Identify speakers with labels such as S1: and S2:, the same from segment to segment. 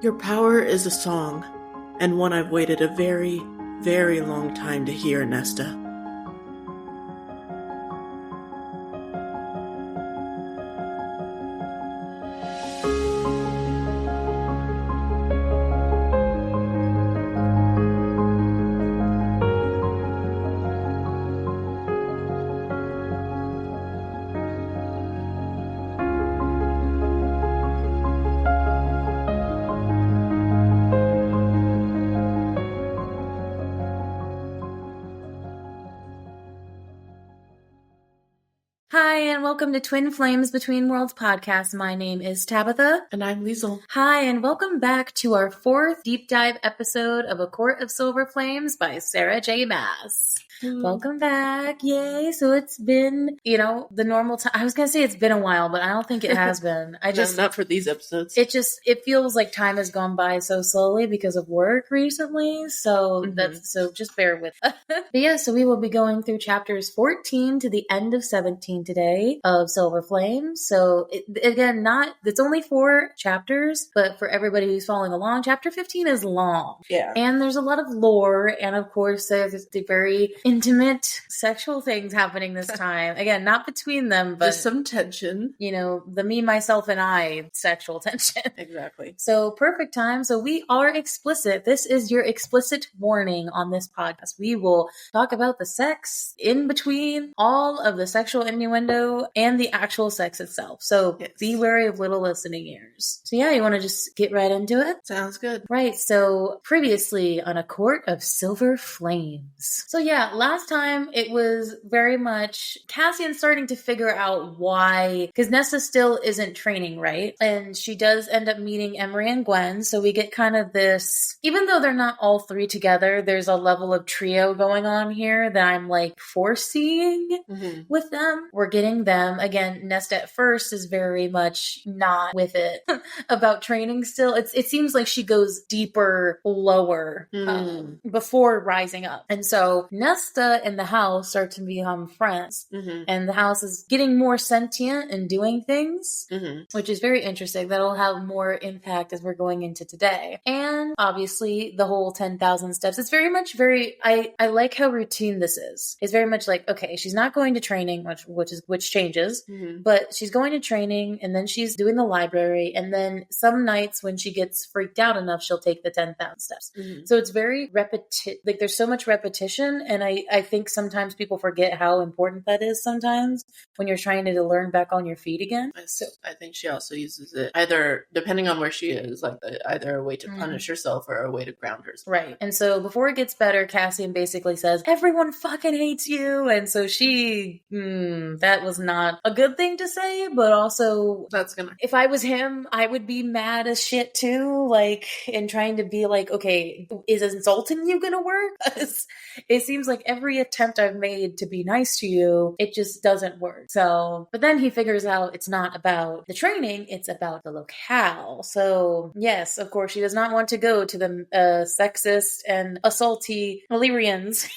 S1: Your power is a song, and one I've waited a very, very long time to hear, Nesta.
S2: Hi, and welcome to Twin Flames Between Worlds podcast. My name is Tabitha.
S1: And I'm Liesl.
S2: Hi, and welcome back to our fourth deep dive episode of A Court of Silver Flames by Sarah J. Maas. Welcome back. Yay. So it's been, the normal time. I was going to say it's been a while, but I don't think it has been.
S1: No, not for these episodes.
S2: It feels like time has gone by so slowly because of work recently. So so just bear with us. But yeah, so we will be going through chapters 14 to the end of 17 today of Silver Flames. So it's only 4 chapters, but for everybody who's following along, chapter 15 is long.
S1: Yeah.
S2: And there's a lot of lore. And of course, there's the very intimate sexual things happening this time. Again, not between them, but
S1: just some tension.
S2: The me, myself, and I sexual tension.
S1: Exactly.
S2: So perfect time. So we are explicit. This is your explicit warning on this podcast. We will talk about the sex in between, all of the sexual innuendo, and the actual sex itself. So Be wary of little listening ears. So yeah, you want to just get right into it?
S1: Sounds good.
S2: Right. So previously on A Court of Silver Flames. So yeah, last time it was very much Cassian starting to figure out why, because Nesta still isn't training, right? And she does end up meeting Emery and Gwen. So we get kind of this, even though they're not all 3 together, there's a level of trio going on here that I'm like foreseeing with them. We're getting them. Again, Nesta at first is very much not with it about training still. It seems like she goes deeper, lower before rising up. And so Nesta and the house start to become friends. And the house is getting more sentient and doing things, which is very interesting. That'll have more impact as we're going into today. And obviously the whole 10,000 steps. It's very much I like how routine this is. It's very much like, okay, she's not going to training, which changes, but she's going to training and then she's doing the library. And then some nights when she gets freaked out enough, she'll take the 10,000 steps. So it's very like there's so much repetition. And I think sometimes people forget how important that is sometimes when you're trying to learn back on your feet again.
S1: So I think she also uses it either, depending on where she is, like either a way to punish herself or a way to ground herself.
S2: Right. And so before it gets better, Cassian basically says, everyone fucking hates you. And so she, that was not a good thing to say, but also if I was him, I would be mad as shit too. Like, and trying to be like, okay, is insulting you gonna work? It seems like every attempt I've made to be nice to you, it just doesn't work. So, but then he figures out it's not about the training, it's about the locale. So yes, of course, she does not want to go to the sexist and assaulty Illyrians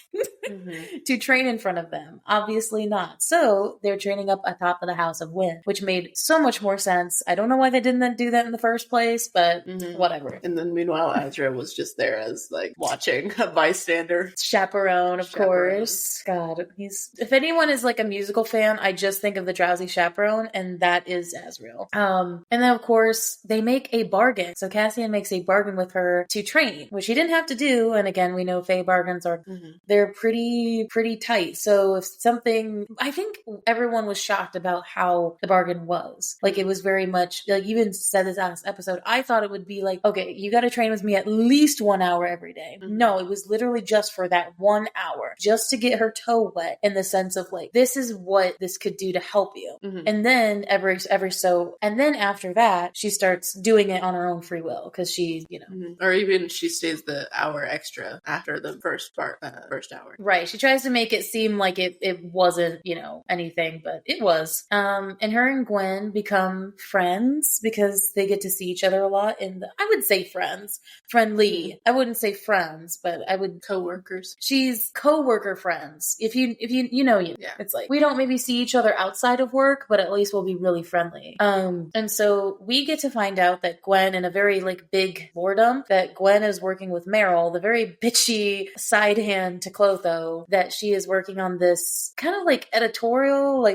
S2: to train in front of them. Obviously not. So they're training up atop of the House of Wind, which made so much more sense. I don't know why they didn't do that in the first place, but whatever.
S1: And then meanwhile, Azra was just there as like watching, a bystander.
S2: Chaperone, of course. God, if anyone is like a musical fan, I just think of the Drowsy Chaperone, and that is Azrael. And then of course they make a bargain. So Cassian makes a bargain with her to train, which he didn't have to do. And again, we know Fae bargains are they're pretty tight. So if something, I think everyone was shocked about how the bargain was. Like it was very much like, you even said this last episode, I thought it would be like, okay, you got to train with me at least 1 hour every day. No, it was literally just for that 1 hour, just to get her toe wet, in the sense of like, this is what this could do to help you. And then and then after that, she starts doing it on her own free will because she,
S1: or even she stays the hour extra after the first hour.
S2: Right. She tries to make it seem like it wasn't, anything, but it was. And her and Gwen become friends because they get to see each other a lot I would say friends. Friendly. I wouldn't say friends, but I would
S1: co-workers.
S2: She's co-worker friends. If you
S1: Yeah.
S2: It's like we don't maybe see each other outside of work, but at least we'll be really friendly. And so we get to find out that Gwen, in a very big boredom, that Gwen is working with Meryl, the very bitchy side hand to Clotho, that she is working on this kind of editorial,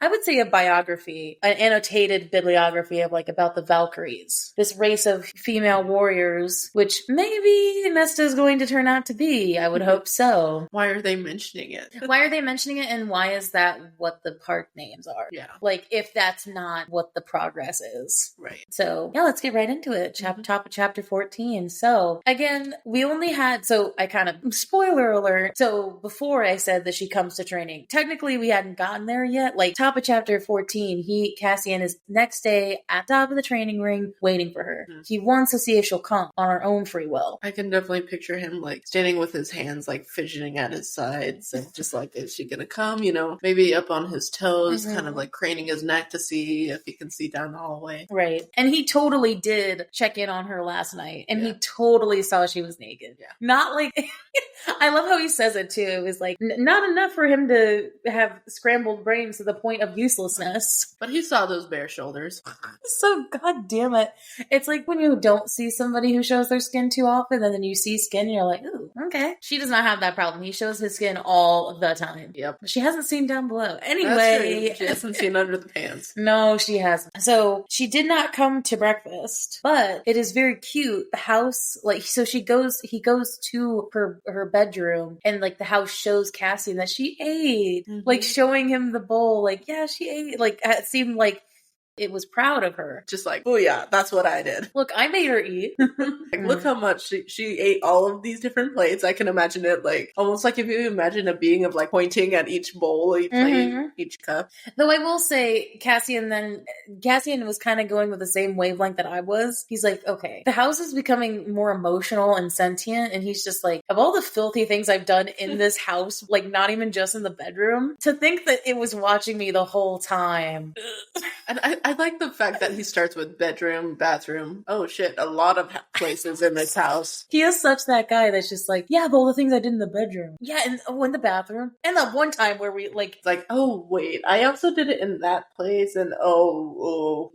S2: I would say a biography, an annotated bibliography of about the Valkyries, this race of female warriors, which maybe Nesta is going to turn out to be. I would hope so.
S1: Why are they mentioning it?
S2: Why are they mentioning it, and why is that what the part names are?
S1: Yeah.
S2: If that's not what the progress is.
S1: Right.
S2: So, yeah, let's get right into it. Top of chapter 14. So, again, we only had, I kind of, spoiler alert. So, before I said that she comes to training, technically we hadn't gotten there yet. Top of chapter 14, Cassian is next day at top of the training ring waiting for her. He wants to see if she'll come on her own free will.
S1: I can definitely picture him standing with his hands fidgeting at his sides and just is she gonna come? Maybe up on his toes, kind of craning his neck to see if he can see down the hallway.
S2: Right. And he totally did check in on her last night, and he totally saw she was naked.
S1: Yeah.
S2: Not I love how he says it too. It was not enough for him to have scrambled brains to the point of uselessness.
S1: But he saw those bare shoulders.
S2: So god damn it. It's like when you don't see somebody who shows their skin too often, and then you see skin and you're like, ooh, okay. She does not have that problem. He shows his skin all the time.
S1: Yep.
S2: She hasn't seen down below. Anyway.
S1: She hasn't seen under the pants.
S2: No, she hasn't. So she did not come to breakfast, but it is very cute. The house, he goes to her bedroom, and the house shows Cassian that she ate, showing him the bowl, yeah, she ate. It seemed like it was proud of her.
S1: Just oh yeah, that's what I did.
S2: Look, I made her eat.
S1: Look how much she ate all of these different plates. I can imagine it almost if you imagine a being of pointing at each bowl, each plate, each cup.
S2: Though I will say, Cassian was kind of going with the same wavelength that I was. He's okay, the house is becoming more emotional and sentient, and he's just of all the filthy things I've done in this house, not even just in the bedroom, to think that it was watching me the whole time.
S1: And I like the fact that he starts with bedroom, bathroom. Oh shit, a lot of places in this house.
S2: He is such that guy that's just yeah, but all the things I did in the bedroom. Yeah, and in the bathroom. And that one time where we
S1: It's oh wait, I also did it in that place, and no.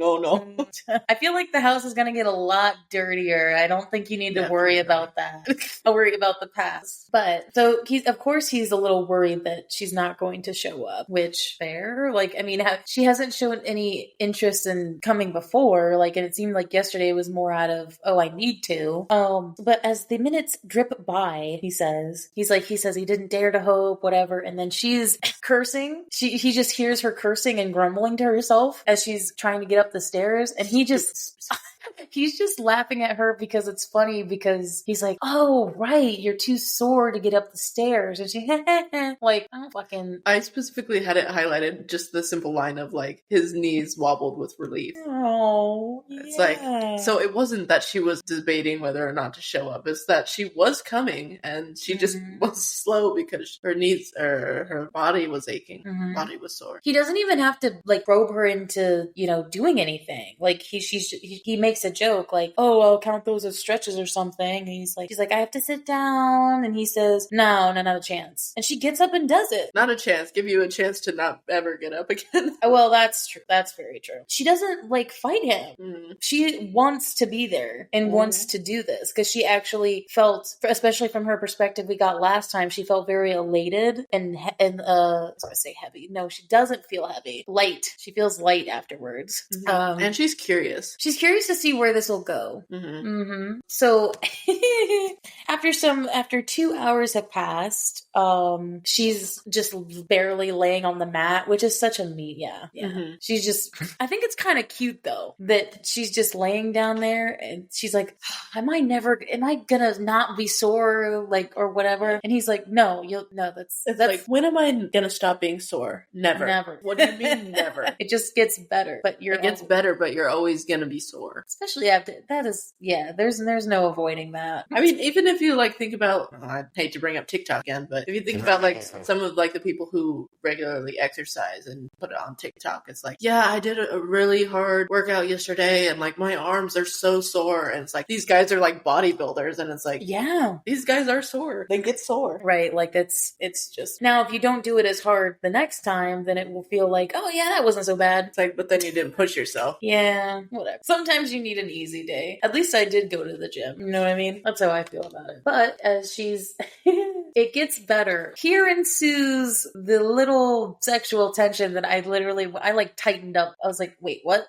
S2: I feel like the house is gonna get a lot dirtier. I don't think you need to worry about that. I'll worry about the past. But, so he's a little worried that she's not going to show up, which, fair. She hasn't shown any interest in coming before, and it seemed like yesterday was more out of, oh, I need to. But as the minutes drip by, he says he didn't dare to hope, whatever, and then she's cursing. He just hears her cursing and grumbling to herself as she's trying to get up the stairs, and he's just laughing at her because it's funny, because he's oh, right, you're too sore to get up the stairs. And she, I'm fucking...
S1: I specifically had it highlighted, just the simple line of, his knees wobbled with relief.
S2: Oh, yeah.
S1: It's so it wasn't that she was debating whether or not to show up. It's that she was coming, and she just was slow because her knees, or her body was aching. Body was sore.
S2: He doesn't even have to, probe her into, doing anything. He makes a joke, oh, I'll count those as stretches or something. And she's like, I have to sit down. And he says, no, not a chance. And she gets up and does it.
S1: Not a chance. Give you a chance to not ever get up again.
S2: Well, that's true. That's very true. She doesn't fight him. She wants to be there and wants to do this, because she actually felt, especially from her perspective we got last time, she felt very elated and sorry, I say heavy. No, she doesn't feel heavy. Light. She feels light afterwards.
S1: And she's curious.
S2: She's curious to see where this will go. So after 2 hours have passed, she's just barely laying on the mat, which is such a she's just, I think it's kind of cute though, that she's just laying down there, and she's like, am I gonna not be sore, or whatever? And he's like, no, that's
S1: when am I gonna stop being sore? Never. What do you mean never?
S2: It just gets better, but
S1: you're always gonna be sore.
S2: Especially after that is, there's no avoiding that.
S1: I mean, even if you think about, I hate to bring up TikTok again, but if you think about like some of like the people who regularly exercise and put it on TikTok, it's like, yeah, I did a really hard workout yesterday and like my arms are so sore. And it's like, these guys are like bodybuilders. And it's like,
S2: yeah,
S1: these guys are sore. They get sore.
S2: Right. Like it's just, now if you don't do it as hard the next time, then it will feel like, oh yeah, that wasn't so bad.
S1: It's like, but then you didn't push yourself.
S2: Yeah, whatever. Sometimes you need an easy day. At least I did go to the gym. You know what I mean? That's how I feel about it. But as she's, it gets better. Here ensues the little sexual tension that I like tightened up. I was like, wait, what?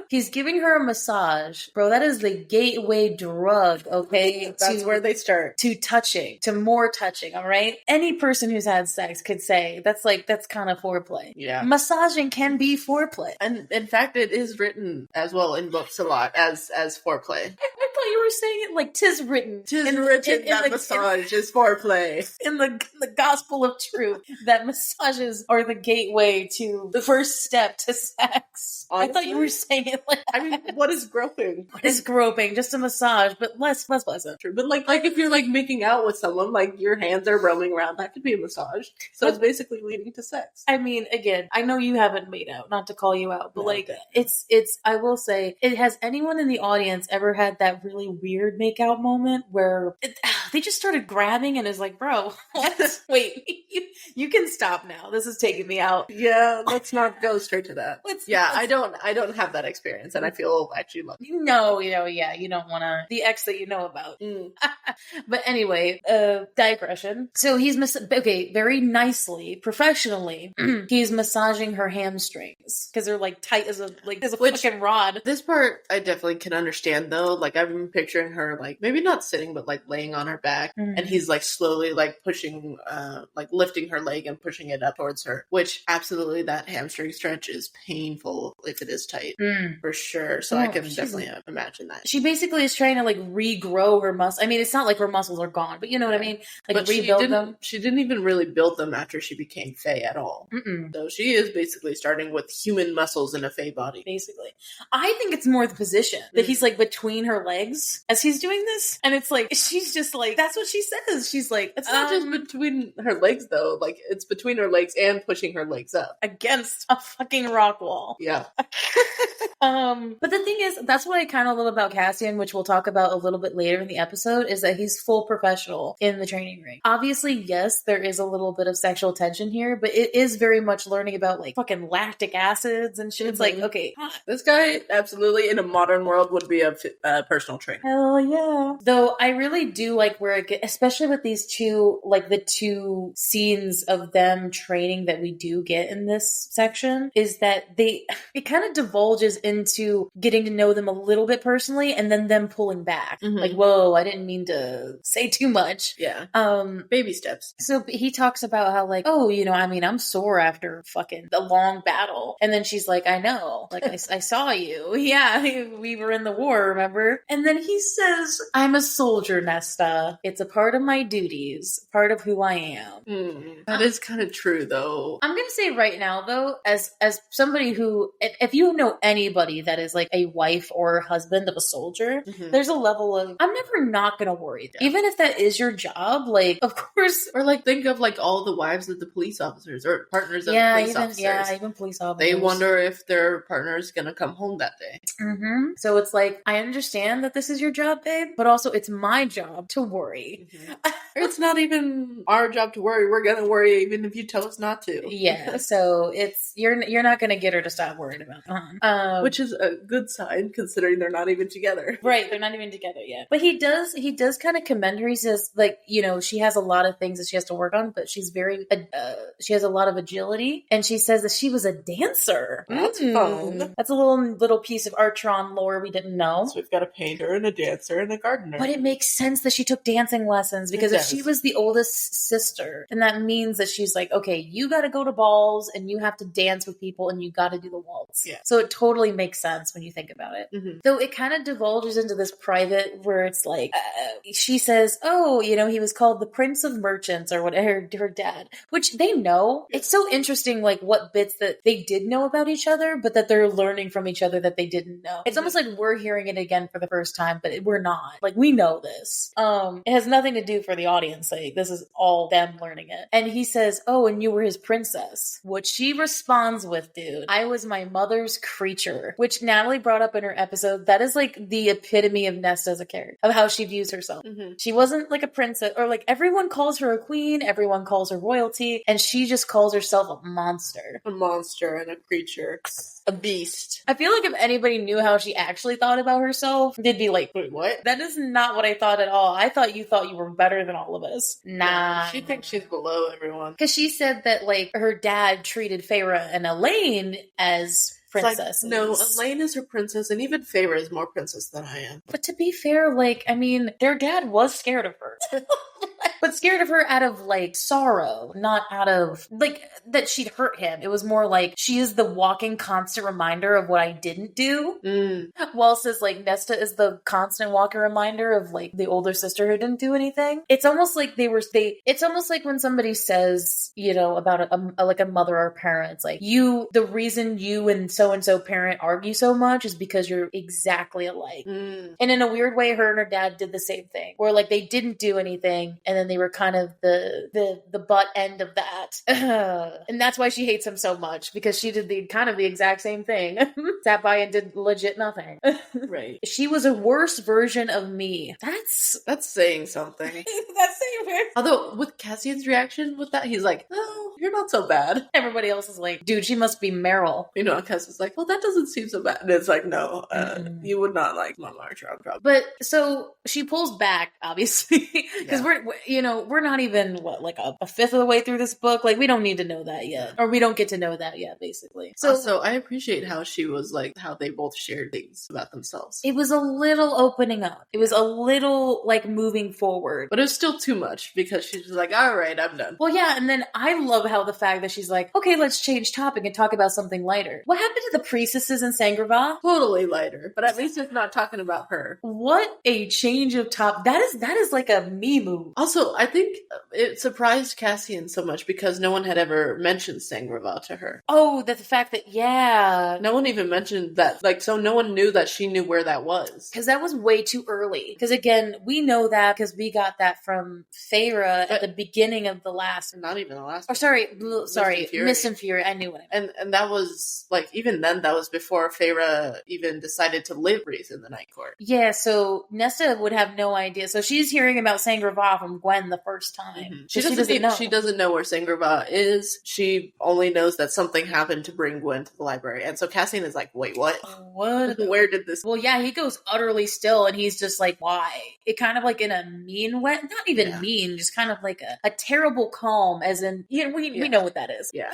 S2: He's giving her a massage. Bro, that is the gateway drug, okay?
S1: That's where they start.
S2: To touching, to more touching, all right? Any person who's had sex could say that's kind of foreplay.
S1: Yeah.
S2: Massaging can be foreplay.
S1: And in fact, it is written as well in books a lot as foreplay.
S2: I thought you were saying it like 'tis written.
S1: That massage is foreplay.
S2: In the gospel of truth, that massages are the gateway to the first step to sex. Honestly? I thought you were saying it like
S1: I mean, what is groping?
S2: What is groping? Just a massage, but less pleasant.
S1: True. But like if you're like making out with someone, like your hands are roaming around, that could be a massage. So it's basically leading to sex.
S2: I mean, again, I know you haven't made out, not to call you out, but it's I will say, has anyone in the audience ever had that really weird make out moment where they just started grabbing and is like, bro, what? Wait, you can stop now. This is taking me out.
S1: Yeah, let's not go straight to that. I don't have that experience, and I feel actually lucky.
S2: No, you don't want to the ex that you know about. But anyway, digression. So he's very nicely, professionally, he's massaging her hamstrings because they're like tight as a fucking rod.
S1: This part I definitely can understand though. Like I'm picturing her like maybe not sitting, but like laying on her back, and he's like slowly like pushing, like lifting her leg and pushing it up towards her. Which absolutely that hamstring stretch is painful if it is tight, for sure. So I can definitely imagine that.
S2: She basically is trying to like regrow her muscle. I mean, it's not like her muscles are gone, but you know what I mean? Like
S1: but
S2: rebuild them.
S1: She didn't even really build them after she became Fae at all. So she is basically starting with human muscles in a Fae body.
S2: Basically. I think it's more the position that he's like between her legs as he's doing this. And it's like, she's just like, that's what she says. She's like,
S1: it's not just between her legs though. Like it's between her legs and pushing her legs up.
S2: Against a fucking rock wall.
S1: Yeah.
S2: But the thing is, that's what I kind of love about Cassian, which we'll talk about a little bit later in the episode, is that he's full professional in the training ring. Obviously, yes, there is a little bit of sexual tension here, but it is very much learning about like fucking lactic acids and shit. It's like, okay,
S1: this guy absolutely in a modern world would be a personal trainer.
S2: Hell yeah. Though I really do like where it gets, especially with these two, like the two scenes of them training that we do get in this section, is that it kind of divulges into getting to know them a little bit personally and then them pulling back. Like, whoa, I didn't mean to say too much.
S1: Yeah. Baby steps.
S2: So he talks about how like, oh, I mean, I'm sore after fucking a long battle. And then she's like, I know. Like, I saw you. Yeah, we were in the war, remember? And then he says, I'm a soldier, Nesta. It's a part of my duties, part of who I am.
S1: That is kind of true, though.
S2: I'm gonna say right now, though, as somebody who, if you know anybody that is like a wife or husband of a soldier, there's a level of, I'm never not gonna worry. Yeah. Even if that is your job, like, of course.
S1: Or like, think of like all the wives of the police officers or partners of the police officers.
S2: Yeah, even police officers.
S1: They wonder if their partner is gonna come home that day.
S2: So it's like, I understand that this is your job, babe, but also it's my job to worry.
S1: It's not even our job to worry. We're gonna worry even if you tell us not to.
S2: Yeah, so it's you're not gonna get her to stop worrying about that.
S1: Which is a good sign considering they're not even together.
S2: Right, they're not even together yet. But he does kind of commend her. He says like, she has a lot of things that she has to work on, but she's she has a lot of agility, and she says that she was a dancer.
S1: That's fun.
S2: That's a little piece of Artron lore we didn't know.
S1: So we've got a painter and a dancer and a gardener.
S2: But it makes sense that she took dancing lessons, because if she was the oldest sister, then that means that she's like, okay, you got to go to balls and you have to dance with people and you got to do the waltz. Yeah. So it totally makes sense when you think about it. Though it kind of divulges into this private where it's like, she says, oh, he was called the Prince of Merchants or whatever, her dad, which they know. It's so interesting, like what bits that they did know about each other, but that they're learning from each other that they didn't know. It's almost like we're hearing it again for the first time time, but we're not. Like, we know this. It has nothing to do for the audience. Like, this is all them learning it. And he says, oh, and you were his princess. What she responds with, dude, I was my mother's creature, which Natalie brought up in her episode. That is like the epitome of Nesta as a character, of how she views herself. Mm-hmm. She wasn't like a princess, or like everyone calls her a queen, everyone calls her royalty, and she just calls herself a monster.
S1: A monster and a creature. A beast.
S2: I feel like if anybody knew how she actually thought about herself, they'd be like,
S1: wait, what?
S2: That is not what I thought at all. I thought you were better than all of us. Nah.
S1: Yeah, she thinks she's below everyone.
S2: Because she said that, like, her dad treated Feyre and Elaine as princesses.
S1: Like, no, Elaine is her princess, and even Feyre is more princess than I am.
S2: But to be fair, like, I mean, their dad was scared of her. But scared of her out of, like, sorrow, not out of, like, that she'd hurt him. It was more like, she is the walking constant reminder of what I didn't do. Whilst as, like, Nesta is the constant walking reminder of, like, the older sister who didn't do anything. It's almost like it's almost like when somebody says, you know, about a mother or parent, it's like, the reason you and so-and-so parent argue so much is because you're exactly alike. And in a weird way, her and her dad did the same thing, where, like, they didn't do anything, and then they were kind of the butt end of that. And that's why she hates him so much, because she did the exact same thing. Sat by and did legit nothing.
S1: Right.
S2: She was a worse version of me. That's
S1: saying something.
S2: That's saying weird.
S1: Although with Cassian's reaction with that, he's like, oh, you're not so bad.
S2: Everybody else is like, dude, she must be Meryl.
S1: You know, Cassian's like, well, that doesn't seem so bad. And it's like, no, you would not like Mama Archer.
S2: But so she pulls back, obviously, because we're not even like a fifth of the way through this book. Like, we don't need to know that yet, or we don't get to know that yet, basically. So
S1: also, I appreciate how she was like, how they both shared things about themselves.
S2: It was a little opening up. It was a little like moving forward,
S1: but it was still too much, because she's just like, all right, I'm done.
S2: Well, yeah, and then I love how the fact that she's like, okay, let's change topic and talk about something lighter. What happened to the priestesses in Sangrava?
S1: Totally lighter, but at least it's not talking about her.
S2: What a change of top. That is like a me move.
S1: Also, I think it surprised Cassian so much because no one had ever mentioned Sangrava to her.
S2: Oh, that the fact that, yeah.
S1: No one even mentioned that. Like, so no one knew that she knew where that was.
S2: Because that was way too early. Because again, we know that because we got that from Feyre at the beginning of the last.
S1: Not even the last.
S2: Oh, sorry, Mist and Fury. I knew it.
S1: And that was, like, even then, that was before Feyre even decided to live Reese in the Night Court.
S2: Yeah, so Nesta would have no idea. So she's hearing about Sangrava from Gwen the first time.
S1: Mm-hmm. She doesn't know. She doesn't know where Sangrava is. She only knows that something happened to bring Gwen to the library. And so Cassian is like, wait, what?
S2: What?
S1: Where did this?
S2: Well, yeah, he goes utterly still, and he's just like, why? It kind of like in a mean way. Not even mean, just kind of like a terrible calm, as in, we know what that is.
S1: Yeah.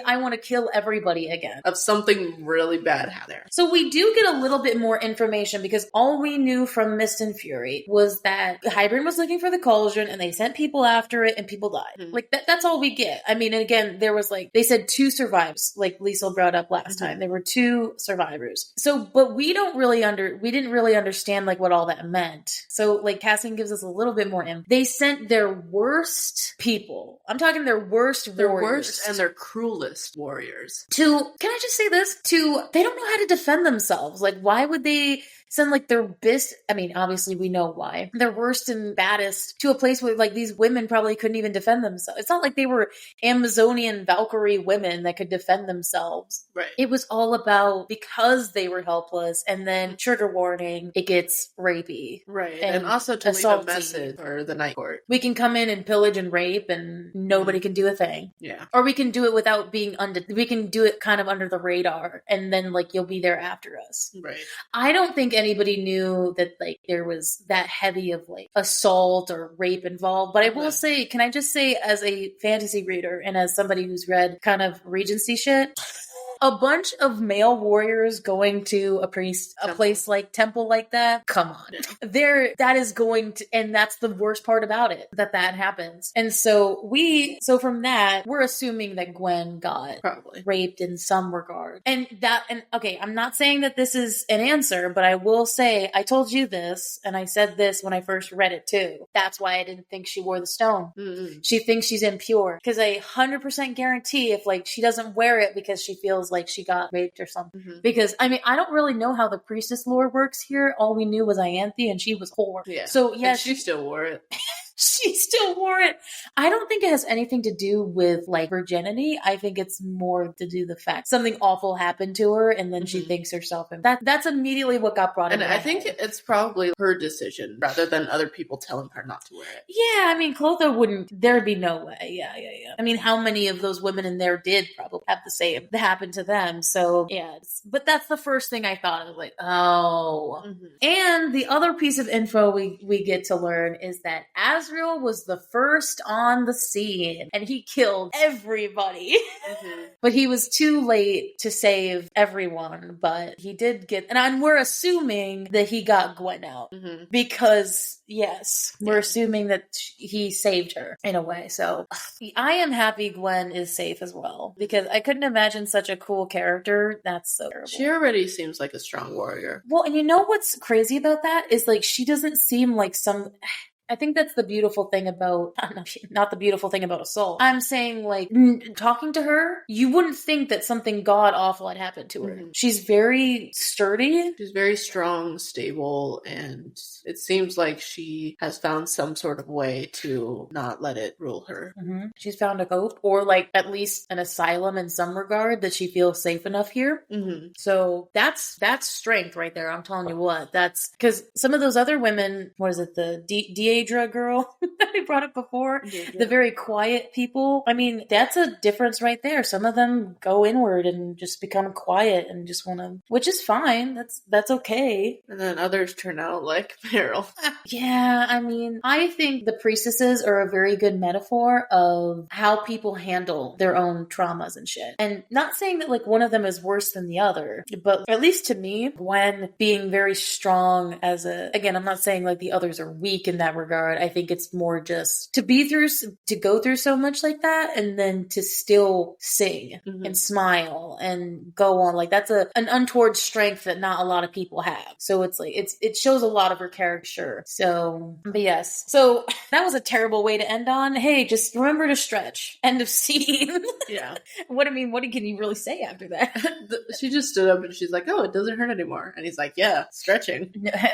S2: I want to kill everybody again.
S1: Of something really bad happening there.
S2: So we do get a little bit more information, because all we knew from Mist and Fury was that Hybern was looking for the cauldron, and they sent people after it, and people died. Mm-hmm. Like, that's all we get. I mean, again, there was like, they said 2 survives, like Liesl brought up last time. There were 2 survivors. So, but we didn't really understand like what all that meant. So like Cassian gives us a little bit more info. They sent their worst people. I'm talking their worst warriors.
S1: Their worst and their cruelest warriors.
S2: Can I just say this? They don't know how to defend themselves. Like, why would they send like their best? I mean, obviously we know why. Their worst and baddest to a place where like these women probably couldn't even defend themselves. It's not like they were Amazonian Valkyrie women that could defend themselves.
S1: Right.
S2: It was all about because they were helpless, and then trigger warning, it gets rapey.
S1: Right. And also to leave a message for the Night Court.
S2: We can come in and pillage and rape and nobody can do a thing.
S1: Yeah.
S2: Or we can do it without being we can do it kind of under the radar, and then like you'll be there after us.
S1: Right.
S2: I don't think anybody knew that like there was that heavy of like assault or rape involved, but I will say, can I just say, as a fantasy reader and as somebody who's read kind of Regency shit, a bunch of male warriors going to a place like temple like that. Come on. That is going to, and that's the worst part about it, that happens. And so from that, we're assuming that Gwen got
S1: probably
S2: raped in some regard. And okay, I'm not saying that this is an answer, but I will say, I told you this, and I said this when I first read it too. That's why I didn't think she wore the stone. Mm-hmm. She thinks she's impure. Because I 100% guarantee if like she doesn't wear it because she feels feels like she got raped or something. Because, I mean, I don't really know how the priestess lore works here. All we knew was Ianthe, and she was whore.
S1: Yeah.
S2: So, yeah.
S1: And she still wore it.
S2: She still wore it. I don't think it has anything to do with like virginity. I think it's more to do the fact something awful happened to her, and then she thinks herself. And that's immediately what got brought in.
S1: And I think it's probably her decision rather than other people telling her not to wear it.
S2: Yeah, I mean, Clotho wouldn't. There'd be no way. Yeah. I mean, how many of those women in there did probably have the same that happened to them? So yeah, but that's the first thing I thought. I was like, oh. And the other piece of info we get to learn is that Azrael was the first on the scene, and he killed everybody. But he was too late to save everyone. But he did get, and we're assuming that he got Gwen out because. Yes, we're assuming that he saved her in a way. So I am happy Gwen is safe as well, because I couldn't imagine such a cool character. That's so terrible.
S1: She already seems like a strong warrior.
S2: Well, and you know what's crazy about that is like she doesn't seem like some... I think that's the beautiful thing about, not the beautiful thing about a soul. I'm saying, like, talking to her, you wouldn't think that something god awful had happened to her. She's very sturdy.
S1: She's very strong, stable, and it seems like she has found some sort of way to not let it rule her.
S2: She's found a hope, or like at least an asylum in some regard, that she feels safe enough here. So that's strength right there. I'm telling you what. That's because some of those other women, what is it, the Deidre girl that we brought up before, the very quiet people. I mean, that's a difference right there. Some of them go inward and just become quiet and just want to, which is fine. That's okay.
S1: And then others turn out like Meryl.
S2: Yeah, I mean, I think the priestesses are a very good metaphor of how people handle their own traumas and shit. And not saying that like one of them is worse than the other, but at least to me, Gwen being very strong again, I'm not saying like the others are weak in that regard. I think it's more just to go through so much like that, and then to still sing and smile and go on. Like that's an untoward strength that not a lot of people have. So it's like, it shows a lot of her character. So, but yes. So that was a terrible way to end on. Hey, just remember to stretch. End of scene.
S1: Yeah.
S2: What can you really say after that?
S1: She just stood up and she's like, oh, it doesn't hurt anymore. And he's like, yeah, stretching.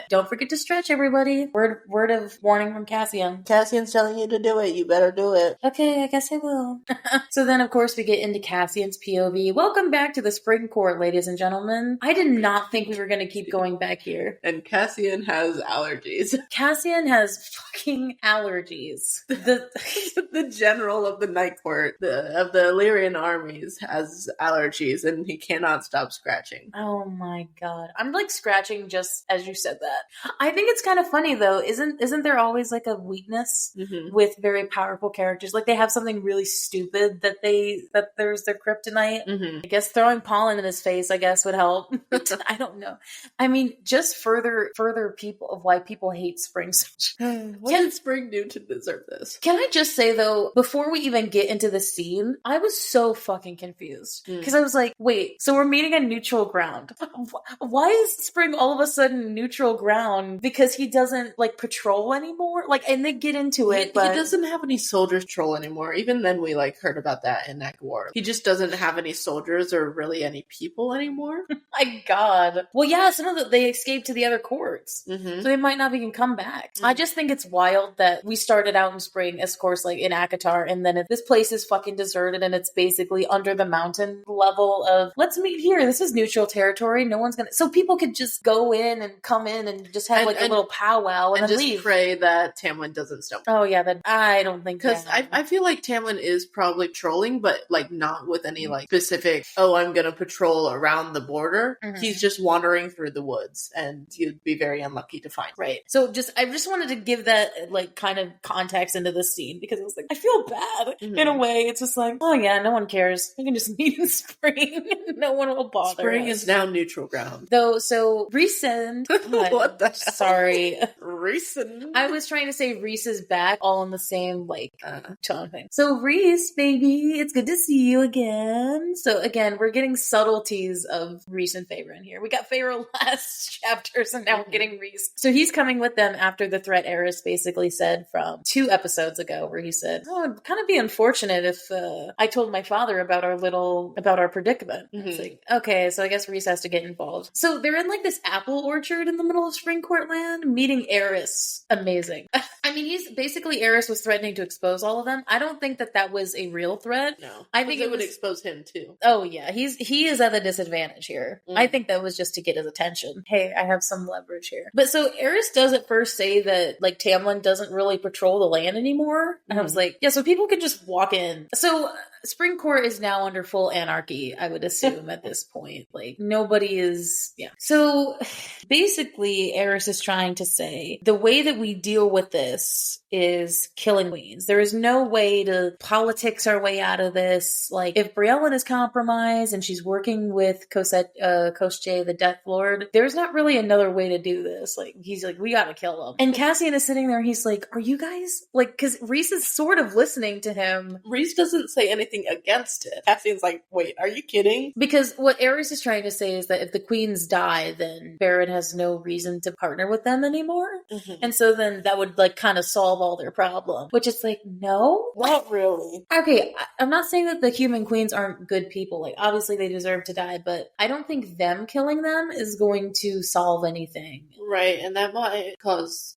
S2: Don't forget to stretch, everybody. Word of warning from Cassian.
S1: Cassian's telling you to do it. You better do it.
S2: Okay, I guess I will. So then, of course, we get into Cassian's POV. Welcome back to the Spring Court, ladies and gentlemen. I did not think we were going to keep going back here.
S1: And Cassian has allergies.
S2: Cassian has fucking allergies.
S1: The general of the Night Court, of the Illyrian armies, has allergies, and he cannot stop scratching.
S2: Oh my god. I'm like scratching just as you said that. I think it's kind of funny though. Isn't there always like a weakness with very powerful characters? Like they have something really stupid that there's their kryptonite. I guess throwing pollen in his face, I guess, would help. I don't know. I mean, just further people of why people hate spring so much.
S1: What did spring do to deserve this?
S2: Can I just say though, before we even get into the scene, I was so fucking confused. Because I was like, wait, so we're meeting on neutral ground. Why is Spring all of a sudden neutral ground? Because he doesn't like patrol anymore? Like, and they get into it, but...
S1: He doesn't have any soldiers patrol anymore. Even then we like heard about that in that war. He just doesn't have any soldiers or really any people anymore.
S2: My god. Well, yeah, some of them, they escaped to the other courts. So they might not even come back. I just think it's wild that we started out in Spring, of course, like in ACOTAR, and then this place is fucking deserted and it's basically under the mountain level of, let's meet here. This is neutral territory. No one's gonna... So people could just go in and come in and just have like a little powwow and then
S1: just
S2: leave.
S1: Pray that Tamlin doesn't stumble.
S2: Oh yeah, that I don't think,
S1: because I feel like Tamlin is probably trolling, but like not with any like specific, oh, I'm gonna patrol around the border. He's just wandering through the woods, and you'd be very unlucky to find.
S2: Right. So I just wanted to give that like kind of context into the scene, because it was like, I feel bad in a way. It's just like, oh yeah, no one cares. We can just meet in Spring. No one will bother.
S1: Spring
S2: us.
S1: Is now neutral ground.
S2: Though, so resend.
S1: What the hell?
S2: Sorry.
S1: Resend.
S2: I was trying to say Reese is back, all in the same, like, tone thing. So, Reese, baby, it's good to see you again. So, again, we're getting subtleties of Reese and Feyre in here. We got Feyre last chapter, so now we're getting Reese. So, he's coming with them after the threat Eris basically said from 2 episodes ago, where he said, oh, it'd kind of be unfortunate if I told my father about our predicament. It's like, okay, so I guess Reese has to get involved. So, they're in, like, this apple orchard in the middle of Springcourt Land, meeting Eris. Amazing. I mean, Eris was threatening to expose all of them. I don't think that was a real threat.
S1: No.
S2: I think
S1: it would expose him too.
S2: Oh yeah, he is at a disadvantage here. I think that was just to get his attention. Hey, I have some leverage here. But so Eris does at first say that like Tamlin doesn't really patrol the land anymore. And I was like, yeah, so people can just walk in. So Springcourt is now under full anarchy, I would assume at this point. Like nobody is, yeah. So basically Eris is trying to say the way that we deal with this is killing queens. There is no way to politics our way out of this. Like if Briellen is compromised and she's working with Koschei, the Death Lord, there's not really another way to do this. Like he's like, we gotta kill him. And Cassian is sitting there, he's like, are you guys like, because Reese is sort of listening to him.
S1: Reese doesn't say anything against it. Cassian's like, wait, are you kidding?
S2: Because what Eris is trying to say is that if the queens die, then Barron has no reason to partner with them anymore. And so then that would like kind of solve all their problem, which is like, no,
S1: not really.
S2: Okay, I'm not saying that the human queens aren't good people. Like obviously they deserve to die, but I don't think them killing them is going to solve anything.
S1: Right, and that might cause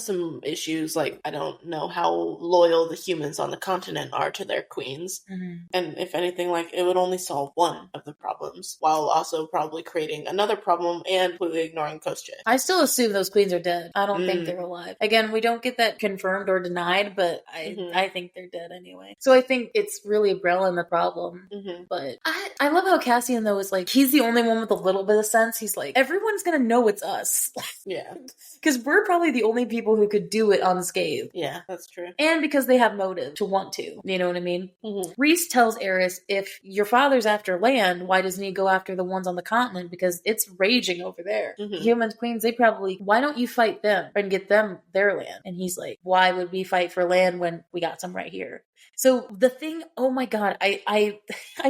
S1: some issues. Like I don't know how loyal the humans on the continent are to their queens. And if anything, like it would only solve one of the problems while also probably creating another problem and completely ignoring Koschei.
S2: I still assume those queens are dead. I don't think they're alive. Again, we don't get that confirmed or denied, but I think they're dead anyway. So I think it's really Briellen the problem. But I love how Cassian though is like, he's the only one with a little bit of sense. He's like, everyone's gonna know it's us.
S1: Yeah.
S2: Because we're probably the only people who could do it unscathed.
S1: Yeah, that's true.
S2: And because they have motive to want to. You know what I mean? Reese tells Eris, if your father's after land, why doesn't he go after the ones on the continent? Because it's raging over there. Humans, queens, they probably, why don't you fight them and get them their land? And he's like, why would we fight for land when we got some right here? So the thing, oh my god, I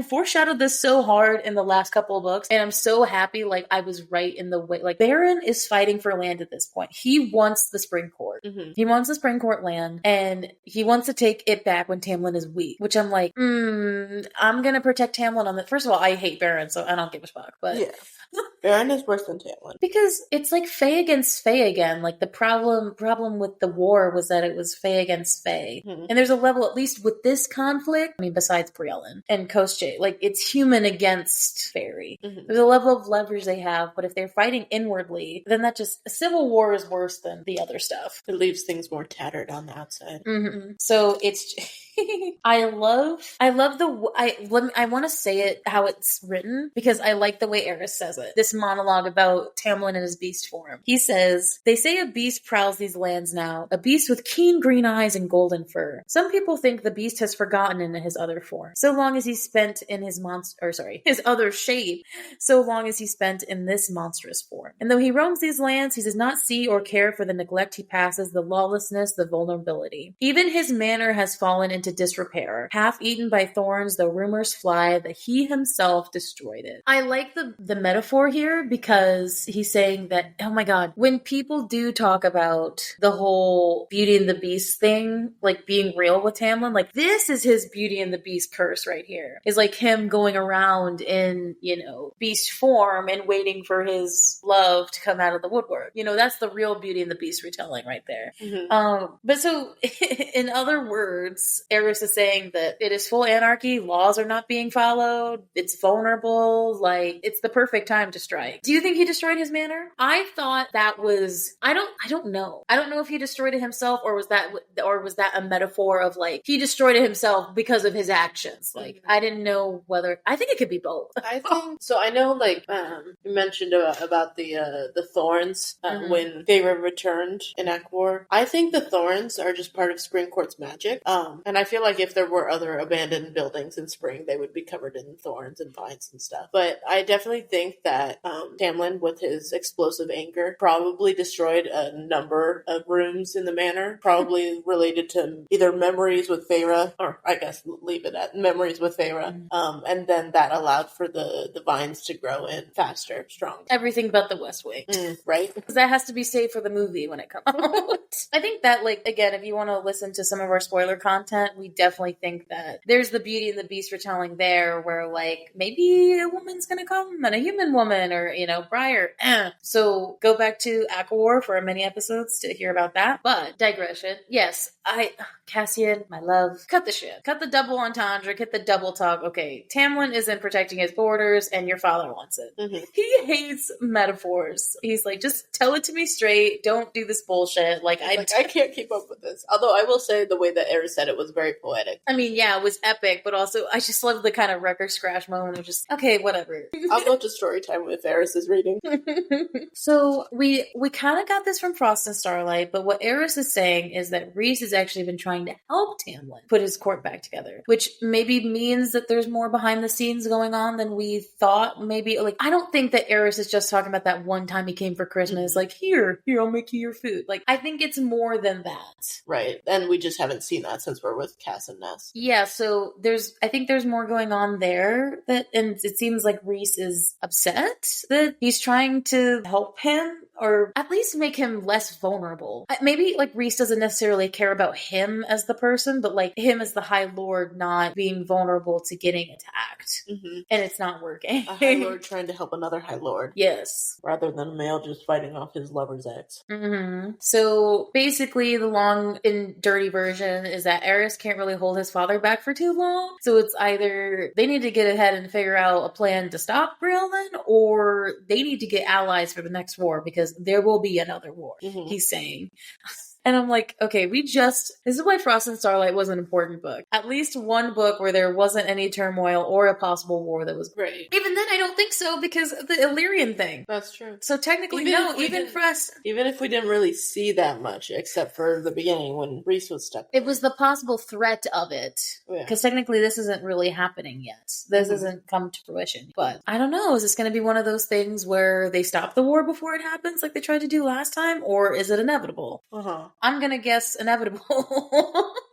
S2: foreshadowed this so hard in the last couple of books, and I'm so happy like I was right in the way. Like Barron is fighting for land at this point. He wants the Springcourt. He wants the Springcourt land, and he wants to take it back when Tamlin is weak, which I'm like, I'm gonna protect Tamlin on that. First of all, I hate Barron, so I don't give a fuck, but
S1: yeah. Barron is worse than Tamlin.
S2: Because it's like Fae against Fae again. Like the problem with the war was that it was Fae against Fae. And there's a level, at least with this conflict, I mean, besides Briellen and Koschei, like it's human against fairy. There's a level of leverage they have, but if they're fighting inwardly, then that just, a civil war is worse than the other stuff.
S1: It leaves things more tattered on the outside.
S2: So it's I want to say it how it's written because I like the way Eris says it. This monologue about Tamlin and his beast form. He says, they say a beast prowls these lands now, a beast with keen green eyes and golden fur. Some people think the beast has forgotten in his other form, so long as he's spent in his his other shape, so long as he's spent in this monstrous form. And though he roams these lands, he does not see or care for the neglect he passes, the lawlessness, the vulnerability. Even his manor has fallen into disrepair, half eaten by thorns, though rumors fly that he himself destroyed it. I like the metaphor here because he's saying that, oh my god, when people do talk about the whole Beauty and the Beast thing, like being real with Tamlin, like this is his Beauty and the Beast curse right here. Is like him going around in, beast form and waiting for his love to come out of the woodwork. That's the real Beauty and the Beast retelling right there. But so, in other words, Eris is saying that it is full anarchy, laws are not being followed, it's vulnerable, like, it's the perfect time to strike. Do you think he destroyed his manor? I thought that was, I don't know. I don't know if he destroyed it himself or was that a metaphor of like, he destroyed it himself because of his actions. Like, I didn't know whether, I think it could be both.
S1: I think, so I know like, you mentioned about the thorns when Feyre returned in Act War. I think the thorns are just part of Springcourt's magic. And I feel like if there were other abandoned buildings in spring, they would be covered in thorns and vines and stuff. But I definitely think that Tamlin, with his explosive anger, probably destroyed a number of rooms in the manor, probably related to either memories with Feyre, or I guess leave it at memories with Feyre. And then that allowed for the vines to grow in faster, stronger.
S2: Everything but the West Wing.
S1: Right?
S2: Because that has to be saved for the movie when it comes out. I think that, like, again, if you want to listen to some of our spoiler content, we definitely think that there's the Beauty and the Beast retelling there where, like, maybe a woman's gonna come and a human woman, or, you know, Briar. So go back to ACOTAR for many episodes to hear about that. But digression. Yes, Cassian, my love, cut the shit. Cut the double entendre, cut the double talk. Okay, Tamlin isn't protecting his borders and your father wants it. He hates metaphors. He's like, just tell it to me straight. Don't do this bullshit. Like,
S1: I can't keep up with this. Although I will say the way that Eris said it was very poetic.
S2: I mean, yeah, it was epic, but also I just love the kind of record scratch moment of just, okay, whatever.
S1: I'll go to story time if Eris is reading.
S2: So we kind of got this from Frost and Starlight, but what Eris is saying is that Rhys has actually been trying to help Tamlin put his court back together, which maybe means that there's more behind the scenes going on than we thought. Maybe, like, I don't think that Eris is just talking about that one time he came for Christmas, like, here, I'll make you your food. Like, I think it's more than that.
S1: Right. And we just haven't seen that since we're with Cass and Ness.
S2: Yeah, so I think there's more going on there, and it seems like Rhys is upset that he's trying to help him, or at least make him less vulnerable. Maybe, like, Rhys doesn't necessarily care about him as the person, but, like, him as the High Lord not being vulnerable to getting attacked. And it's not working.
S1: A High Lord trying to help another High Lord.
S2: Yes.
S1: Rather than a male just fighting off his lover's ex.
S2: So, basically, the long and dirty version is that Eris can't really hold his father back for too long. So it's either they need to get ahead and figure out a plan to stop Breolin, or they need to get allies for the next war, because there will be another war, he's saying. And I'm like, okay, this is why Frost and Starlight was an important book. At least one book where there wasn't any turmoil or a possible war that was great. Even then, I don't think so, because of the Illyrian thing.
S1: That's true.
S2: So technically, even Frost...
S1: Even if we didn't really see that much, except for the beginning when Rhys was stuck.
S2: It was the possible threat of it. Because technically, this isn't really happening yet. This hasn't come to fruition. But I don't know, is this going to be one of those things where they stop the war before it happens, like they tried to do last time? Or is it inevitable? I'm gonna guess inevitable.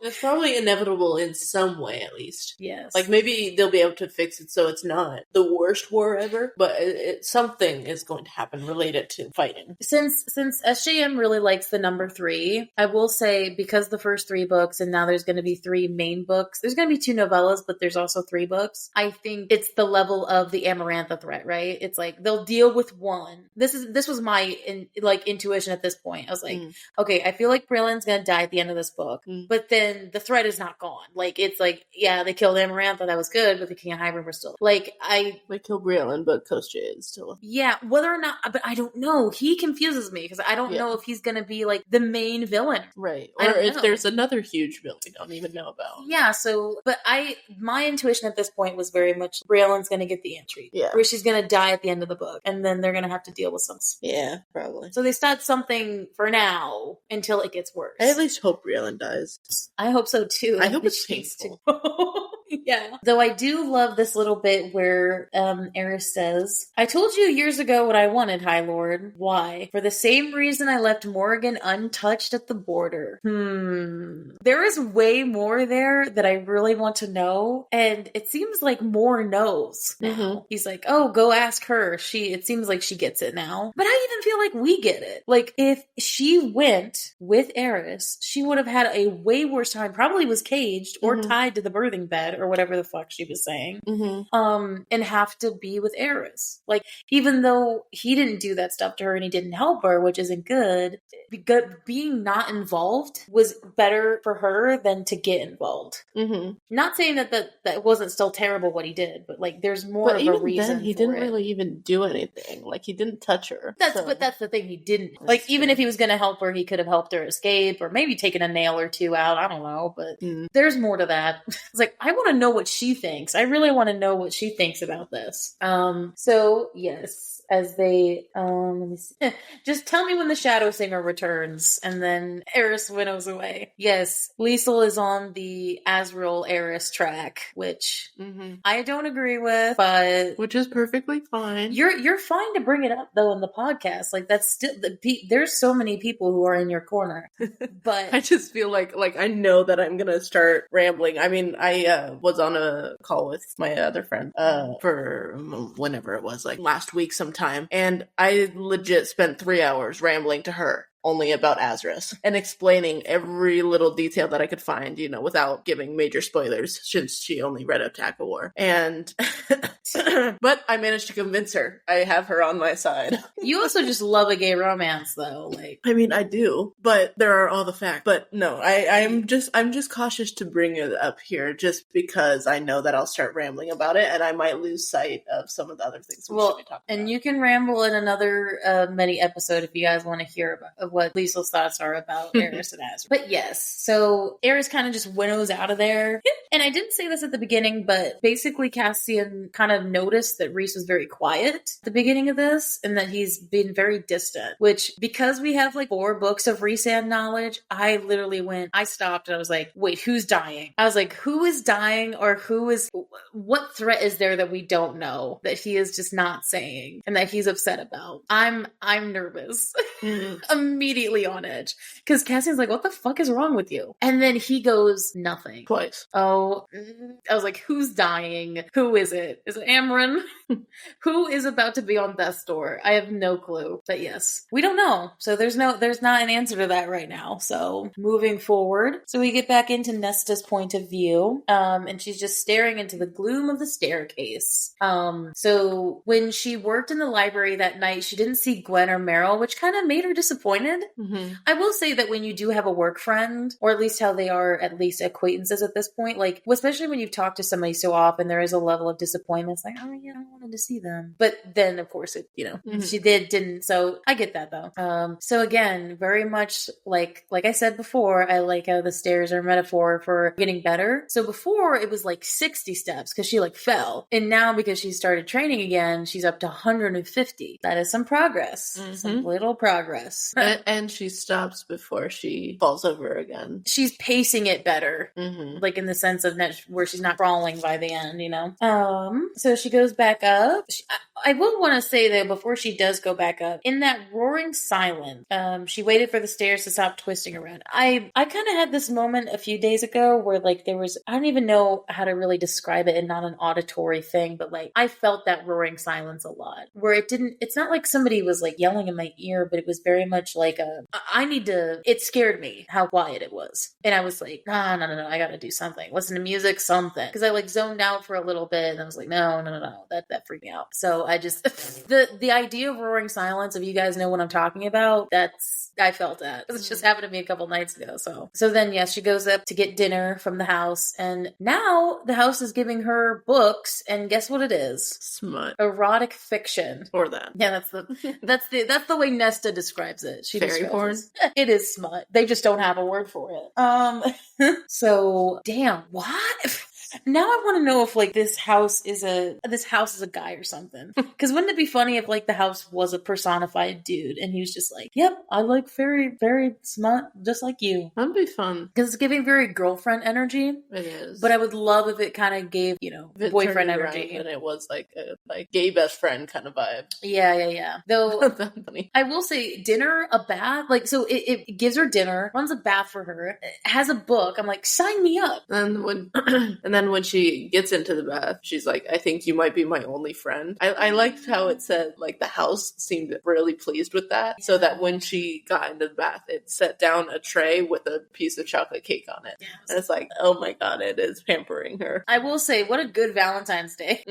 S1: It's probably inevitable in some way, at least.
S2: Yes.
S1: Like, maybe they'll be able to fix it so it's not the worst war ever, but something is going to happen related to fighting.
S2: Since SJM really likes the number 3, I will say, because the first 3 books, and now there's going to be 3 main books, there's going to be 2 novellas, but there's also 3 books. I think it's the level of the Amarantha threat, right? It's like, they'll deal with one. This was my intuition at this point. I was like, okay, I feel like Breolin's gonna die at the end of this book, but then the threat is not gone. Like, it's like, yeah, they killed Amarantha, that was good, but the King of Hybern was still they
S1: killed Breolin, but Kostya is still
S2: whether or not, but I don't know. He confuses me because I don't know if he's gonna be like the main villain,
S1: right? Or if there's another huge villain we don't even know about.
S2: Yeah. So, but my intuition at this point was very much Breolin's gonna get the entry, where she's gonna die at the end of the book, and then they're gonna have to deal with some.
S1: Yeah, probably.
S2: So they start something for now until it gets worse.
S1: I at least hope Breolin dies.
S2: I hope so too.
S1: I hope it's painful.
S2: Yeah. Though I do love this little bit where Eris says, I told you years ago what I wanted, High Lord. Why? For the same reason I left Morrigan untouched at the border. There is way more there that I really want to know, and it seems like Mor knows now. He's like, oh, go ask her. It seems like she gets it now. But I even feel like we get it. Like, if she went with Eris, she would have had a way worse time, probably was caged or tied to the birthing bed or whatever the fuck she was saying, and have to be with Eris. Like, even though he didn't do that stuff to her and he didn't help her, which isn't good, being not involved was better for her than to get involved. Not saying that wasn't still terrible what he did, but like, there's more of a reason.
S1: Then, he didn't really even do anything. Like, he didn't touch her.
S2: But that's the thing, he didn't. Like, even if he was going to help her, he could have helped her escape, or maybe taken a nail or 2 out. I don't know, but there's more to that. It's like, I want to to know what she thinks. I really want to know what she thinks about this. So yes. As they, let me see. Just tell me when the Shadow Singer returns, and then Eris winnows away. Yes, Liesl is on the Azrael Eris track, which I don't agree with, but
S1: which is perfectly fine.
S2: You're fine to bring it up though in the podcast. Like that's still there's so many people who are in your corner, but
S1: I just feel like I know that I'm gonna start rambling. I mean, I was on a call with my other friend for whenever it was, like last week sometime, and I legit spent 3 hours rambling to her only about Azrael and explaining every little detail that I could find, without giving major spoilers, since she only read up to ACOTAR. And but I managed to convince her. I have her on my side.
S2: You also just love a gay romance, though.
S1: I mean, I do, but there are all the facts. But no, I'm just cautious to bring it up here, just because I know that I'll start rambling about it, and I might lose sight of some of the other things we should be talking about.
S2: And you can ramble in another mini episode if you guys want to hear about what Liesl's thoughts are about Eris and Azrael. But yes, so Eris kind of just winnows out of there. And I didn't say this at the beginning, but basically Cassian kind of noticed that Rhys was very quiet at the beginning of this, and that he's been very distant, which, because we have 4 books of Rhysand knowledge, I stopped and I was like, wait, who's dying? I was like, who is dying, or what threat is there that we don't know, that he is just not saying, and that he's upset about? I'm nervous. Immediately on edge, because Cassian's like, what the fuck is wrong with you? And then he goes, nothing.
S1: Twice.
S2: Oh, I was like, who's dying? Who is it? Is it Amren? Who is about to be on death's door? I have no clue. But yes, we don't know. So there's not an answer to that right now. So moving forward, so we get back into Nesta's point of view, and she's just staring into the gloom of the staircase. So when she worked in the library that night, she didn't see Gwen or Meryl, which kind of made her disappointed. I will say that when you do have a work friend, or at least how they are at least acquaintances at this point, especially when you've talked to somebody so often, there is a level of disappointment. It's like, oh yeah, I wanted to see them. But then of course it, she didn't. So I get that though. So again, very much like I said before, I like how the stairs are a metaphor for getting better. So before it was 60 steps because she fell. And now because she started training again, she's up to 150. That is some progress. Some little progress.
S1: And she stops before she falls over again.
S2: She's pacing it better. In the sense of where she's not crawling by the end, So she goes back up. I will want to say though, before she does go back up, in that roaring silence, she waited for the stairs to stop twisting around. I kind of had this moment a few days ago where there was, I don't even know how to really describe it and not an auditory thing, but I felt that roaring silence a lot, where it's not like somebody was yelling in my ear, but it was very much it scared me how quiet it was. And I was like, no, I gotta do something. Listen to music, something. Because I zoned out for a little bit and I was like, no, that freaked me out. So I just, the idea of roaring silence, if you guys know what I'm talking about, I felt that. It just happened to me a couple nights ago. So then, yes, she goes up to get dinner from the house, and now the house is giving her books, and guess what it is?
S1: Smut.
S2: Erotic fiction.
S1: Or that.
S2: Yeah, that's the way Nesta describes it. She
S1: fairy porn.
S2: It is smut. They just don't have a word for it. So damn, what? Now I want to know if this house is a guy or something. Because wouldn't it be funny if the house was a personified dude and he was just yep, I like very, very smart, just like you.
S1: That'd be fun.
S2: Because it's giving very girlfriend energy.
S1: It is.
S2: But I would love if it kind of gave, boyfriend energy.
S1: And it was a gay best friend kind of vibe.
S2: Yeah. Though I will say dinner, a bath, so it gives her dinner, runs a bath for her, has a book. I'm like, sign me up.
S1: And then when she gets into the bath, she's like, I think you might be my only friend. I liked how it said, the house seemed really pleased with that. Yeah. So that when she got into the bath, it set down a tray with a piece of chocolate cake on it. Yeah, and it's oh my God, it is pampering her.
S2: I will say, what a good Valentine's Day.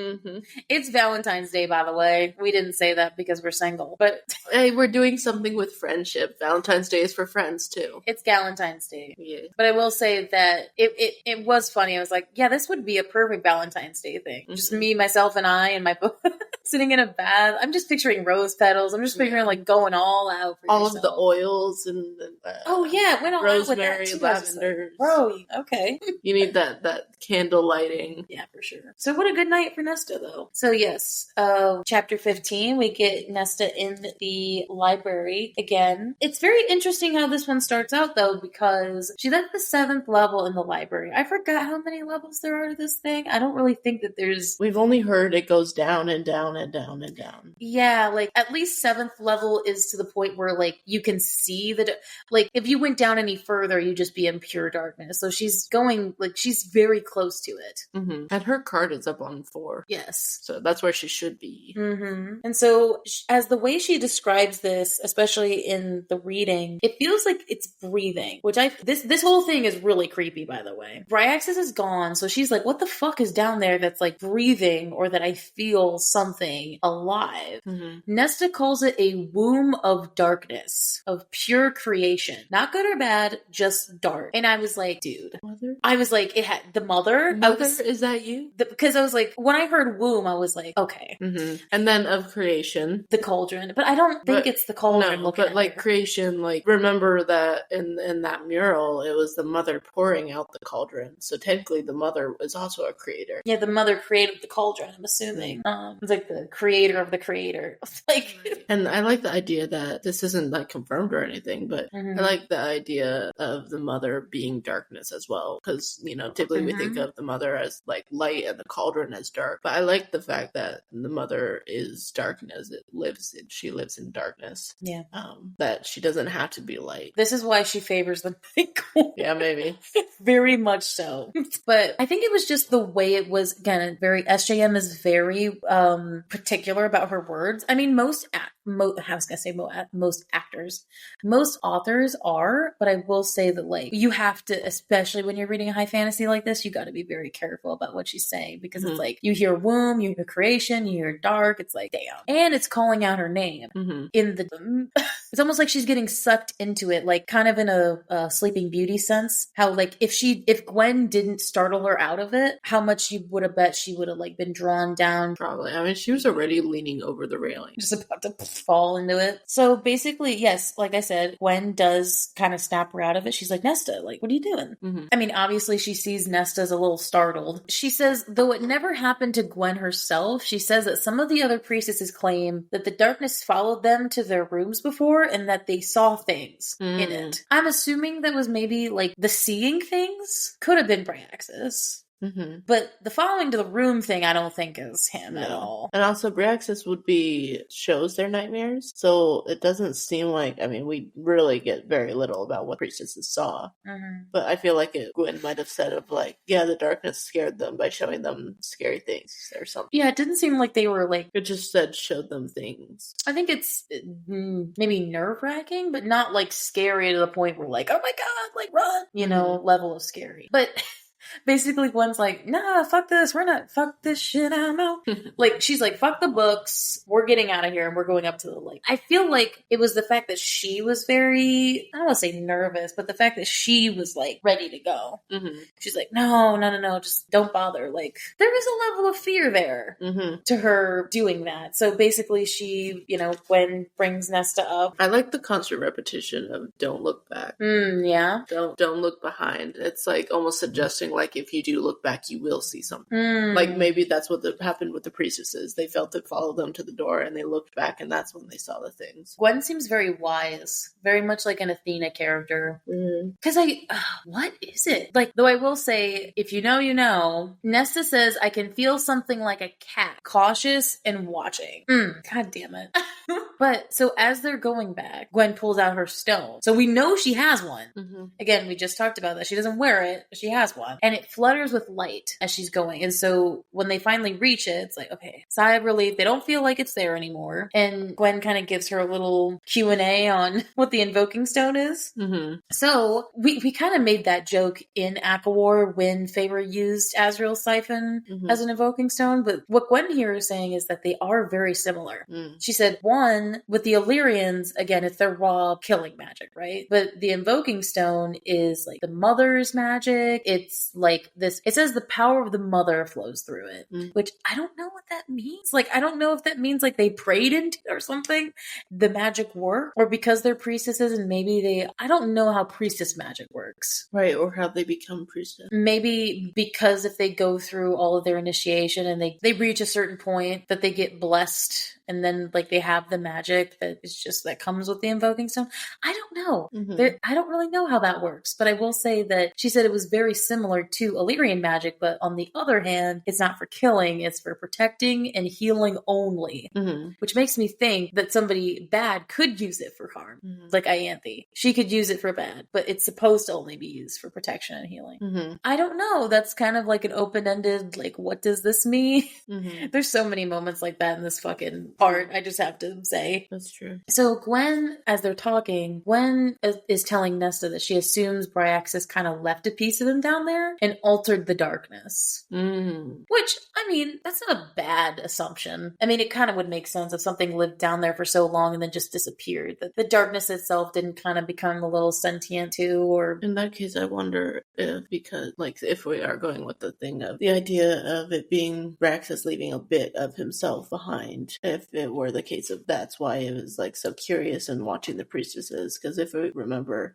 S2: It's Valentine's Day, by the way. We didn't say that because we're single, but
S1: hey, we're doing something with friendship. Valentine's Day is for friends too.
S2: It's Valentine's Day.
S1: Yeah.
S2: But I will say that it was funny. I was like, yeah, this would be a perfect Valentine's Day thing. Just me, myself, and I, and my book sitting in a bath. I'm just picturing rose petals. I'm just picturing going all out for
S1: all
S2: yourself.
S1: of the oils and
S2: oh yeah, it went all
S1: rosemary,
S2: out with that too.
S1: lavender.
S2: Bro, okay.
S1: You need that candle lighting.
S2: Yeah, for sure. So what a good night for Nesta, though. So yes, chapter 15, we get Nesta in the library again. It's very interesting how this one starts out, though, because she's at the 7th level in the library. I forgot how many levels there are to this thing. I don't really think that there's...
S1: We've only heard it goes down and down and down and down.
S2: Yeah, like, at least 7th level is to the point where, like, you can see that, like, if you went down any further, you'd just be in pure darkness. So she's going, like, she's very close to it.
S1: Mm-hmm. And her card is up on 4.
S2: Yes.
S1: So that's where she should be.
S2: Mm-hmm. And so, as the way she describes this, especially in the reading, it feels like it's breathing, which this whole thing is really creepy, by the way. Bryaxis is gone, so she's like, what the fuck is down there that's like breathing, or that I feel something alive?
S1: Mm-hmm.
S2: Nesta calls it a womb of darkness, of pure creation. Not good or bad, just dark. And I was like, dude.
S1: Mother?
S2: I was like, it had the mother.
S1: Mother? Is that you?
S2: Because I was like, when I heard womb, I was like, okay.
S1: Mm-hmm. And then of creation.
S2: The cauldron. But I don't think it's the cauldron.
S1: No, but like creation, like remember that in that mural, it was the mother pouring out the cauldron. So technically the mother is also a creator.
S2: Yeah, the mother created the cauldron, I'm assuming. It's like the creator of the creator. Like,
S1: and I like the idea that this isn't like confirmed or anything, but I like the idea of the mother being darkness as well. Because, you know, typically we think of the mother as like light and the cauldron as dark. But I like the fact that the mother is darkness. She lives in darkness.
S2: Yeah.
S1: That she doesn't have to be light.
S2: This is why she favors the night court.
S1: Yeah, maybe.
S2: Very much so. But I think it was just the way it was, again, very, SJM is very particular about her words. I mean, most actors, most authors are, but I will say that, like, you have to, especially when you're reading a high fantasy like this, you got to be very careful about what she's saying, because it's like, you hear womb, you hear creation, you hear dark, it's like, damn. And it's calling out her name in the, it's almost like she's getting sucked into it, like kind of in a Sleeping Beauty sense, how like, if Gwen didn't startle her out of it, how much you would have bet she would have like been drawn down.
S1: Probably. I mean, she was already leaning over the railing.
S2: Just about to fall into it. So basically, yes, like I said, Gwen does kind of snap her out of it. She's like, Nesta, like, what are you doing? I mean, obviously she sees Nesta as a little startled. She says, though it never happened to Gwen herself, she says that some of the other priestesses claim that the darkness followed them to their rooms before and that they saw things in it. I'm assuming that was maybe like the seeing things could have been Bryaxis. But the following to the room thing, I don't think is him at all.
S1: And also, Bryaxis shows their nightmares, so it doesn't seem like, I mean, we really get very little about what priestesses saw. But I feel like Gwen might have said of like, yeah, the darkness scared them by showing them scary things or something.
S2: Yeah, it didn't seem like they were like...
S1: It just said showed them things.
S2: I think it's maybe nerve-wracking, but not like scary to the point where like, oh my god, like run, you know, level of scary. But... basically Gwen's like, nah, fuck this, fuck this shit, I don't know. Like, she's like, fuck the books, we're getting out of here and we're going up to the lake. I feel like it was the fact that she was very, I don't want to say nervous, but the fact that she was like ready to go. She's like, no, just don't bother. Like, there was a level of fear there to her doing that. So basically she, you know, Gwen brings Nesta up.
S1: I like the constant repetition of don't look back.
S2: Yeah.
S1: Don't look behind. It's like almost suggesting like if you do look back, you will see something. Like maybe that's what happened with the priestesses. They felt it followed them to the door and they looked back and that's when they saw the things.
S2: Gwen seems very wise, very much like an Athena character. Because what is it? Like, though I will say, if you know, you know, Nesta says, I can feel something like a cat, cautious and watching. God damn it. But so as they're going back, Gwen pulls out her stone. So we know she has one. Again, we just talked about that. She doesn't wear it, but she has one. And it flutters with light as she's going. And so when they finally reach it, it's like, okay, sigh of relief. They don't feel like it's there anymore. And Gwen kind of gives her a little Q&A on what the invoking stone is. So we kind of made that joke in ACOTAR when Faber used Azrael's siphon as an invoking stone. But what Gwen here is saying is that they are very similar. She said, one, with the Illyrians, again, it's their raw killing magic, right? But the invoking stone is like the mother's magic. It's like this, it says the power of the mother flows through it, which I don't know what that means. Like, I don't know if that means like they prayed into it or something, the magic work, or because they're priestesses and maybe I don't know how priestess magic works.
S1: Right, or how they become priestess.
S2: Maybe because if they go through all of their initiation and they reach a certain point that they get blessed and then like they have the magic that is just that comes with the invoking stone. I don't know. I don't really know how that works, but I will say that she said it was very similar to Illyrian magic, but on the other hand, it's not for killing, it's for protecting and healing only, which makes me think that somebody bad could use it for harm, like Ianthe. She could use it for bad, but it's supposed to only be used for protection and healing. I don't know. That's kind of like an open-ended, like, what does this mean? There's so many moments like that in this fucking part, I just have to say.
S1: That's true.
S2: So Gwen, as they're talking, Gwen is telling Nesta that she assumes Bryaxis kind of left a piece of him down there and altered the darkness. Which, I mean, that's not a bad assumption. I mean, it kind of would make sense if something lived down there for so long and then just disappeared. That the darkness itself didn't kind of become a little sentient too, or...
S1: In that case, I wonder if, because, like, if we are going with the thing of the idea of it being Bryaxis leaving a bit of himself behind, if it were the case of that's why it was, like, so curious in watching the priestesses, because if we remember,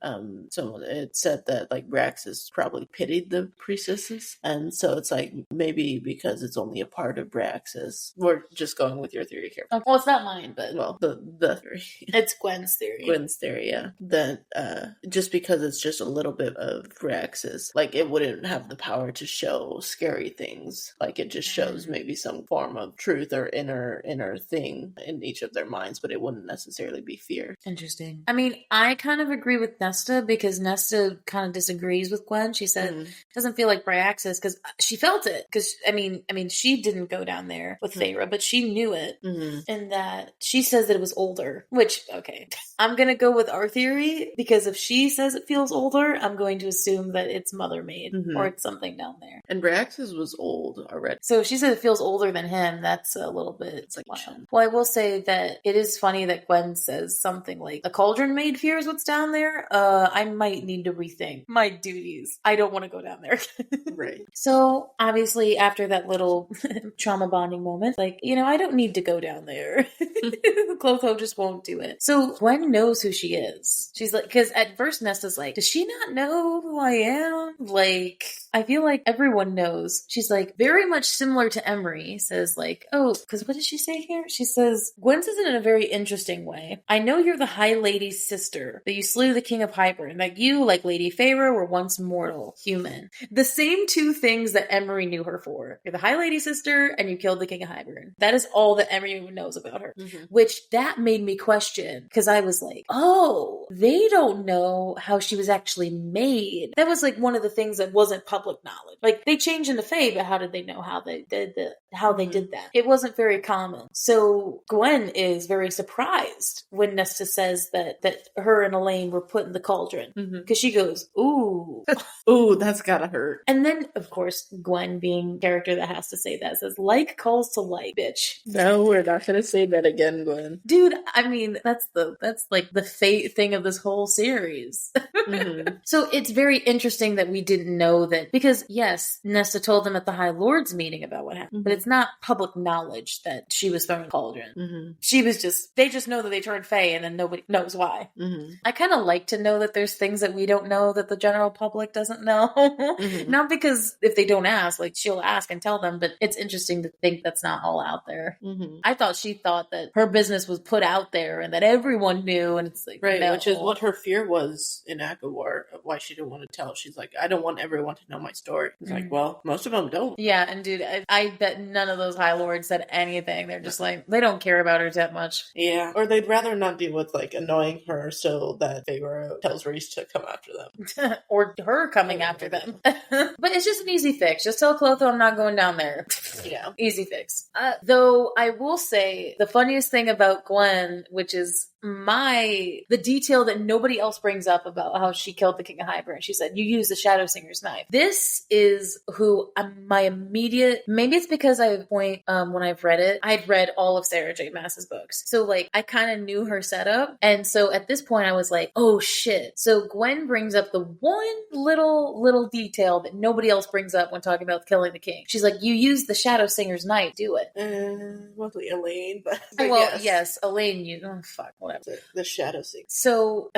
S1: someone it said that, like, Bryaxis probably pitied the priestesses, and so it's like, maybe because it's only a part of Bryaxis. We're just going with your theory here.
S2: Well, it's not mine, but...
S1: Well, the theory.
S2: It's Gwen's theory.
S1: Gwen's theory, yeah. That, just because it's just a little bit of Bryaxis, like, it wouldn't have the power to show scary things. Like, it just shows maybe some form of truth or inner thing in each of their minds, but it wouldn't necessarily be fear.
S2: Interesting. I mean, I kind of agree with Nesta because Nesta kind of disagrees with Gwen. She said it doesn't feel like Bryaxis because she felt it. Because I mean, she didn't go down there with Feyre, but she knew it, and that she says that it was older. Which, okay, I'm gonna go with our theory because if she says it feels older, I'm going to assume that it's mother made or it's something down there.
S1: And Bryaxis was old already.
S2: So she said it feels older than him. That's a little bit. It's like, wow. Well, I will say that it is funny that Gwen says something like, "A cauldron maid fears what's down there. I might need to rethink my duties. I don't want to go down there."
S1: Right.
S2: So obviously, after that little trauma bonding moment, like, I don't need to go down there. Clotho just won't do it. So Gwen knows who she is. She's like, because at first Nesta's like, does she not know who I am? Like, I feel like everyone knows. She's like, very much similar to Emery, says like, oh, because what did she say here? She says, Gwen says it in a very interesting way. I know you're the High Lady's sister, that you slew the King of Hybern, that you, like Lady Feyre, were once mortal, human. The same two things that Emery knew her for. You're the High Lady's sister, and you killed the King of Hybern. That is all that Emery knows about her. Which, that made me question, because I was like, oh, they don't know how she was actually made. That was like one of the things that wasn't public knowledge. Like, they changed into Fae, but how did they know how they did that? It wasn't very common. So Gwen is very surprised when Nesta says that her and Elaine were put in the cauldron. Because she goes, ooh.
S1: Ooh, that's gotta hurt.
S2: And then, of course, Gwen, being character that has to say that, says, like calls to like, bitch.
S1: No, we're not gonna say that again, Gwen.
S2: Dude, I mean, that's like the fate thing of this whole series. So it's very interesting that we didn't know that, because yes, Nesta told them at the High Lords meeting about what happened, but it's not public knowledge that she was thrown in a cauldron. They just know that they turned Fae and then nobody knows why. I kind of like to know that there's things that we don't know that the general public doesn't know. Not because if they don't ask, like she'll ask and tell them, but it's interesting to think that's not all out there. I thought she thought that her business was put out there and that everyone knew, and it's like,
S1: right,
S2: no.
S1: which is what her fear was in ACOTAR, why she didn't want to tell. She's like, I don't want everyone to know my story. It's like, well, most of them don't.
S2: Yeah, and dude, I bet none of those High Lords said anything. They're just like, they don't care about her that much.
S1: Yeah, or they'd rather not deal with like annoying her so that Feyre tells Rhys to come after them.
S2: Or her coming after them. But it's just an easy fix. Just tell Clotho I'm not going down there.
S1: Yeah.
S2: Easy fix. Though I will say the funniest thing about Gwen, which is the detail that nobody else brings up about how she killed the King of Hybern. She said, you use the Shadow Singer's knife. This is who my immediate, maybe it's because when I've read it, I'd read all of Sarah J. Maas's books. So like, I kind of knew her setup. And so at this point I was like, oh shit. So Gwen brings up the one little detail that nobody else brings up when talking about killing the king. She's like, you use the Shadow Singer's knife, do it.
S1: Mostly Elaine, but
S2: well, yes, Elaine, whatever.
S1: The Shadow Singer.
S2: So,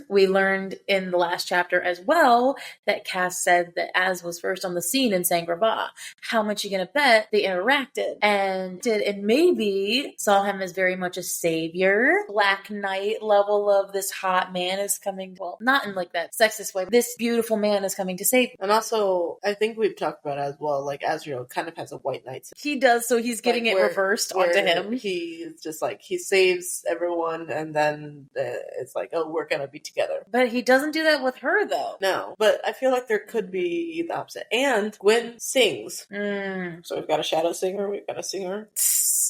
S2: we learned in the last chapter as well that Cass said that Az was first on the scene in Sangrava. How much you gonna bet they interacted? And maybe saw him as very much a savior. Black Knight level of this hot man is coming, well, not in like that sexist way. This beautiful man is coming to save.
S1: And also, I think we've talked about as well, like Azrael kind of has a white knight syndrome.
S2: He does, so he's getting it reversed onto him.
S1: He's just like, he saves everyone and then it's like, oh, we're gonna be together.
S2: But he doesn't do that with her though.
S1: No, but I feel like there could be the opposite. And Gwen sings. So we've got a shadow singer, we've got a singer,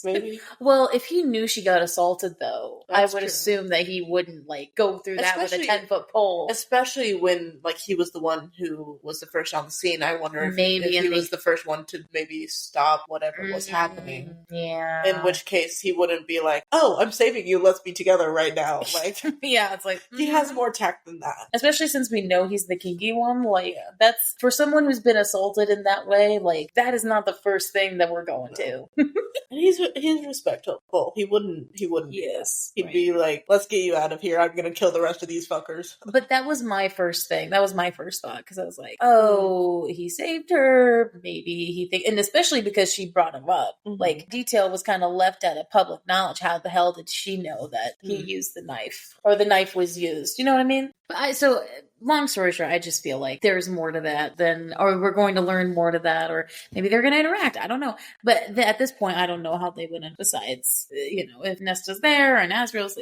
S1: maybe.
S2: Well, if he knew she got assaulted though,
S1: That's
S2: I would
S1: true.
S2: assume that he wouldn't like go through that with a 10-foot pole.
S1: Especially when like he was the one who was the first on the scene. I wonder if he was the first one to maybe stop whatever was happening.
S2: Yeah.
S1: In which case he wouldn't be like, oh, I'm saving you, let's be together right now. Like,
S2: yeah, it's like
S1: he has more tact than that.
S2: Especially since we know he's the kinky one. Like, that's for someone who's been assaulted in that way, like, that is not the first thing that we're going to.
S1: And he's respectful. He wouldn't.
S2: Yes.
S1: He'd be like, let's get you out of here. I'm gonna kill the rest of these fuckers.
S2: But that was my first thing. That was my first thought. Because I was like, oh, he saved her. Maybe and especially because she brought him up. Like, detail was kind of left out of public knowledge. How the hell did she know that he used the knife? Or the knife was used? You know what I mean? So, long story short, I just feel like there's more to that or we're going to learn more to that, or maybe they're going to interact. I don't know. But at this point, I don't know how they would end besides, if Nesta's there and Azrael's,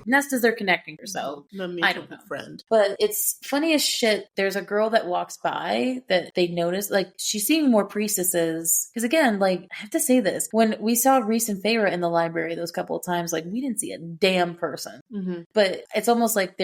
S2: Nesta's there connecting her. So, I don't know.
S1: Friend.
S2: But it's funny as shit. There's a girl that walks by that they notice, like, she's seeing more priestesses. Because again, like, I have to say this. When we saw Reese and Feyre in the library those couple of times, like, we didn't see a damn person. But it's almost like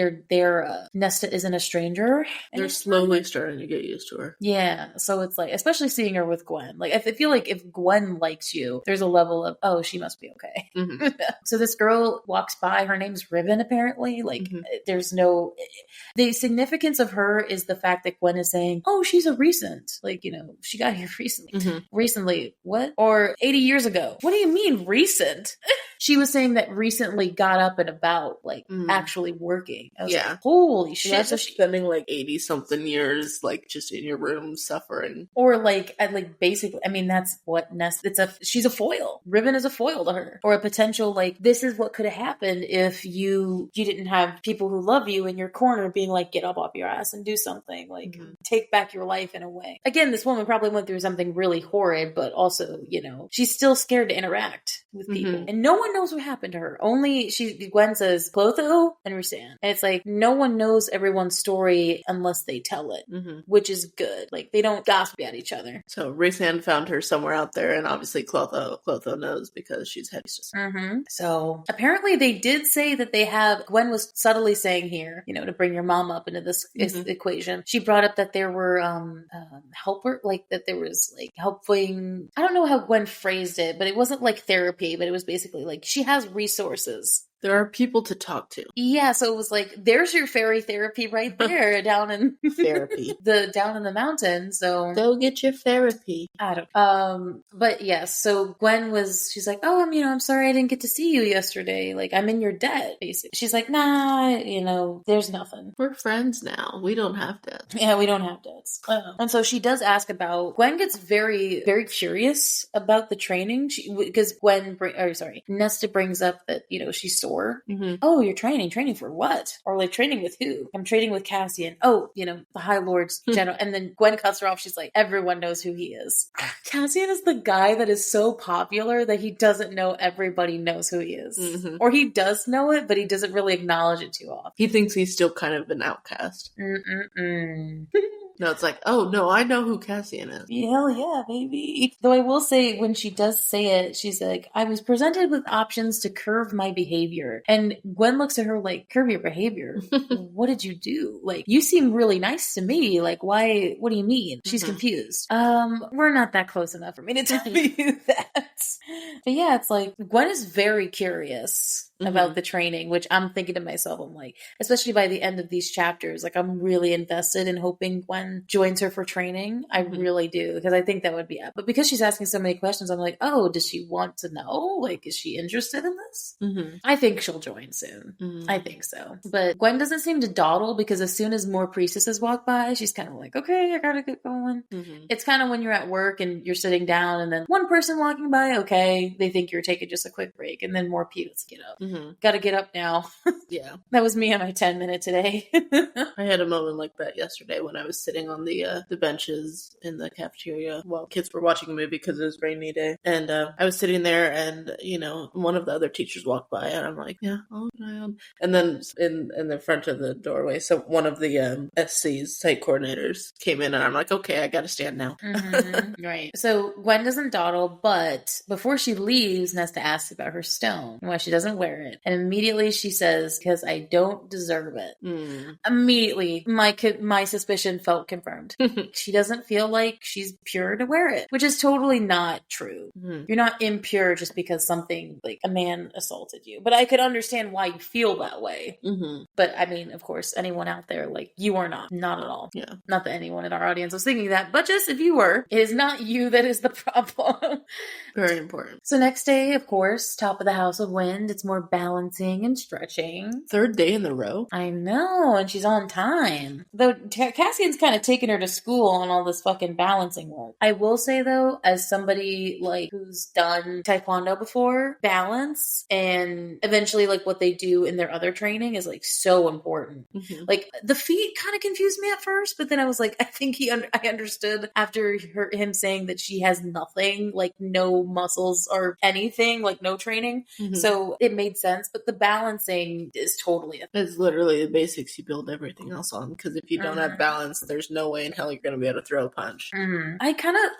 S2: Nesta isn't a stranger.
S1: They're slowly starting to get used to her.
S2: Yeah. So it's like, especially seeing her with Gwen. Like, I feel like if Gwen likes you, there's a level of, oh, she must be okay. So this girl walks by. Her name's Riven, apparently. Like, there's no... The significance of her is the fact that Gwen is saying, oh, she's a recent. Like, she got here recently. Recently, what? Or 80 years ago. What do you mean recent? She was saying that recently got up and about, like, actually working. I was like, holy shit.
S1: That's just spending like 80 something years, like, just in your room suffering.
S2: Or basically, I mean, that's what she's a foil. Riven is a foil to her. Or a potential, like, this is what could have happened if you didn't have people who love you in your corner being like, get up off your ass and do something. Like, take back your life in a way. Again, this woman probably went through something really horrid, but also, she's still scared to interact with people. And no one knows what happened to her. Only Gwen says Clotho and Rhysand. And it's like, no one knows everyone's story unless they tell it, which is good. Like, they don't gossip at each other.
S1: So Rhysand found her somewhere out there, and obviously Clotho knows because she's head mistress.
S2: So apparently they did say that Gwen was subtly saying here, to bring your mom up into this equation. She brought up that there were helper, like that there was like helping. I don't know how Gwen phrased it, but it wasn't like therapy, but it was basically like she has resources.
S1: There are people to talk to.
S2: Yeah, so it was like, there's your fairy therapy right there down in down in the mountain. So
S1: go get your therapy.
S2: I don't. But yes, so Gwen she's like, oh, I'm sorry I didn't get to see you yesterday. Like, I'm in your debt, basically. She's like, nah, there's nothing.
S1: We're friends now. We don't have debts.
S2: Yeah, we don't have debts. And so she does ask about. Gwen gets very, very curious about the training because Nesta brings up that she's sore. Oh, you're training for what? Or like training with who? I'm training with Cassian. Oh, the High Lord's general. And then Gwen cuts her off. She's like, everyone knows who he is. Cassian is the guy that is so popular that he doesn't know everybody knows who he is. Or he does know it, but he doesn't really acknowledge it too often.
S1: He thinks he's still kind of an outcast. No, it's like, oh, no, I know who Cassian is.
S2: Hell yeah, baby. Though I will say, when she does say it, she's like, I was presented with options to curve my behavior. And Gwen looks at her like, curve your behavior? What did you do? Like, you seem really nice to me. Like, why? What do you mean? She's confused. We're not that close enough for me to tell you that. But yeah, it's like, Gwen is very curious about the training, which I'm thinking to myself, I'm like, especially by the end of these chapters, like, I'm really invested in hoping Gwen joins her for training. I really do, because I think that would be, but because she's asking so many questions, I'm like, oh, does she want to know? Like, is she interested in this? I think she'll join soon. I think so. But Gwen doesn't seem to dawdle, because as soon as more priestesses walk by, she's kind of like, okay, I gotta get going. It's kind of when you're at work and you're sitting down and then one person walking by, okay, they think you're taking just a quick break, and then more people get up. Gotta get up now.
S1: Yeah.
S2: That was me on my 10-minute today.
S1: I had a moment like that yesterday when I was sitting on the benches in the cafeteria while kids were watching a movie because it was a rainy day. And I was sitting there and, one of the other teachers walked by and I'm like, yeah, I'll keep an eye on. And then in the front of the doorway, so one of the SC's site coordinators came in and I'm like, okay, I gotta stand now.
S2: Right. So Gwen doesn't dawdle, but before she leaves, Nesta asks about her stone and why she doesn't wear it. And immediately she says, because I don't deserve it. Immediately, my suspicion felt confirmed. She doesn't feel like she's pure to wear it, which is totally not true. You're not impure just because something, like a man assaulted you. But I could understand why you feel that way. But I mean, of course, anyone out there, like, you are not at all.
S1: Yeah.
S2: Not that anyone in our audience was thinking that, but just if you were, it is not you that is the problem.
S1: Very important.
S2: So next day, of course, top of the House of Wind, it's more balancing and stretching.
S1: Third day in the row?
S2: I know, and she's on time. Though Cassian's kind of taking her to school on all this fucking balancing work. I will say, though, as somebody, like, who's done Taekwondo before, balance and eventually, like, what they do in their other training is, like, so important. Like, the feet kind of confused me at first, but then I was like, I think I understood after him saying that she has nothing, like, no muscles or anything, like, no training. So it made sense, but the balancing is totally
S1: it's literally the basics you build everything else on, because if you don't have balance, there's no way in hell you're going to be able to throw a punch.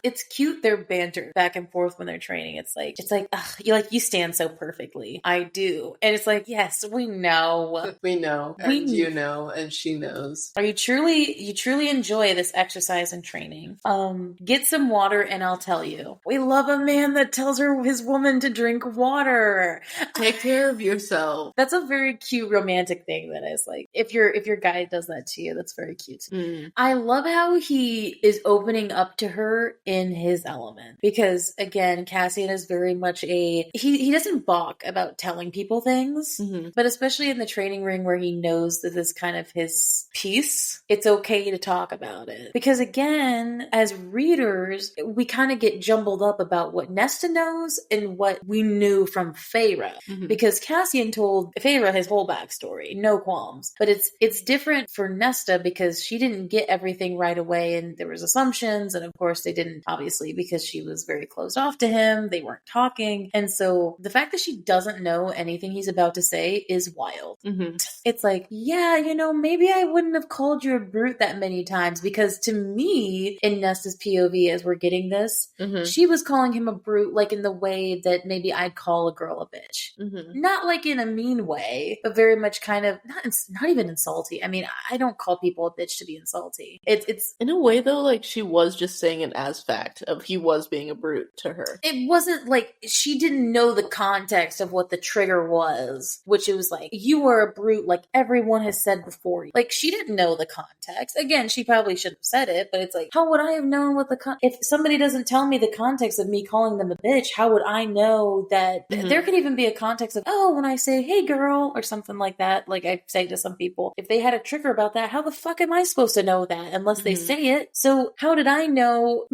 S2: It's cute, their banter back and forth when they're training. It's like, ugh, you stand so perfectly. I do. And it's like, yes, we know.
S1: We know. And you know, and she knows.
S2: You truly enjoy this exercise and training. Get some water and I'll tell you. We love a man that tells his woman to drink water.
S1: Take care of yourself.
S2: That's a very cute romantic thing that is like, if your guy does that to you, that's very cute. I love how he is opening up to her in his element, because again, Cassian is very much he doesn't balk about telling people things, but especially in the training ring where he knows that this is kind of his piece, it's okay to talk about it. Because again, as readers, we kind of get jumbled up about what Nesta knows and what we knew from Feyre, because Cassian told Feyre his whole backstory, no qualms. But it's different for Nesta because she didn't get everything right away, and there was assumptions, and of course they didn't, obviously, because she was very closed off to him. They weren't talking, and so the fact that she doesn't know anything he's about to say is wild. It's like, yeah, maybe I wouldn't have called you a brute that many times, because to me, in Nesta's POV, as we're getting this, she was calling him a brute, like in the way that maybe I'd call a girl a bitch. Not like in a mean way, but very much kind of not even insulty. I mean, I don't call people a bitch to be insulty. It's
S1: in a way though, like she was just saying it as fact of he was being a brute to her.
S2: It wasn't like she didn't know the context of what the trigger was, which it was like, you were a brute, like everyone has said before you. Like, she didn't know the context. Again, she probably should have said it, but it's like, how would I have known what if somebody doesn't tell me the context of me calling them a bitch, how would I know that there could even be a context of, oh, when I say, hey girl, or something like that, like I say to some people, if they had a trigger about that, how the fuck am I supposed to know that unless they say it? So how did I know?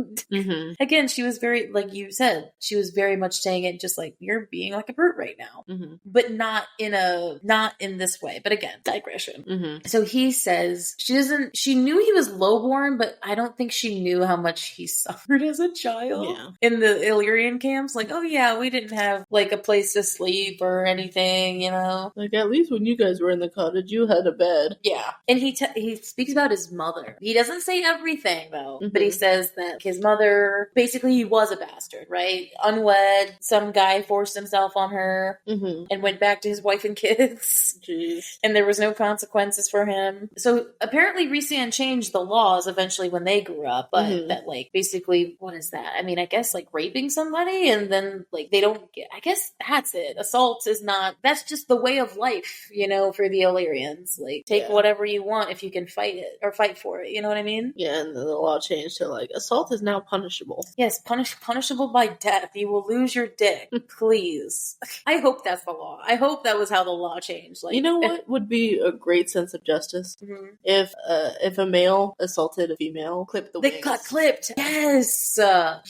S2: Again, she was very, like you said, she was very much saying it just like, you're being like a brute right now, but not in this way. But again, digression. So he says she knew he was lowborn, but I don't think she knew how much he suffered as a child in the Illyrian Illyrian camps. Like, oh yeah, we didn't have like a place to sleep or anything, you know?
S1: Like, at least when you guys were in the cottage, you had a bed.
S2: Yeah. And he speaks about his mother. He doesn't say everything, though. But he says that his mother, basically he was a bastard, right? Unwed. Some guy forced himself on her and went back to his wife and kids.
S1: Jeez.
S2: And there was no consequences for him. So apparently Rhysand changed the laws eventually when they grew up. But that, like, basically, what is that? I mean, I guess, like, raping somebody and then, like, they don't get... I guess that's it. Assault is not... That's just the way of life, you know, for the Illyrians. Like, take whatever you want if you can fight it or fight for it. You know what I mean?
S1: Yeah, and then the law changed to, like, assault is now punishable.
S2: Yes, punishable by death. You will lose your dick. Please. I hope that's the law. I hope that was how the law changed. Like,
S1: you know what would be a great sense of justice? If a male assaulted a female, clip the wings.
S2: They got clipped. Yes.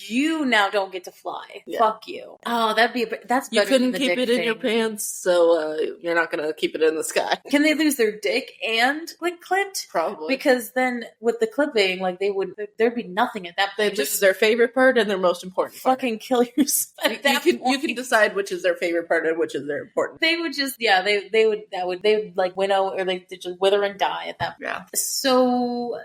S2: You now don't get to fly.
S1: Yeah.
S2: Fuck you. Oh, that's better.
S1: You couldn't
S2: than the
S1: keep
S2: dick
S1: it in
S2: thing.
S1: your pants, so you're not gonna keep it in the sky.
S2: Can they lose their dick and like clipped?
S1: Probably.
S2: Because then with the clipping, like there'd be nothing at that point.
S1: They lose their favorite part and their most important part.
S2: Fucking kill yourself.
S1: You can decide which is their favorite part and which is their important.
S2: They would just they would like winnow or like just wither and die at that point.
S1: Yeah.
S2: So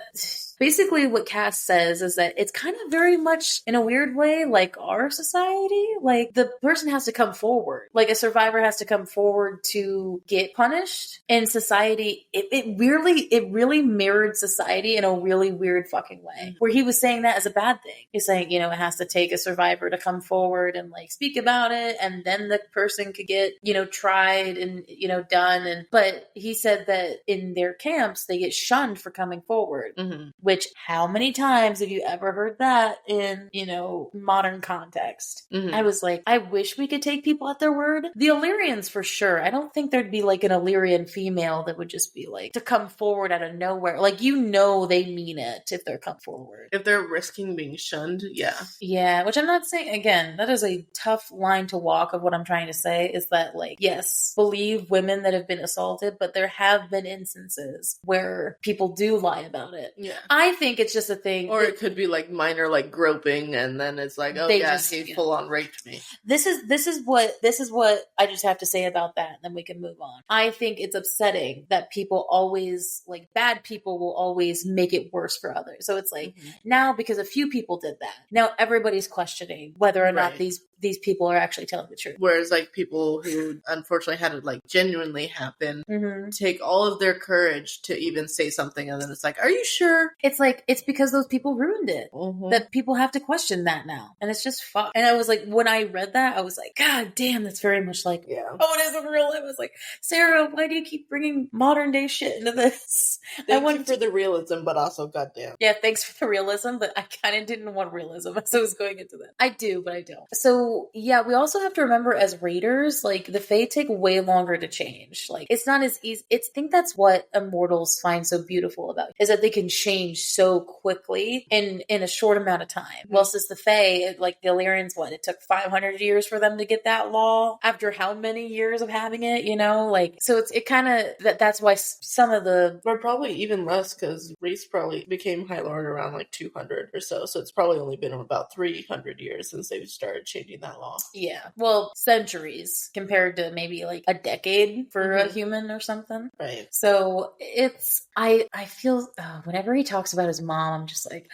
S2: basically what Cass says is that it's kind of very much in a weird way like our society. Like the person has to come forward. Like a survivor has to come forward to get punished. And society, it really mirrored society in a really weird fucking way. Where he was saying that as a bad thing. He's saying, you know, it has to take a survivor to come forward and like speak about it, and then the person could get, you know, tried and, you know, done. But he said that in their camps they get shunned for coming forward. Which, how many times have you ever heard that in, you know, modern context? I was like, I wish we could take people at their word. The Illyrians, for sure. I don't think there'd be like an Illyrian female that would just be like, to come forward out of nowhere. Like, you know they mean it if they're come forward.
S1: If they're risking being shunned, yeah.
S2: Yeah, which I'm not saying, again, that is a tough line to walk of what I'm trying to say, is that, like, yes, believe women that have been assaulted, but there have been instances where people do lie about it.
S1: Yeah.
S2: I think it's just a thing.
S1: Or it could be like minor, like groping, and then it's like, oh yeah, he full on raped me. This
S2: is what I just have to say about that, and then we can move on. I think it's upsetting that people always, like, bad people will always make it worse for others. So it's like, now because a few people did that, now everybody's questioning whether or not these people are actually telling the truth.
S1: Whereas, like, people who unfortunately had it, like, genuinely happen, take all of their courage to even say something, and then it's like, are you sure?
S2: It's like, it's because those people ruined it. That people have to question that now. And it's just fuck. And I was like, when I read that, I was like, God damn, that's very much like, oh, it is in real life. I was like, Sarah, why do you keep bringing modern day shit into this?
S1: Thank you for the realism, but also goddamn.
S2: Yeah, thanks for the realism, but I kind of didn't want realism as I was going into that. I do, but I don't. So, yeah, we also have to remember as readers, like, the Fae take way longer to change. Like, it's not as easy. I think that's what Immortals find so beautiful about it, is that they can change so quickly in a short amount of time. Whilst as the Fae, like, the Illyrians, it took 500 years for them to get that law after how many years of having it, you know? Like, so it kind of, that's why some of the...
S1: Or probably even less, because Rhys probably became High Lord around, like, 200 or so. So it's probably only been about 300 years since they've started changing that law.
S2: Yeah. Well, centuries compared to maybe, like, a decade for a human or something.
S1: Right.
S2: So it's... I feel... whenever he talks about his mom, I'm just like...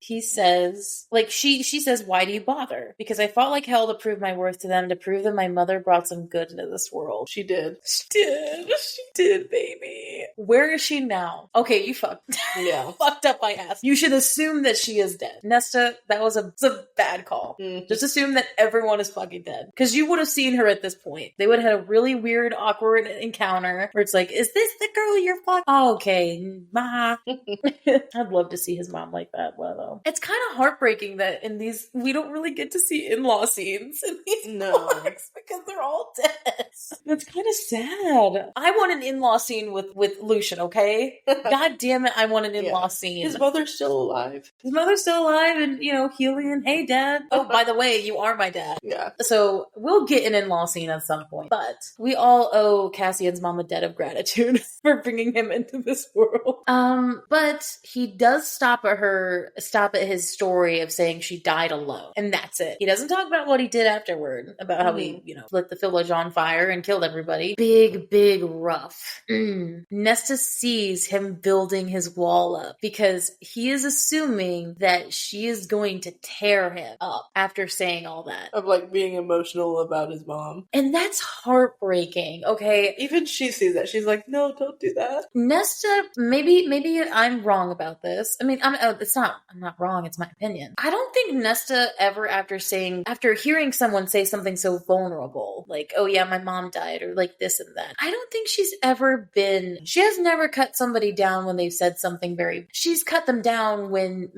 S2: He says... Like, she says, why do you bother? Because I fought like hell to prove my worth to them, to prove that my mother brought some good into this world.
S1: She did.
S2: She did, baby. Where is she now? Okay, you fucked.
S1: Yeah.
S2: Fucked up my ass. You should assume that she is dead. Nesta, that was a bad call. Just assume that everyone is fucking dead. Because you would have seen her at this point. They would have had a really weird, awkward encounter where it's like, is this the girl you're fucking? Oh, okay. Ma. I'd love to see his mom like that, though. It's kind of heartbreaking that in these, we don't really get to see in-law scenes in these books because they're all dead. That's kind of sad. I want an in-law scene with Lucian, okay? God damn it, I want an in-law scene.
S1: His mother's still alive.
S2: His mother's still alive, and, you know, Helion, hey, Dad. Oh, by the way, you are my dad.
S1: Yeah.
S2: So we'll get an in-law scene at some point, but we all owe Cassian's mom a debt of gratitude for bringing him into this world. But he does stop at his story of saying she died alone, and that's it. He doesn't talk about what he did afterward, about how he, lit the village on fire and killed everybody. Big rough. Nesta sees him building his wall up because he is assuming that she is going to tear him up after saying all that.
S1: Of like being emotional about his mom.
S2: And that's heartbreaking, okay?
S1: Even she sees that. She's like, no, don't do that.
S2: Nesta, maybe I'm wrong about this. I mean, I'm not wrong, it's my opinion. I don't think Nesta ever after hearing someone say something so vulnerable, like, oh yeah, my mom died, or like this and that. I don't think she has never cut somebody down when they've said something she's cut them down when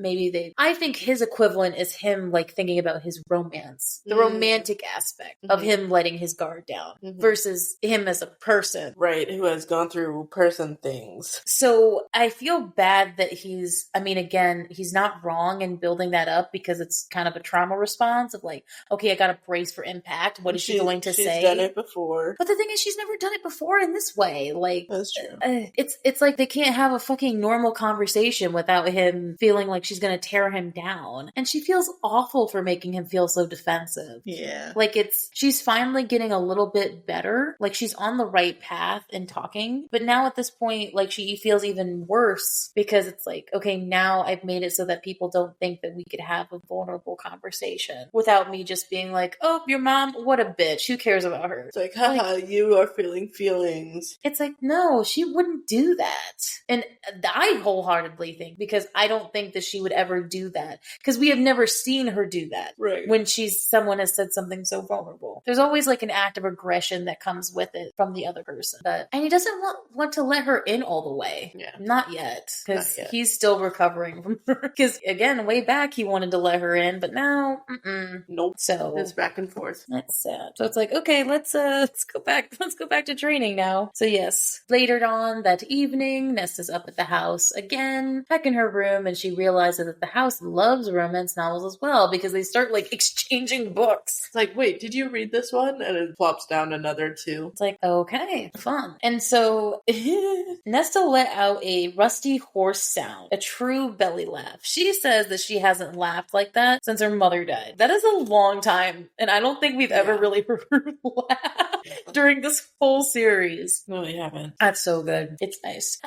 S2: I think his equivalent is him like thinking about his romance, the romantic aspect of him letting his guard down versus him as a person.
S1: Right, who has gone through person things.
S2: So I feel bad that he's not wrong in building that up because it's kind of a trauma response of like, okay, I got to brace for impact. What is she going to say?
S1: She's done it before.
S2: But the thing is, she's never done it before in this way. Like,
S1: that's true.
S2: It's like they can't have a fucking normal conversation without him feeling like she's going to tear him down. And she feels awful for making him feel so defensive.
S1: Yeah.
S2: Like she's finally getting a little bit better. Like she's on the right path and talking. But now at this point, like she feels even worse because it's like, okay, now I've made it so that people don't think that we could have a vulnerable conversation without me just being like, oh, your mom, what a bitch. Who cares about her?
S1: It's like, haha, you are feeling feelings.
S2: It's like, no, she wouldn't do that. And I wholeheartedly think, because I don't think that she would ever do that, because we have never seen her do that.
S1: Right.
S2: When someone has said something so vulnerable. There's always like an act of aggression that comes with it from the other person. And he doesn't want to let her in all the way.
S1: Yeah.
S2: Not yet. Because he's still recovering from her. Because again, way back he wanted to let her in, but now,
S1: nope.
S2: So
S1: it's back and forth.
S2: That's sad. So it's like, okay, let's go back to training now. So yes, later on that evening, Nesta's up at the house again, back in her room, and she realizes that the house loves romance novels as well because they start like exchanging books.
S1: It's like, wait, did you read this one? And it plops down another two.
S2: It's like, okay, fun. And so Nesta let out a rusty horse sound, a true belly laugh. She says that she hasn't laughed like that since her mother died. That is a long time, and I don't think we've ever really heard her laugh during this whole series.
S1: No, we haven't.
S2: That's so good. It's nice.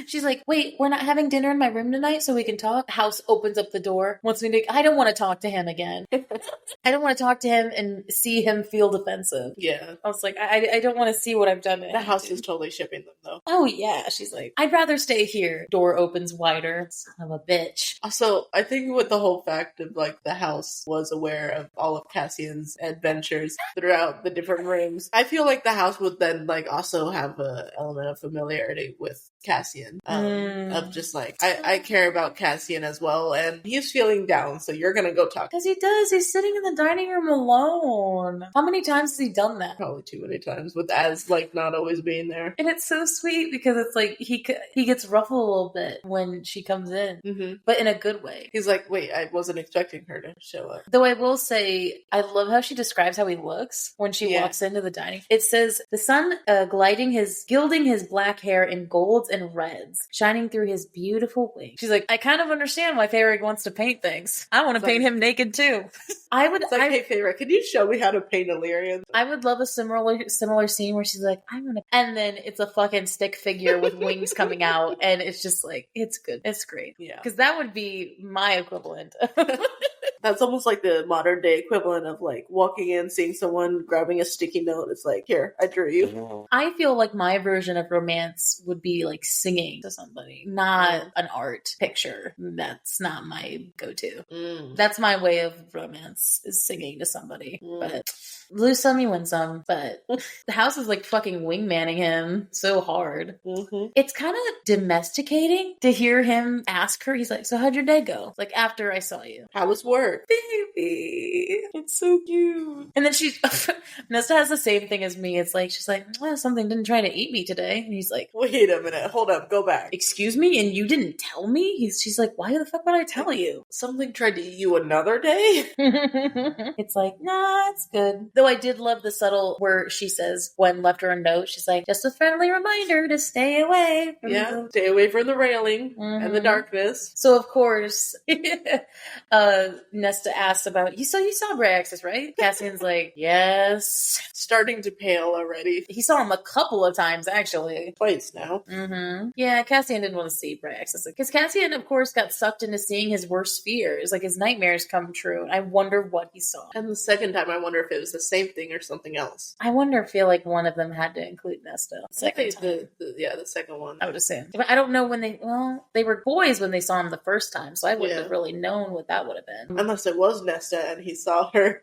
S2: She's like, wait, we're not having dinner in my room tonight so we can talk? House opens up the door. I don't want to talk to him again. I don't want to talk to him and see him feel defensive.
S1: Yeah.
S2: I was like, I don't want to see what I've done to him.
S1: The house is totally shipping them, though.
S2: Oh, yeah. She's like, I'd rather stay here. Door opens wider. Son of a bitch.
S1: Also, I think with the whole fact of, like, the house was aware of all of Cassian's adventures throughout the different rooms, I feel like the house would then, like, also have an element of familiarity with Cassian. Of just, like, I care about Cassian as well, and he's feeling down, so you're gonna go talk.
S2: Because he does. He's sitting in the dining room alone. How many times has he done that?
S1: Probably too many times, with Az, like, not always being there.
S2: And it's so sweet because it's like he gets ruffled a little bit when she comes in, but in a good way.
S1: He's like, wait, I wasn't expecting her to show up.
S2: Though I will say, I love how she describes how he looks when she walks into the dining. It says, the sun gilding his black hair in golds and reds, shining through his beautiful wings. She's like, I kind of understand why Feyre wants to paint things. I want to paint him naked too.
S1: Hey Feyre, can you show me how to paint Illyrian?
S2: I would love a similar scene where she's like, and then it's a fucking stick figure with wings coming out, and it's just like, it's good. It's great.
S1: Yeah.
S2: Because that would be my equivalent.
S1: That's almost like the modern day equivalent of like walking in, seeing someone grabbing a sticky note. It's like, here, I drew you.
S2: I feel like my version of romance would be like singing to somebody, not an art picture. That's not my go-to. That's my way of romance, is singing to somebody. But lose some, you win some. But the house is like fucking wingmanning him so hard. It's kind of domesticating to hear him ask her. He's like, so how'd your day go? Like, after I saw you.
S1: How was work? work.
S2: Baby. It's so cute. And then Nesta has the same thing as me. It's like, she's like, something didn't try to eat me today. And he's like,
S1: wait a minute, hold up, go back.
S2: Excuse me? And you didn't tell me? She's like, why the fuck would I tell you?
S1: Something tried to eat you another day?
S2: It's like, nah, it's good. Though I did love the subtle where she says, Gwen left her a note, she's like, just a friendly reminder to stay away.
S1: Stay away from the railing and the darkness.
S2: So of course, Nesta asks about, you saw Bryaxis, right? Cassian's like, yes.
S1: Starting to pale already.
S2: He saw him a couple of times, actually.
S1: Twice now.
S2: Yeah, Cassian didn't want to see Bryaxis. Because Cassian, of course, got sucked into seeing his worst fears. Like, his nightmares come true. And I wonder what he saw.
S1: And the second time, I wonder if it was the same thing or something else.
S2: I feel like one of them had to include Nesta.
S1: The second one.
S2: I would assume. But I don't know when they were boys when they saw him the first time, so I wouldn't have really known what that would have been.
S1: Unless it was Nesta and he saw her.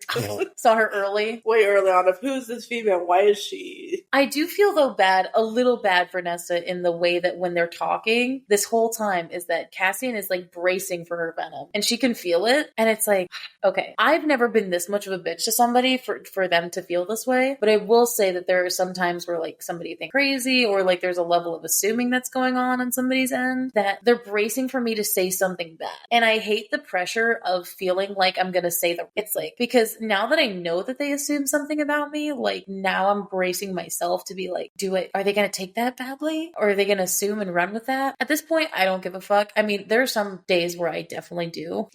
S2: Saw her early?
S1: Way early on of who's this female? Why is she?
S2: I do feel, though, a little bad for Nesta in the way that when they're talking, this whole time is that Cassian is like bracing for her venom. And she can feel it. And it's like, okay, I've never been this much of a bitch to somebody for them to feel this way. But I will say that there are some times where like somebody thinks crazy or like there's a level of assuming that's going on somebody's end that they're bracing for me to say something bad. And I hate the pressure of feeling like I'm going to say it's like, because now that I know that they assume something about me, like now I'm bracing myself to be like, are they going to take that badly? Or are they going to assume and run with that? At this point, I don't give a fuck. I mean, there are some days where I definitely do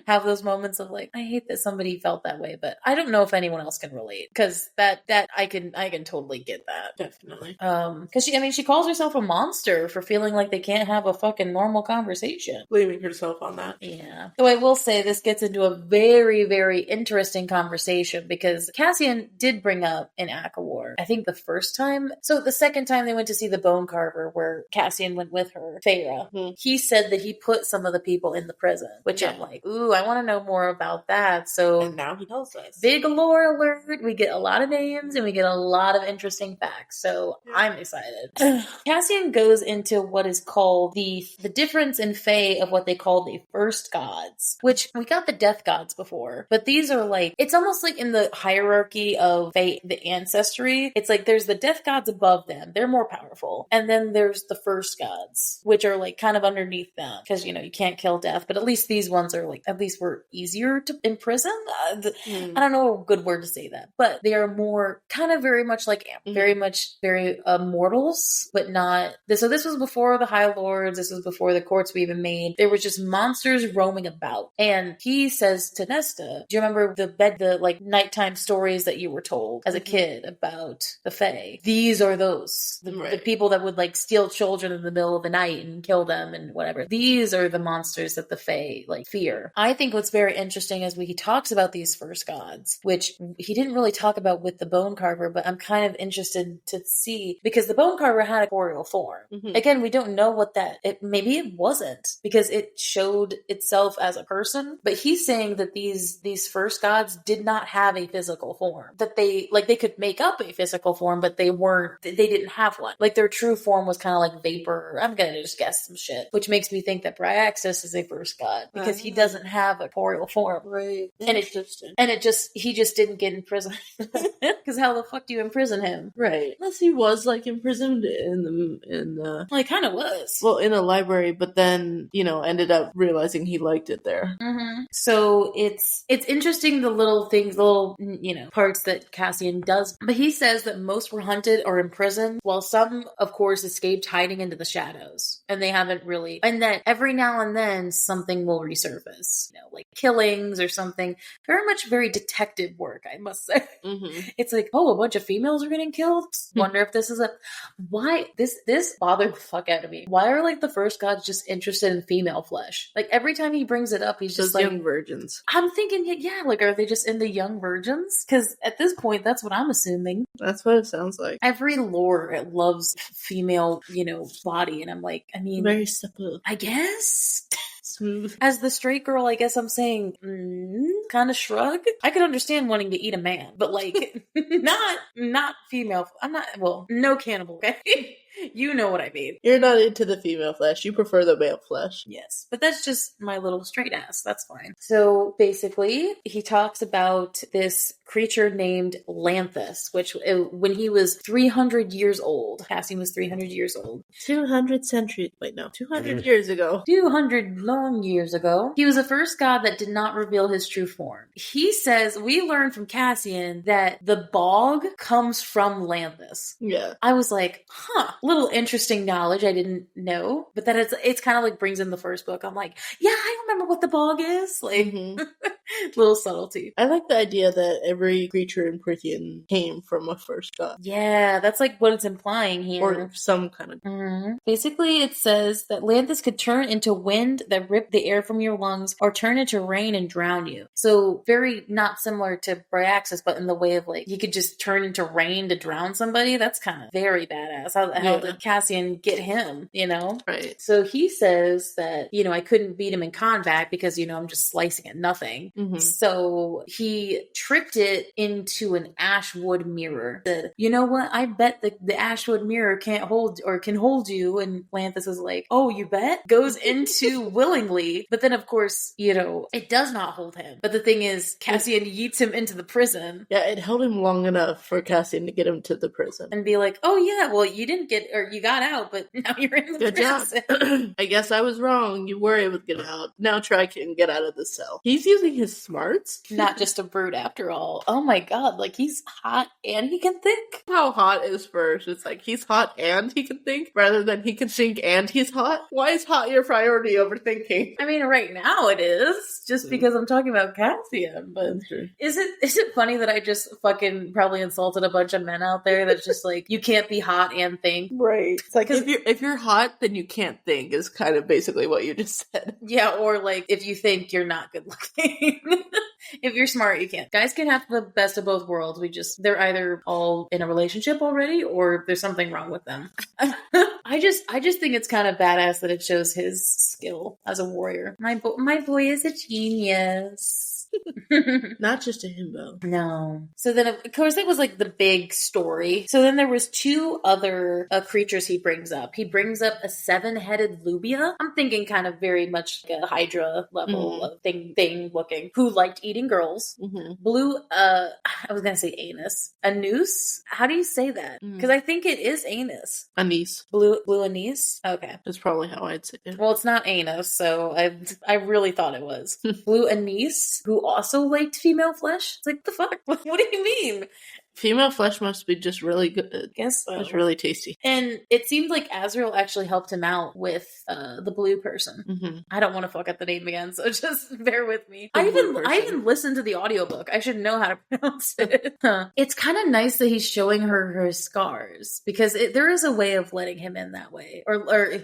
S2: have those moments of like, I hate that somebody felt that way, but I don't know if anyone else can relate because that I can totally get that.
S1: Definitely.
S2: Because she calls herself a monster for feeling like they can't have a fucking normal conversation.
S1: Blaming herself on that.
S2: Yeah. Though I will say this gets into a very, very interesting conversation because Cassian did bring up in ACOTAR, I think the first time. So the second time they went to see the bone carver where Cassian went with her, Feyre, he said that he put some of the people in the prison, which I'm like, ooh, I want to know more about that. So
S1: and now he tells us.
S2: Big lore alert. We get a lot of names and we get a lot of interesting facts. So I'm excited. Cassian goes into what is called the difference in Fae of what they call the first gods, which we got the death gods before, but these are like, it's almost like in the hierarchy of Fae, the ancestry. It's like there's the death gods above them. They're more powerful. And then there's the first gods, which are like kind of underneath them because, you can't kill death, but at least these ones are like, at least were easier to imprison. I don't know a good word to say that, but they are more kind of very much like very mortals, but not this. So this was before the High Lords. This was before the courts were even made. There was just monsters roaming about. And he says to Nesta, do you remember the like nighttime stories that you were told as a kid about the Fae? These are those. The people that would like steal children in the middle of the night and kill them and whatever. These are the monsters that the Fae like fear. I think what's very interesting is he talks about these first gods, which he didn't really talk about with the bone carver, but I'm kind of interested to see because the bone carver had a corporeal form. Again, we don't know what maybe it wasn't because it showed itself as a person, but he's saying that these first gods did not have a physical form, that they could make up a physical form, but they didn't have one. Like their true form was kind of like vapor. I'm gonna just guess some shit, which makes me think that Bryaxis is a first god because he doesn't have a corporeal form.
S1: Right.
S2: He just didn't get in prison. Because how the fuck do you imprison him?
S1: Right. Unless he was like imprisoned in the
S2: well, he kind of was.
S1: Well, in a library, but then, ended up realizing he liked it there.
S2: So it's interesting the little things, the little, parts that Cassian does. But he says that most were hunted or imprisoned, while some, of course, escaped hiding into the shadows. And they haven't really, and that every now and then something will resurface, like killings or something. Very detective work, I must say. It's like, a bunch of females are getting killed. Wonder if this is why this bothered the fuck out of me. Why are like the first gods just interested in female flesh? Like every time he brings it up, he's just like
S1: young virgins.
S2: I'm thinking, like, are they just into young virgins? Because at this point, that's what I'm assuming.
S1: That's what it sounds like.
S2: Every lore loves female, body, and I'm like, I mean,
S1: very supple.
S2: I guess.
S1: Smooth.
S2: As the straight girl, I guess I'm saying, kind of shrug. I could understand wanting to eat a man, but like, not female. I'm not, no cannibal, okay? You know what I mean.
S1: You're not into the female flesh. You prefer the male flesh.
S2: Yes, but that's just my little straight ass. That's fine. So basically, he talks about this creature named Lanthus, which when he was 300 years old, Cassian was 300 years old.
S1: 200 centuries. Wait, no. 200 years ago.
S2: 200 long years ago. He was the first god that did not reveal his true form. He says, we learned from Cassian that the bog comes from Lanthus.
S1: Yeah.
S2: I was like, little interesting knowledge I didn't know, but that it's kind of like brings in the first book. I'm like, yeah, I remember what the bog is. Like, little subtlety.
S1: I like the idea that every creature in Prithian came from a first god.
S2: Yeah, that's like what it's implying here.
S1: Or some kind of...
S2: Basically, it says that Lanthus could turn into wind that ripped the air from your lungs or turn into rain and drown you. So very not similar to Bryaxis, but in the way of like, he could just turn into rain to drown somebody. That's kind of very badass. How did Cassian get him, you know?
S1: Right.
S2: So he says that, you know, I couldn't beat him in combat because, you know, I'm just slicing at nothing. So he tricked it into an ashwood mirror. Said, you know what? I bet the ashwood mirror can't hold or can hold you. And Lanthus is like, oh, you bet? Goes into willingly. But then, of course, you know, it does not hold him. But the thing is, Cassian yeets him into the prison.
S1: Yeah, it held him long enough for Cassian to get him to the prison.
S2: And be like, oh yeah, well, you didn't get, or you got out, but now you're in the
S1: Good
S2: prison.
S1: job. I guess I was wrong. You were able to get out. Now try and get out of the cell. He's using his smarts.
S2: Not just a brute after all. Oh my god, like he's hot and he can think.
S1: How hot is first? It's like he's hot and he can think rather than he can think and he's hot. Why is hot your priority over thinking?
S2: I mean, right now it is just because I'm talking about Cassian. But is it funny that I just fucking probably insulted a bunch of men out there that's just like, you can't be hot and think?
S1: Right. It's like if you're hot, then you can't think is kind of basically what you just said.
S2: Yeah, or like if you think you're not good looking. If you're smart, you can't. Guys can have the best of both worlds. They're either all in a relationship already or there's something wrong with them. I just think it's kind of badass that it shows his skill as a warrior. My boy is a genius.
S1: Not just a himbo.
S2: No. So then, of course, it was like the big story. So then there was two other creatures he brings up. He brings up a 7-headed lubia. I'm thinking kind of very much like a Hydra level of thing looking, who liked eating girls. Blue, I was going to say anus. Anus? How do you say that? Because I think it is anus.
S1: Anise.
S2: Blue anise? Okay.
S1: That's probably how I'd say it.
S2: Well, it's not anus, so I really thought it was. Blue anise, who also liked female flesh. It's like, the fuck? What do you mean?
S1: Female flesh must be just really good.
S2: Guess so.
S1: It's really tasty.
S2: And it seemed like Azrael actually helped him out with the blue person. I don't want to fuck up the name again, so just bear with me. I even listened to the audiobook. I should know how to pronounce it. It's kind of nice that he's showing her scars, because there is a way of letting him in that way, or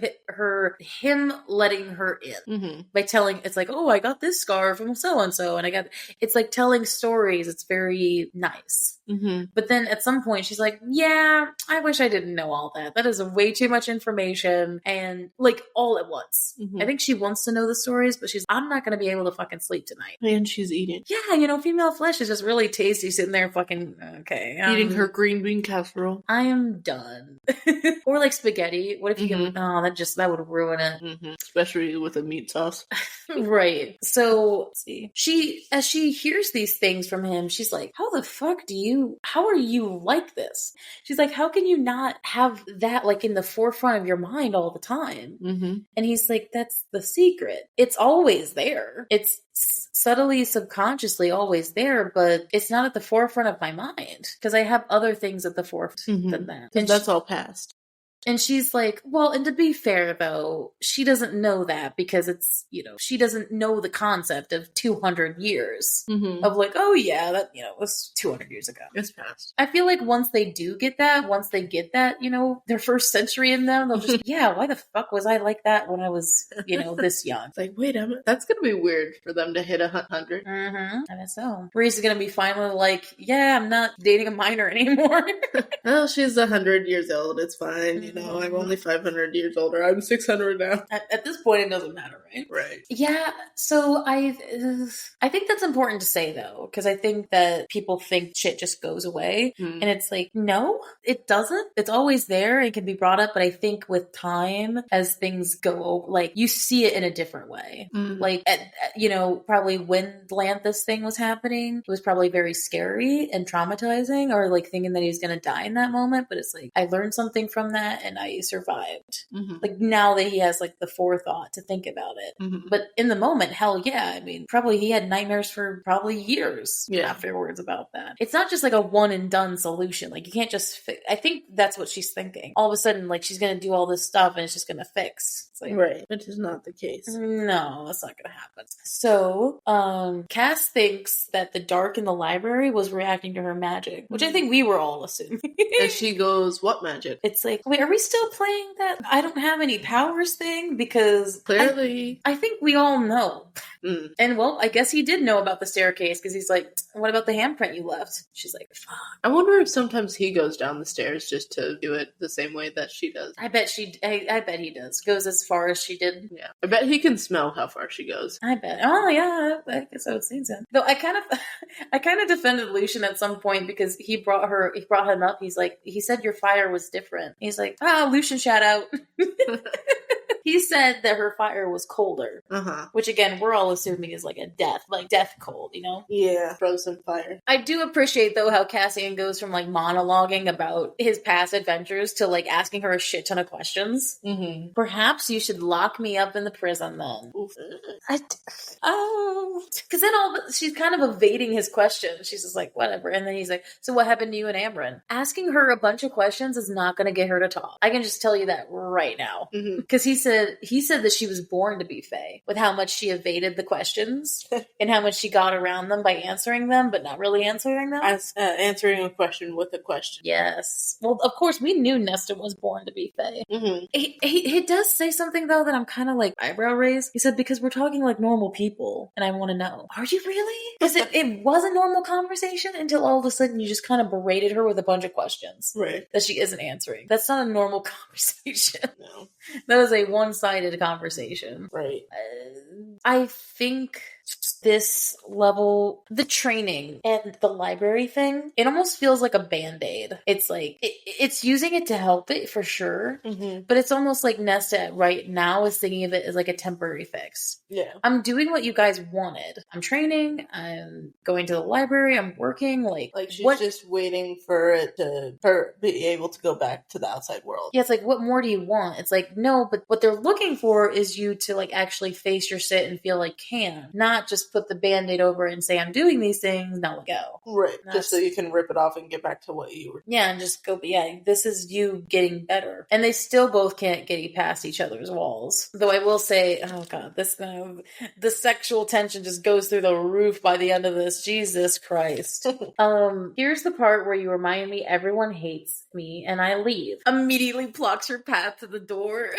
S2: him letting her in by telling. It's like, oh, I got this scar from so and so, and it's like telling stories. It's very nice. But then at some point she's like, yeah, I wish I didn't know all that. That is way too much information, and like all at once. I think she wants to know the stories, but I'm not going to be able to fucking sleep tonight.
S1: And she's eating.
S2: Yeah, you know, female flesh is just really tasty, sitting there fucking, okay.
S1: Eating her green bean casserole.
S2: I am done. Or like spaghetti. What if you can, that would ruin it.
S1: Especially with a meat sauce.
S2: Right. So, let's see. As she hears these things from him, she's like, how are you like this? She's like, how can you not have that like in the forefront of your mind all the time? And he's like, that's the secret. It's always there. It's subtly, subconsciously always there, but it's not at the forefront of my mind because I have other things at the forefront than that.
S1: And that's all past.
S2: And she's like, well, and to be fair, though, she doesn't know that because it's, you know, she doesn't know the concept of 200 years of like, oh, yeah, that, you know, was 200 years ago.
S1: It's past.
S2: I feel like once they get that, you know, their first century in them, they'll just, yeah, why the fuck was I like that when I was, you know, this young?
S1: It's like, wait a minute, that's going to be weird for them to hit 100.
S2: I guess so. Reese is going to be finally like, yeah, I'm not dating a minor anymore.
S1: Well, she's 100 years old. It's fine. You know, I'm only 500 years older. I'm 600 now.
S2: At this point, it doesn't matter, right?
S1: Right.
S2: Yeah. So I think that's important to say though, because I think that people think shit just goes away, and it's like, no, it doesn't. It's always there. It can be brought up, but I think with time, as things go, like you see it in a different way. Like, probably when Lanthus thing was happening, it was probably very scary and traumatizing, or like thinking that he was going to die in that moment. But it's like, I learned something from that and I survived. Like now that he has like the forethought to think about it. But in the moment, hell yeah. I mean, probably he had nightmares for probably years afterwards about that. It's not just like a one and done solution. Like you can't just I think that's what she's thinking. All of a sudden, like she's going to do all this stuff and it's just going to fix. It's like,
S1: right. Which is not the case.
S2: No, that's not going to happen. So, Cass thinks that the dark in the library was reacting to her magic, which I think we were all assuming.
S1: And she goes, what magic?
S2: It's like, wait, are we still playing that I don't have any powers thing? Because
S1: clearly,
S2: I think we all know. And well, I guess he did know about the staircase because he's like, what about the handprint you left? She's like, fuck.
S1: I wonder if sometimes he goes down the stairs just to do it the same way that she does.
S2: I bet he does. Goes as far as she did.
S1: Yeah. I bet he can smell how far she goes.
S2: I bet. Oh yeah, I guess I would say so. Though I kind of defended Lucian at some point because he brought him up. He's like, he said your fire was different. He's like, Lucian shout out. He said that her fire was colder, which again, we're all assuming is like a death cold, you know?
S1: Yeah, frozen fire.
S2: I do appreciate though how Cassian goes from like monologuing about his past adventures to like asking her a shit ton of questions. Perhaps you should lock me up in the prison then. Because then she's kind of evading his question. She's just like, whatever. And then he's like, so what happened to you and Amryn? Asking her a bunch of questions is not going to get her to talk. I can just tell you that right now. Because he said that she was born to be Fae, with how much she evaded the questions and how much she got around them by answering them, but not really answering them.
S1: Answering a question with a question.
S2: Yes. Well, of course, we knew Nestor was born to be Fae. He does say something, though, that I'm kind of like eyebrow raised. He said, because we're talking like normal people, and I want to know, are you really? Because it was a normal conversation until all of a sudden you just kind of berated her with a bunch of questions.
S1: Right.
S2: That she isn't answering. That's not a normal conversation.
S1: No.
S2: That is a one-sided conversation.
S1: Right.
S2: I think this level, the training and the library thing, it almost feels like a band-aid. It's like, it's using it to help it for sure, but it's almost like Nesta right now is thinking of it as like a temporary fix.
S1: Yeah.
S2: I'm doing what you guys wanted. I'm training, I'm going to the library, I'm working, like
S1: she's just waiting for it to be able to go back to the outside world.
S2: Yeah, it's like, what more do you want? It's like, no, but what they're looking for is you to like actually face your shit and feel like can, not just put the band-aid over it and say, I'm doing these things, now let go.
S1: Right. Just so you can rip it off and get back to what you were.
S2: Yeah, and just go, this is you getting better. And they still both can't get past each other's walls. Though I will say, oh god, the sexual tension just goes through the roof by the end of this. Jesus Christ. Here's the part where you remind me everyone hates me and I leave. Immediately blocks her path to the door.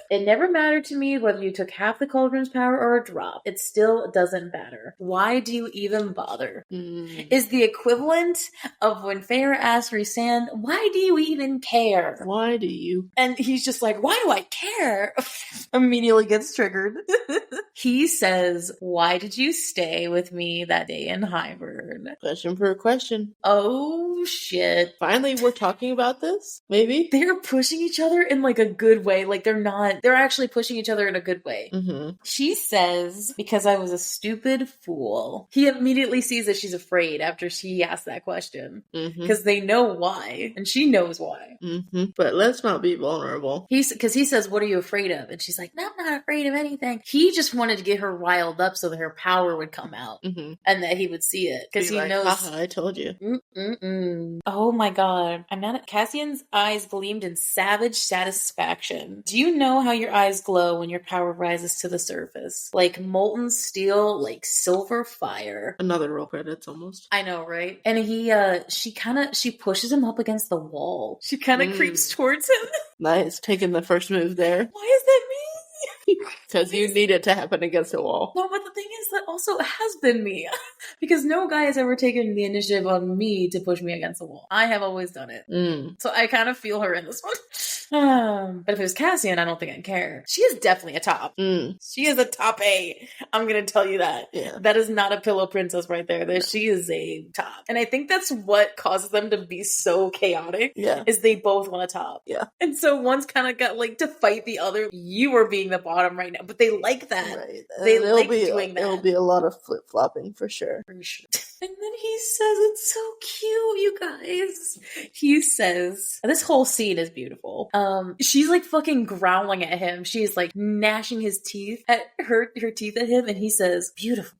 S2: It never mattered to me whether you took half the cauldron's power or a drop. It still doesn't matter. Why do you even bother? Is the equivalent of when Feyre asked Rhysand, why do you even care?
S1: Why do you?
S2: And he's just like, why do I care? Immediately gets triggered. He says, why did you stay with me that day in Hybern?
S1: Question for a question.
S2: Oh, shit.
S1: Finally, we're talking about this? Maybe?
S2: They're pushing each other in like a good way. Like they're actually pushing each other in a good way. She says, because I was a stupid fool. He immediately sees that she's afraid after she asks that question. Because they know why. And she knows why.
S1: But let's not be vulnerable.
S2: Because he says, what are you afraid of? And she's like, no, I'm not afraid of anything. He just wanted to get her riled up so that her power would come out. And that he would see it. Because he knows.
S1: Haha, I told you.
S2: Oh my god. Cassian's eyes gleamed in savage satisfaction. Do you know how your eyes glow when your power rises to the surface? Like molten steel, like silver fire.
S1: Another roll credits almost.
S2: I know, right? And she pushes him up against the wall. She kind of creeps towards him.
S1: Nice, taking the first move there.
S2: Why is that me?
S1: Because you need it to happen against a wall.
S2: No, but the thing is that also it has been me. Because no guy has ever taken the initiative on me to push me against the wall. I have always done it. So I kind of feel her in this one. But if it was Cassian, I don't think I'd care. She is definitely a top. She is a top A. I'm gonna tell you that.
S1: Yeah.
S2: That is not a pillow princess right there. No. She is a top. And I think that's what causes them to be so chaotic.
S1: Yeah.
S2: Is they both want a top.
S1: Yeah.
S2: And so one's kind of got like to fight the other. You are being the bottom right now. But they like that.
S1: Right.
S2: They like doing that.
S1: It'll be a lot of flip-flopping for sure.
S2: For sure. And then he says, it's so cute, you guys. He says, this whole scene is beautiful. She's like fucking growling at him. She's like gnashing his teeth at her teeth at him. And he says, beautiful.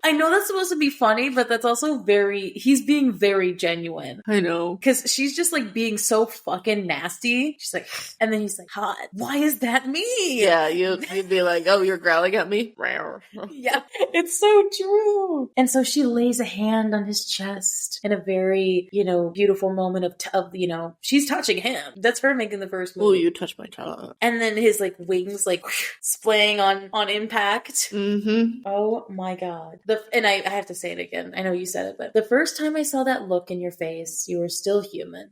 S2: I know that's supposed to be funny, but that's also he's being very genuine.
S1: I know.
S2: Because she's just like being so fucking nasty. She's like, and then he's like, hot. Why is that me?
S1: Yeah, you'd be like, oh, you're growling at me?
S2: Yeah, it's so true. And so she lays a hand on his chest in a very, beautiful moment of she's touching him. That's her making the first move.
S1: Oh, you touched my tongue.
S2: And then his like wings like splaying on impact.
S1: Mm-hmm.
S2: Oh my God. And I have to say it again. I know you said it, but the first time I saw that look in your face, you were still human,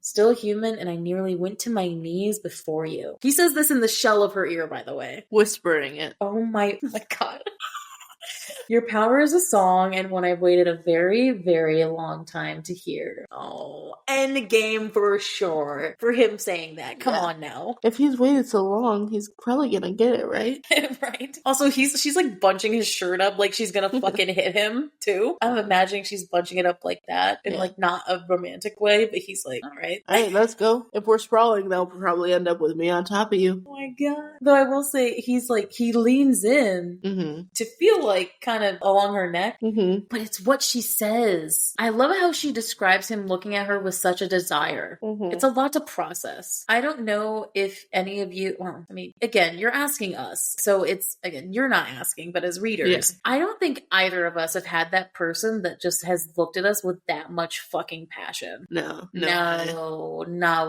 S2: and I nearly went to my knees before you. He says this in the shell of her ear, by the way.
S1: Whispering it.
S2: Oh my God. Your power is a song and one I've waited a very, very long time to hear. Oh, end game for sure. For him saying that. Come on now.
S1: If he's waited so long, he's probably gonna get it, right?
S2: Right. Also, she's like bunching his shirt up like she's gonna fucking hit him too. I'm imagining she's bunching it up like that in like not a romantic way, but he's like, all right,
S1: let's go. If we're sprawling, they'll probably end up with me on top of you.
S2: Oh my God. Though I will say he leans in to feel like kind of along her neck, but it's what she says. I love how she describes him looking at her with such a desire. It's a lot to process. I don't know if any of you, well, I mean, again, you're asking us, so it's, again, you're not asking, but as readers, I don't think either of us have had that person that just has looked at us with that much fucking passion.
S1: No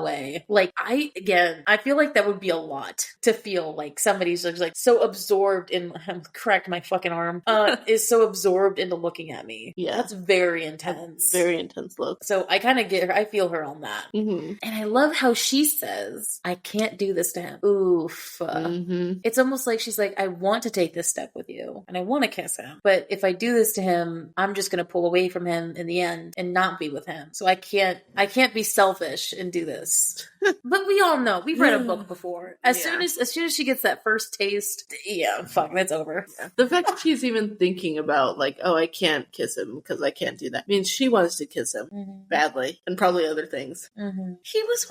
S1: way.
S2: Like, I feel like that would be a lot to feel like somebody's just like so absorbed in, cracked my fucking arm, is so absorbed into looking at me. Yeah. That's very intense.
S1: Very intense look.
S2: So I kind of get her, I feel her on that. And I love how she says, I can't do this to him. Oof. It's almost like she's like, I want to take this step with you and I want to kiss him. But if I do this to him, I'm just going to pull away from him in the end and not be with him. So I can't be selfish and do this. But we all know, we've read a book before. As soon as she gets that first taste, that's over.
S1: Yeah. The fact that she's even thinking about like, oh, I can't kiss him because I can't do that means she wants to kiss him badly and probably other things.
S2: He was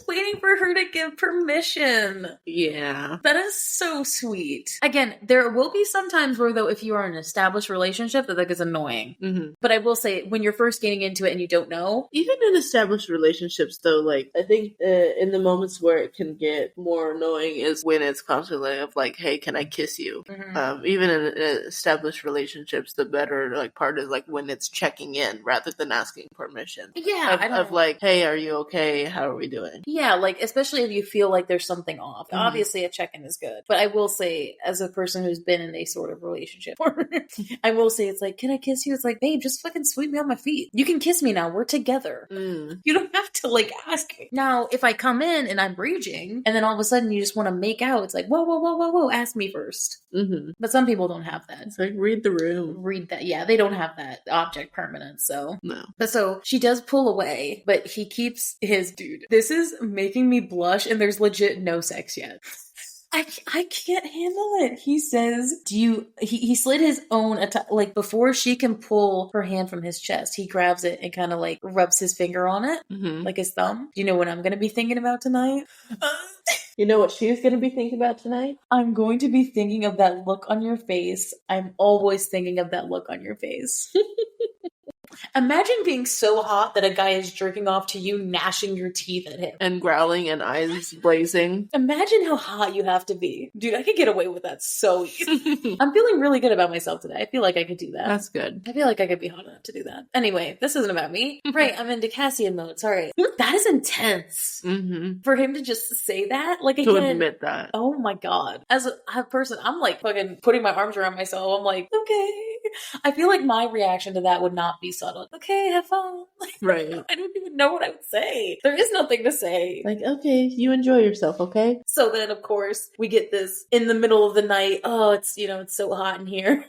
S2: waiting for her to give permission.
S1: Yeah.
S2: That is so sweet. Again, there will be some times where, though, if you are in an established relationship, that gets annoying. But I will say, when you're first getting into it and you don't know.
S1: Even in established relationships, though, like, I think in the moments where it can get more annoying is when it's constantly of like, hey, can I kiss you? Even in established relationships, the better like part is like when it's checking in rather than asking permission.
S2: Yeah.
S1: Of like, hey, are you okay? How are we doing?
S2: Yeah, like, especially if you feel like there's something off. Obviously, a check-in is good. But I will say, as a person who's been in a sort of relationship, I will say it's like, can I kiss you? It's like, babe, just fucking sweep me on my feet. You can kiss me now. We're together. You don't have to like ask me. Now, if I come in and I'm raging, and then all of a sudden you just want to make out, it's like, whoa, ask me first. But some people don't have that.
S1: It's like, read the room.
S2: Read that. Yeah, they don't have that object permanence, so.
S1: No.
S2: But so, she does pull away, but he keeps his dude. This is making me blush, and there's legit no sex yet. I can't handle it. He says, he slid his own, like, before she can pull her hand from his chest, he grabs it and kind of, like, rubs his finger on it, like his thumb. Do you know what I'm going to be thinking about tonight?
S1: You know what she's going to be thinking about tonight?
S2: I'm going to be thinking of that look on your face. I'm always thinking of that look on your face. Imagine being so hot that a guy is jerking off to you, gnashing your teeth at him.
S1: And growling and eyes blazing.
S2: Imagine how hot you have to be. Dude, I could get away with that so easy. I'm feeling really good about myself today. I feel like I could do that.
S1: That's good.
S2: I feel like I could be hot enough to do that. Anyway, this isn't about me. Right, I'm into Cassian mode. Sorry. That is intense. For him to just say that. Like, again.
S1: To admit that.
S2: Oh my God. As a person, I'm like fucking putting my arms around myself. I'm like, okay. I feel like my reaction to that would not be subtle. Okay, have fun.
S1: Right.
S2: I don't even know what I would say. There is nothing to say.
S1: Like, okay, you enjoy yourself, okay?
S2: So then, of course, we get this in the middle of the night. Oh, it's, it's so hot in here.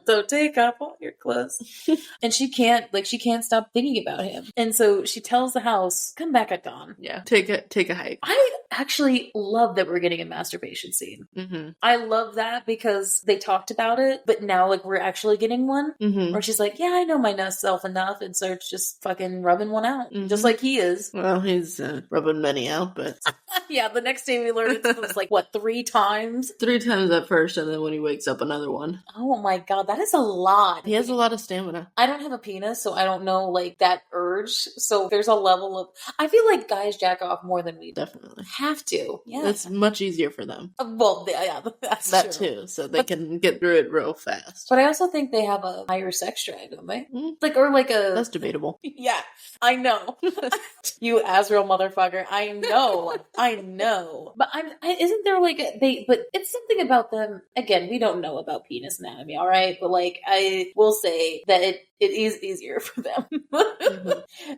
S2: So take off all your clothes. And she can't stop thinking about him. And so she tells the house, come back at dawn.
S1: Yeah. Take a hike.
S2: I actually love that we're getting a masturbation scene.
S1: Mm-hmm.
S2: I love that because they talked about it, but now like we're actually getting one.
S1: Mm-hmm.
S2: Where she's like, yeah, I know myself enough, and so it's just fucking rubbing one out, just like he is.
S1: Well, he's rubbing many out, but
S2: yeah. The next day we learned it was like what 3 times?
S1: 3 times at first, and then when he wakes up, another one.
S2: Oh my god, that is a lot.
S1: He has a lot of stamina.
S2: I don't have a penis, so I don't know like that urge. So there's a level of. I feel like guys jack off more than we
S1: definitely
S2: have to. Yeah,
S1: that's much easier for them.
S2: Well, yeah, that's
S1: that
S2: true.
S1: Too, so they can get through it real fast.
S2: But I also think they have a higher sex drive, don't they? Like a.
S1: That's debatable.
S2: Yeah, I know. You Azrael motherfucker. I know. But isn't there like but it's something about them. Again, we don't know about penis anatomy, all right? But like, I will say that it is easier for them.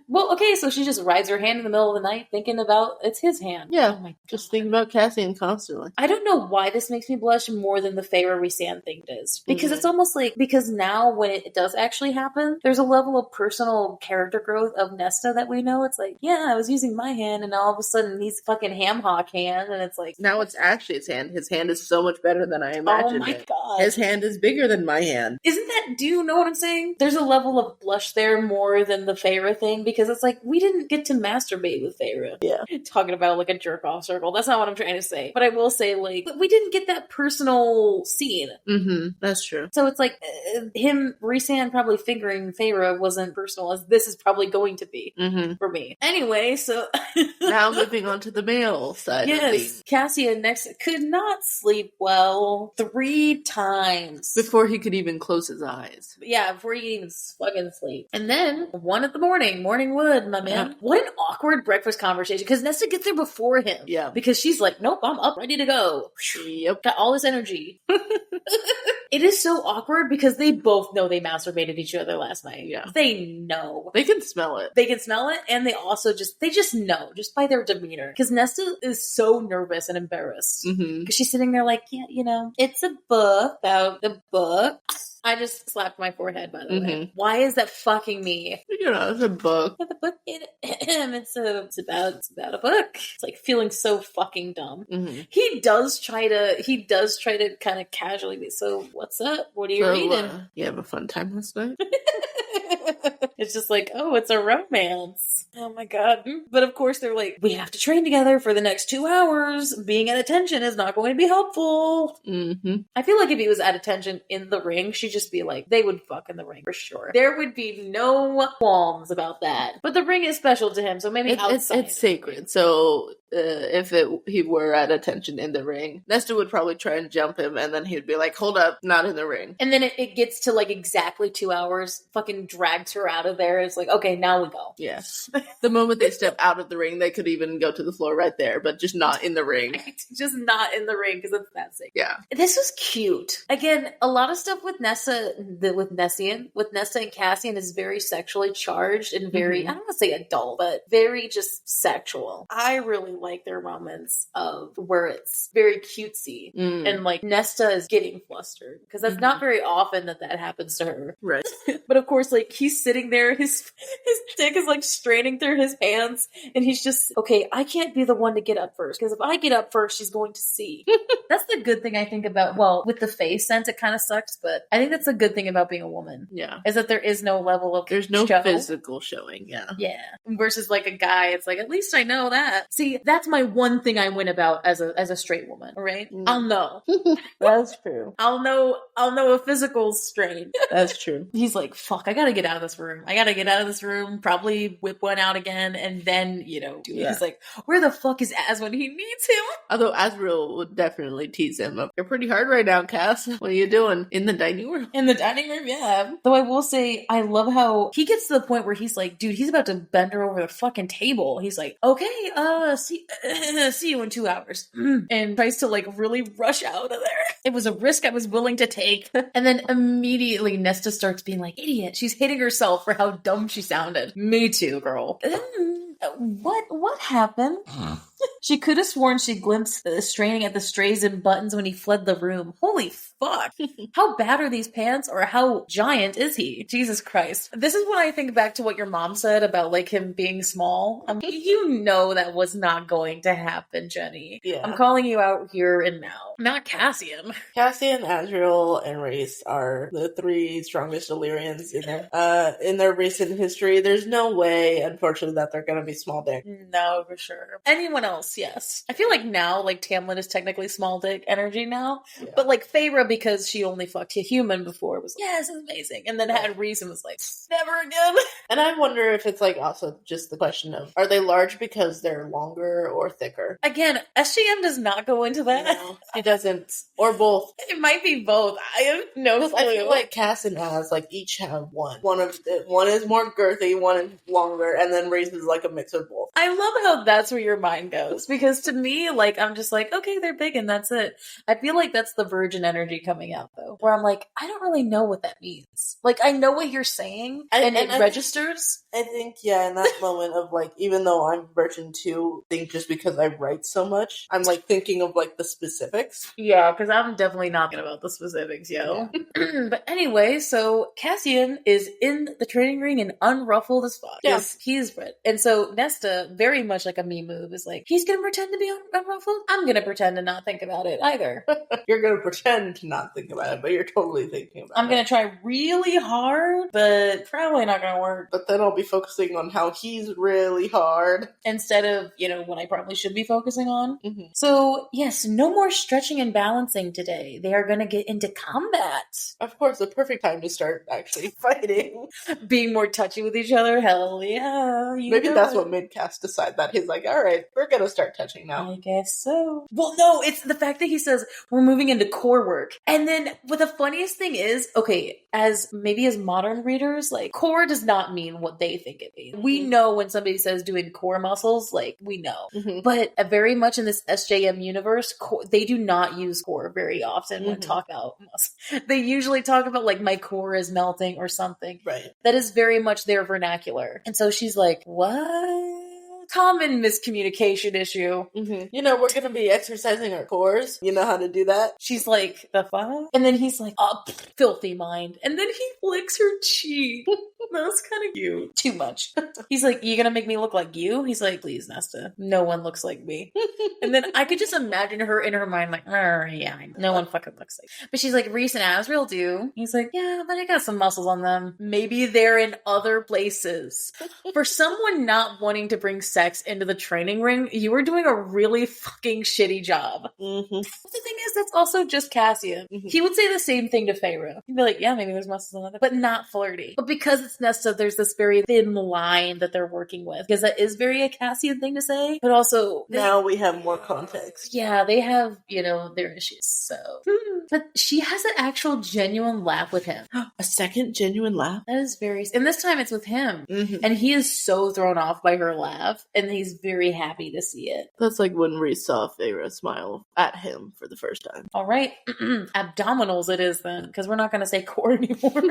S2: Well, okay, so she just rides her hand in the middle of the night thinking about it's his hand.
S1: Yeah.
S2: Oh my God.
S1: Just thinking about Cassian constantly.
S2: I don't know why this makes me blush more than the Feyre Rhysand thing does. Because it's almost like, because now when it does actually happen, there's a level of personal character growth of Nesta that we know. It's like, yeah, I was using my hand and all of a sudden he's fucking ham hock hand, and it's like,
S1: now it's actually his hand. His hand is so much better than I imagined.
S2: Oh my God.
S1: His hand is bigger than my hand.
S2: Isn't that, do you know what I'm saying? There's a level of blush there more than the Feyre thing, because it's like, we didn't get to masturbate with Feyre.
S1: Yeah.
S2: Talking about like a jerk off circle. That's not what I'm trying to say. But I will say, like, we didn't get that personal scene.
S1: Mm-hmm. That's true.
S2: So it's like, him, Rhysand probably fingering Feyre wasn't personal as this is probably going to be for me. Anyway, so.
S1: Now moving on to the male side of things.
S2: Cassian next could not sleep well 3 times.
S1: Before he could even close his eyes.
S2: Yeah, before he could even fucking sleep. And then, 1 in the morning wood, my man. What an awkward breakfast conversation. Because Nesta gets there before him.
S1: Yeah.
S2: Because she's like, nope, I'm up, ready to go.
S1: Yep.
S2: Got all this energy. It is so awkward because they both know they masturbated each other last night.
S1: Yeah.
S2: They know.
S1: They can smell it.
S2: They can smell it, and they also just know, just by their demeanor. Because Nesta is so nervous and embarrassed. Because she's sitting there like, yeah, it's a book about the book. I just slapped my forehead, by the way. Why is that fucking me?
S1: It's a book.
S2: Yeah, the book, it's about a book. It's like feeling so fucking dumb. He does try to kind of casually be, so what's up? What are you reading?
S1: You have a fun time last night?
S2: It's just like, oh, it's a romance. Oh my God. But of course they're like, we have to train together for the next 2 hours. Being at attention is not going to be helpful. I feel like if he was at attention in the ring, she'd just be like, they would fuck in the ring for sure. There would be no qualms about that. But the ring is special to him, so maybe outside.
S1: It's sacred. So if he were at attention in the ring, Nesta would probably try and jump him, and then he'd be like, hold up, not in the ring.
S2: And then it gets to like exactly 2 hours, fucking drags her out of there. It's like, okay, now we go.
S1: Yes. The moment they step out of the ring, they could even go to the floor right there, but just not in the ring.
S2: Just not in the ring, because it's that sick.
S1: Yeah.
S2: This was cute. Again, a lot of stuff with Nesta and Cassian is very sexually charged and very, I don't want to say adult, but very just sexual. I really like their moments of where it's very cutesy and like Nesta is getting flustered, because that's not very often that happens to her.
S1: Right.
S2: But of course, like, he's sitting there, his dick is like straining through his pants, and he's just, okay, I can't be the one to get up first, because if I get up first, she's going to see. That's the good thing I think about, well, with the face sense, it kind of sucks, but I think that's the good thing about being a woman.
S1: Yeah.
S2: Is that there is no level of
S1: There's no physical showing, yeah.
S2: Yeah. Versus like a guy, it's like, at least I know that. See, that's my one thing I win about as a straight woman, right? I'll know.
S1: That's true.
S2: I'll know a physical strain.
S1: That's true.
S2: He's like, fuck, I gotta get out of this room. Probably whip one out again, and then, he's like, where the fuck is Az when he needs him?
S1: Although Azrael would definitely tease him up. You're pretty hard right now, Cass. What are you doing? In the dining room?
S2: In the dining room, yeah. Though I will say, I love how he gets to the point where he's like, dude, he's about to bend her over the fucking table. He's like, okay, see you in 2 hours. And tries to like really rush out of there. It was a risk I was willing to take. And then immediately Nesta starts being like, idiot. She's hitting herself for how dumb she sounded. Me too, girl. What happened? She could have sworn she glimpsed straining at the strays and buttons when he fled the room. Holy fuck. How bad are these pants, or how giant is he? Jesus Christ. This is when I think back to what your mom said about like him being small. You know that was not going to happen, Jenny.
S1: Yeah.
S2: I'm calling you out here and now. Not Cassian.
S1: Cassian, Azrael, and Rhys are the 3 strongest Illyrians in their recent history. There's no way, unfortunately, that they're gonna be small dick.
S2: No, for sure. Anyone else, yes. I feel like now, like, Tamlin is technically small dick energy now. Yeah. But, like, Feyre, because she only fucked a human before, was like, yes, it's amazing. And then had Rhys and was like, never again.
S1: And I wonder if it's, like, also just the question of, are they large because they're longer or thicker?
S2: Again, SGM does not go into that.
S1: No, it doesn't. Or both.
S2: It might be both. I have no clue.
S1: I feel like Cass and Az, like, each have one. One is more girthy, one is longer, and then Rhys is, like, a mix of both.
S2: I love how that's where your mind goes. Because to me, like, I'm just like, okay, they're big and that's it. I feel like that's the virgin energy coming out, though. Where I'm like, I don't really know what that means. Like, I know what you're saying, and it registers.
S1: I think, yeah, in that moment of, like, even though I'm virgin too, I think just because I write so much, I'm, like, thinking of, like, the specifics.
S2: Yeah, because I'm definitely not thinking about the specifics, yo. Yeah. But anyway, so Cassian is in the training ring and unruffled as fuck.
S1: Yeah.
S2: He's red. And so Nesta, very much like a me move, is like, he's gonna pretend to be unruffled? I'm gonna pretend to not think about it either.
S1: You're gonna pretend to not think about it, but you're totally thinking about it.
S2: I'm gonna try really hard, but probably not gonna work.
S1: But then I'll be focusing on how he's really hard.
S2: Instead of, what I probably should be focusing on. Mm-hmm. So, yes, no more stretching and balancing today. They are gonna get into combat.
S1: Of course, the perfect time to start actually fighting.
S2: Being more touchy with each other, hell yeah.
S1: Maybe that's what made Cass decide that. He's like, alright, we're gonna start touching now.
S2: I guess so. Well, no, it's the fact that he says, we're moving into core work. And then, what the funniest thing is, okay, as modern readers, like, core does not mean what they think it means. Mm-hmm. We know when somebody says doing core muscles, like, we know. Mm-hmm. But very much in this SJM universe, they do not use core very often when talking about muscles. They usually talk about, like, my core is melting or something.
S1: Right.
S2: That is very much their vernacular. And so she's like, what? Common miscommunication issue.
S1: Mm-hmm. We're gonna be exercising our cores. You know how to do that?
S2: She's like, the fuck? And then he's like, oh, filthy mind. And then he flicks her cheek. That's kind of cute. Too much. He's like, you gonna make me look like you? He's like, please, Nesta. No one looks like me. And then I could just imagine her in her mind like, yeah, no one fucking looks like me. But she's like, Rhys and Azrael do. He's like, yeah, but I got some muscles on them. Maybe they're in other places. For someone not wanting to bring sex into the training ring, you were doing a really fucking shitty job. Mm-hmm. The thing is, that's also just Cassian. Mm-hmm. He would say the same thing to Feyre. He'd be like, yeah, maybe there's muscles on them, but not flirty. But because it's Nesta, there's this very thin line that they're working with, because that is very a Cassian thing to say, but also
S1: now we have more context.
S2: Yeah, they have, their issues, so. But she has an actual genuine laugh with him.
S1: A second genuine laugh?
S2: That is and this time it's with him. Mm-hmm. And he is so thrown off by her laugh, and he's very happy to see it.
S1: That's like when Rhys saw Feyre smile at him for the first time.
S2: All right. Abdominals it is then, because we're not going to say core anymore.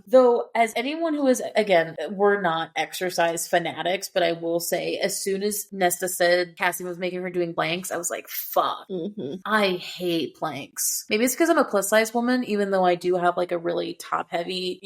S2: Though, as anyone who is, again, we're not exercise fanatics, but I will say, as soon as Nesta said Cassie was making her doing planks, I was like, fuck. Mm-hmm. I hate planks. Maybe it's because I'm a plus size woman, even though I do have like a really top heavy,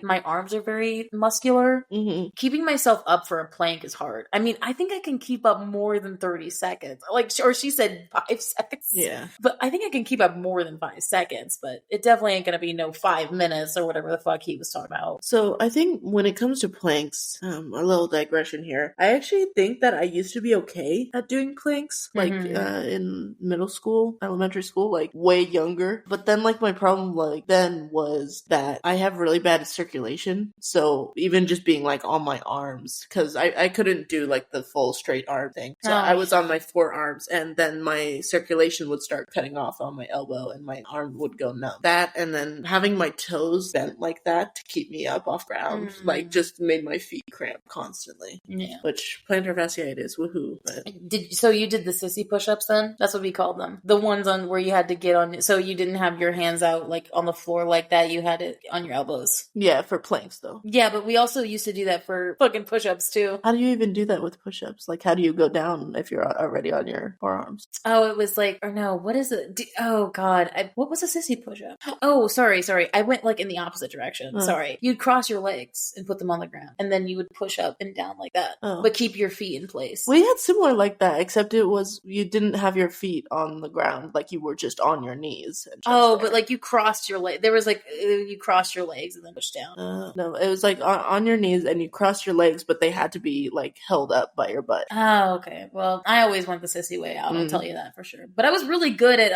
S2: my arms are very muscular. Mm-hmm. Keeping myself up for a plank is hard. I mean, I think I can keep up more than 30 seconds. Or she said 5 seconds.
S1: Yeah.
S2: But I think I can keep up more than 5 seconds, but it definitely ain't gonna be no 5 minutes or whatever the fuck he was talking about.
S1: So I think when it comes to planks, a little digression here, I actually think that I used to be okay at doing planks, like in middle school, elementary school, like way younger Luger. But then, like, my problem, like, then was that I have really bad circulation. So even just being, like, on my arms, because I couldn't do, like, the full straight arm thing. So I was on my forearms, and then my circulation would start cutting off on my elbow, and my arm would go numb. That, and then having my toes bent like that to keep me up off ground, like, just made my feet cramp constantly.
S2: Yeah.
S1: Which, plantar fasciitis, woohoo. But
S2: So you did the sissy push-ups then? That's what we called them. The ones on where you had to get on, so you didn't have your hands out like on the floor like that. You had it on your elbows.
S1: yeah, for planks though.
S2: Yeah, but we also used to do that for fucking push-ups too.
S1: How do you even do that with push-ups? Like, how do you go down if you're already on your forearms?
S2: Oh, it was like, or no, what is it? Oh God, what was a sissy push-up? Oh, sorry. I went like in the opposite direction. Sorry. You'd cross your legs and put them on the ground, and then you would push up and down like that, but keep your feet in place.
S1: We had similar like that, except it was you didn't have your feet on the ground, like you were just on your knees. And
S2: but like you crossed your leg. There was like you crossed your legs and then pushed down.
S1: No, it was like on your knees, and you crossed your legs, but they had to be like held up by your butt.
S2: Oh, okay. Well, I always went the sissy way out. I'll tell you that for sure. But I was really good at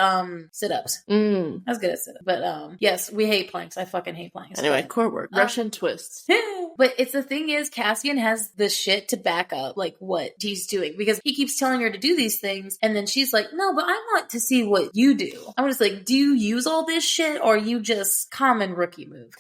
S2: sit-ups. I was good at sit-ups. But yes, we hate planks. I fucking hate planks.
S1: Anyway, core work, Russian twists.
S2: But it's the thing is, Cassian has the shit to back up like what he's doing, because he keeps telling her to do these things, and then she's like, no, but I want to see what you do. I'm just like, do you use all this shit, or are you just common rookie move?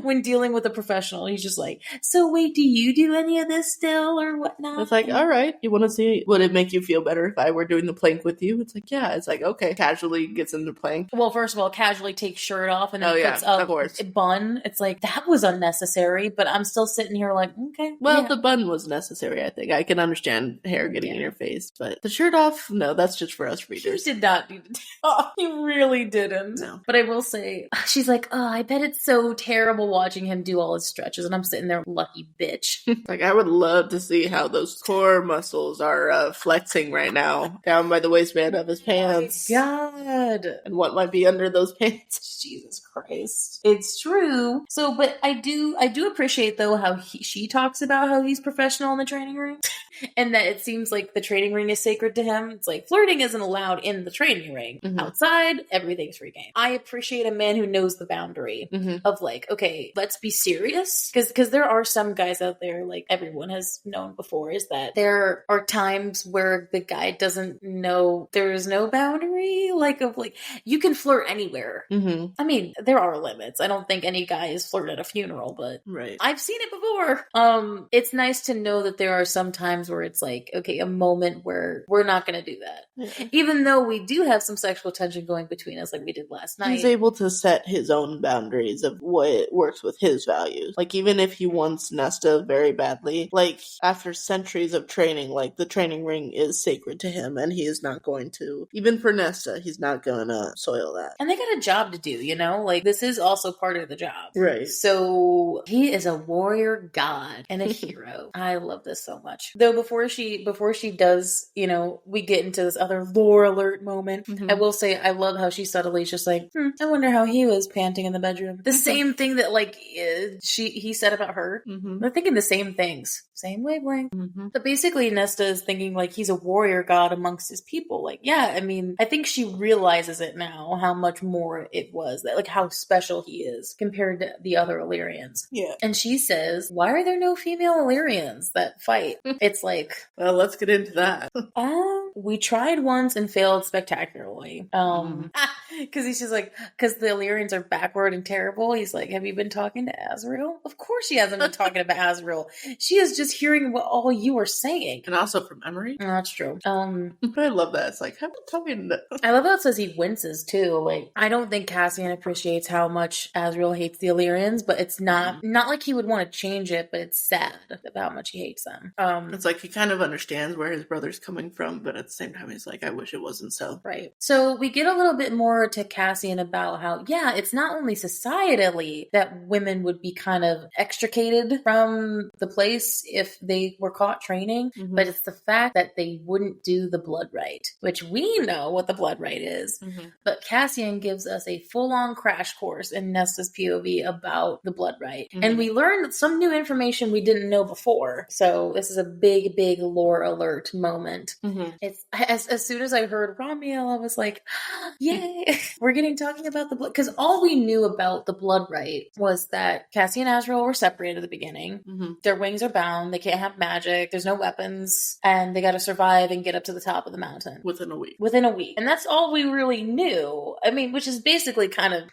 S2: When dealing with a professional, he's just like, so wait, do you do any of this still or whatnot?
S1: It's like, all right, you want to see, would it make you feel better if I were doing the plank with you? It's like, yeah. It's like, okay, casually gets into plank.
S2: Well, first of all, casually takes shirt off and then puts a bun. It's like, that was unnecessary, but I'm still sitting here like, okay.
S1: Well, the bun was necessary, I think. I can understand hair getting in your face, but the shirt off, no, that's just for us readers.
S2: He did not need to. Oh, he really didn't.
S1: No.
S2: But I will say, she's like, oh, I bet it's so terrible watching him do all his stretches. And I'm sitting there, lucky bitch.
S1: Like, I would love to see how those core muscles are flexing right now down by the waistband of his pants.
S2: Oh God.
S1: And what might be under those pants.
S2: Jesus Christ. It's true. So, but I do appreciate though how she talks about how he's professional in the training room. And that it seems like the training ring is sacred to him. It's like flirting isn't allowed in the training ring. Outside, everything's free game. I appreciate a man who knows the boundary of like, okay, let's be serious. Because there are some guys out there, like everyone has known before, is that there are times where the guy doesn't know there's no boundary. Like, of like, you can flirt anywhere. I mean, there are limits. I don't think any guy is flirt at a funeral, but I've seen it before. It's nice to know that there are some times where it's like, okay, a moment where we're not going to do that. Even though we do have some sexual tension going between us, like we did last night.
S1: He's able to set his own boundaries of what works with his values. Like, even if he wants Nesta very badly, like, after centuries of training, like, the training ring is sacred to him, and he is not going to, even for Nesta, he's not going to soil that.
S2: And they got a job to do, you know? Like, this is also part of the job.
S1: Right.
S2: So, he is a warrior god and a hero. I love this so much. Though before she does, you know, we get into this other lore alert moment. I will say, I love how she subtly is just like, I wonder how he was panting in the bedroom. The same thing that like he said about her. They're thinking the same things, same wavelength. But basically, Nesta is thinking like he's a warrior god amongst his people. Like, yeah, I mean, I think she realizes it now how much more it was, that like how special he is compared to the other Illyrians. Yeah, and she says, "Why are there no female Illyrians that fight?" It's like,
S1: well, let's get into that.
S2: We tried once and failed spectacularly. Because he's just like, because the Illyrians are backward and terrible. He's like, have you been talking to Azrael? Of course she hasn't been talking about Azrael. She is just hearing what all you are saying.
S1: And also from Emery.
S2: Oh, that's true.
S1: I love that. It's like, I've been talking to...
S2: I love how it says he winces too. Like, I don't think Cassian appreciates how much Azrael hates the Illyrians, but it's not like he would want to change it, but it's sad about how much he hates them.
S1: It's like he kind of understands where his brother's coming from, but at the same time he's like, I wish it wasn't so.
S2: Right. So we get a little bit more to Cassian about how, yeah, it's not only societally that women would be kind of extricated from the place if they were caught training, but it's the fact that they wouldn't do the blood rite, which we know what the blood rite is. But Cassian gives us a full-on crash course in Nesta's POV about the blood rite. And we learned some new information we didn't know before. So this is a big, big lore alert moment. It's as soon as I heard Ramiel, I was like, yay. we're talking about the blood, because all we knew about the blood right was that Cassie and Azrael were separated at the beginning.
S1: Mm-hmm.
S2: Their wings are bound. They can't have magic. There's no weapons, and they got to survive and get up to the top of the mountain
S1: within a week.
S2: And that's all we really knew. I mean, which is basically kind of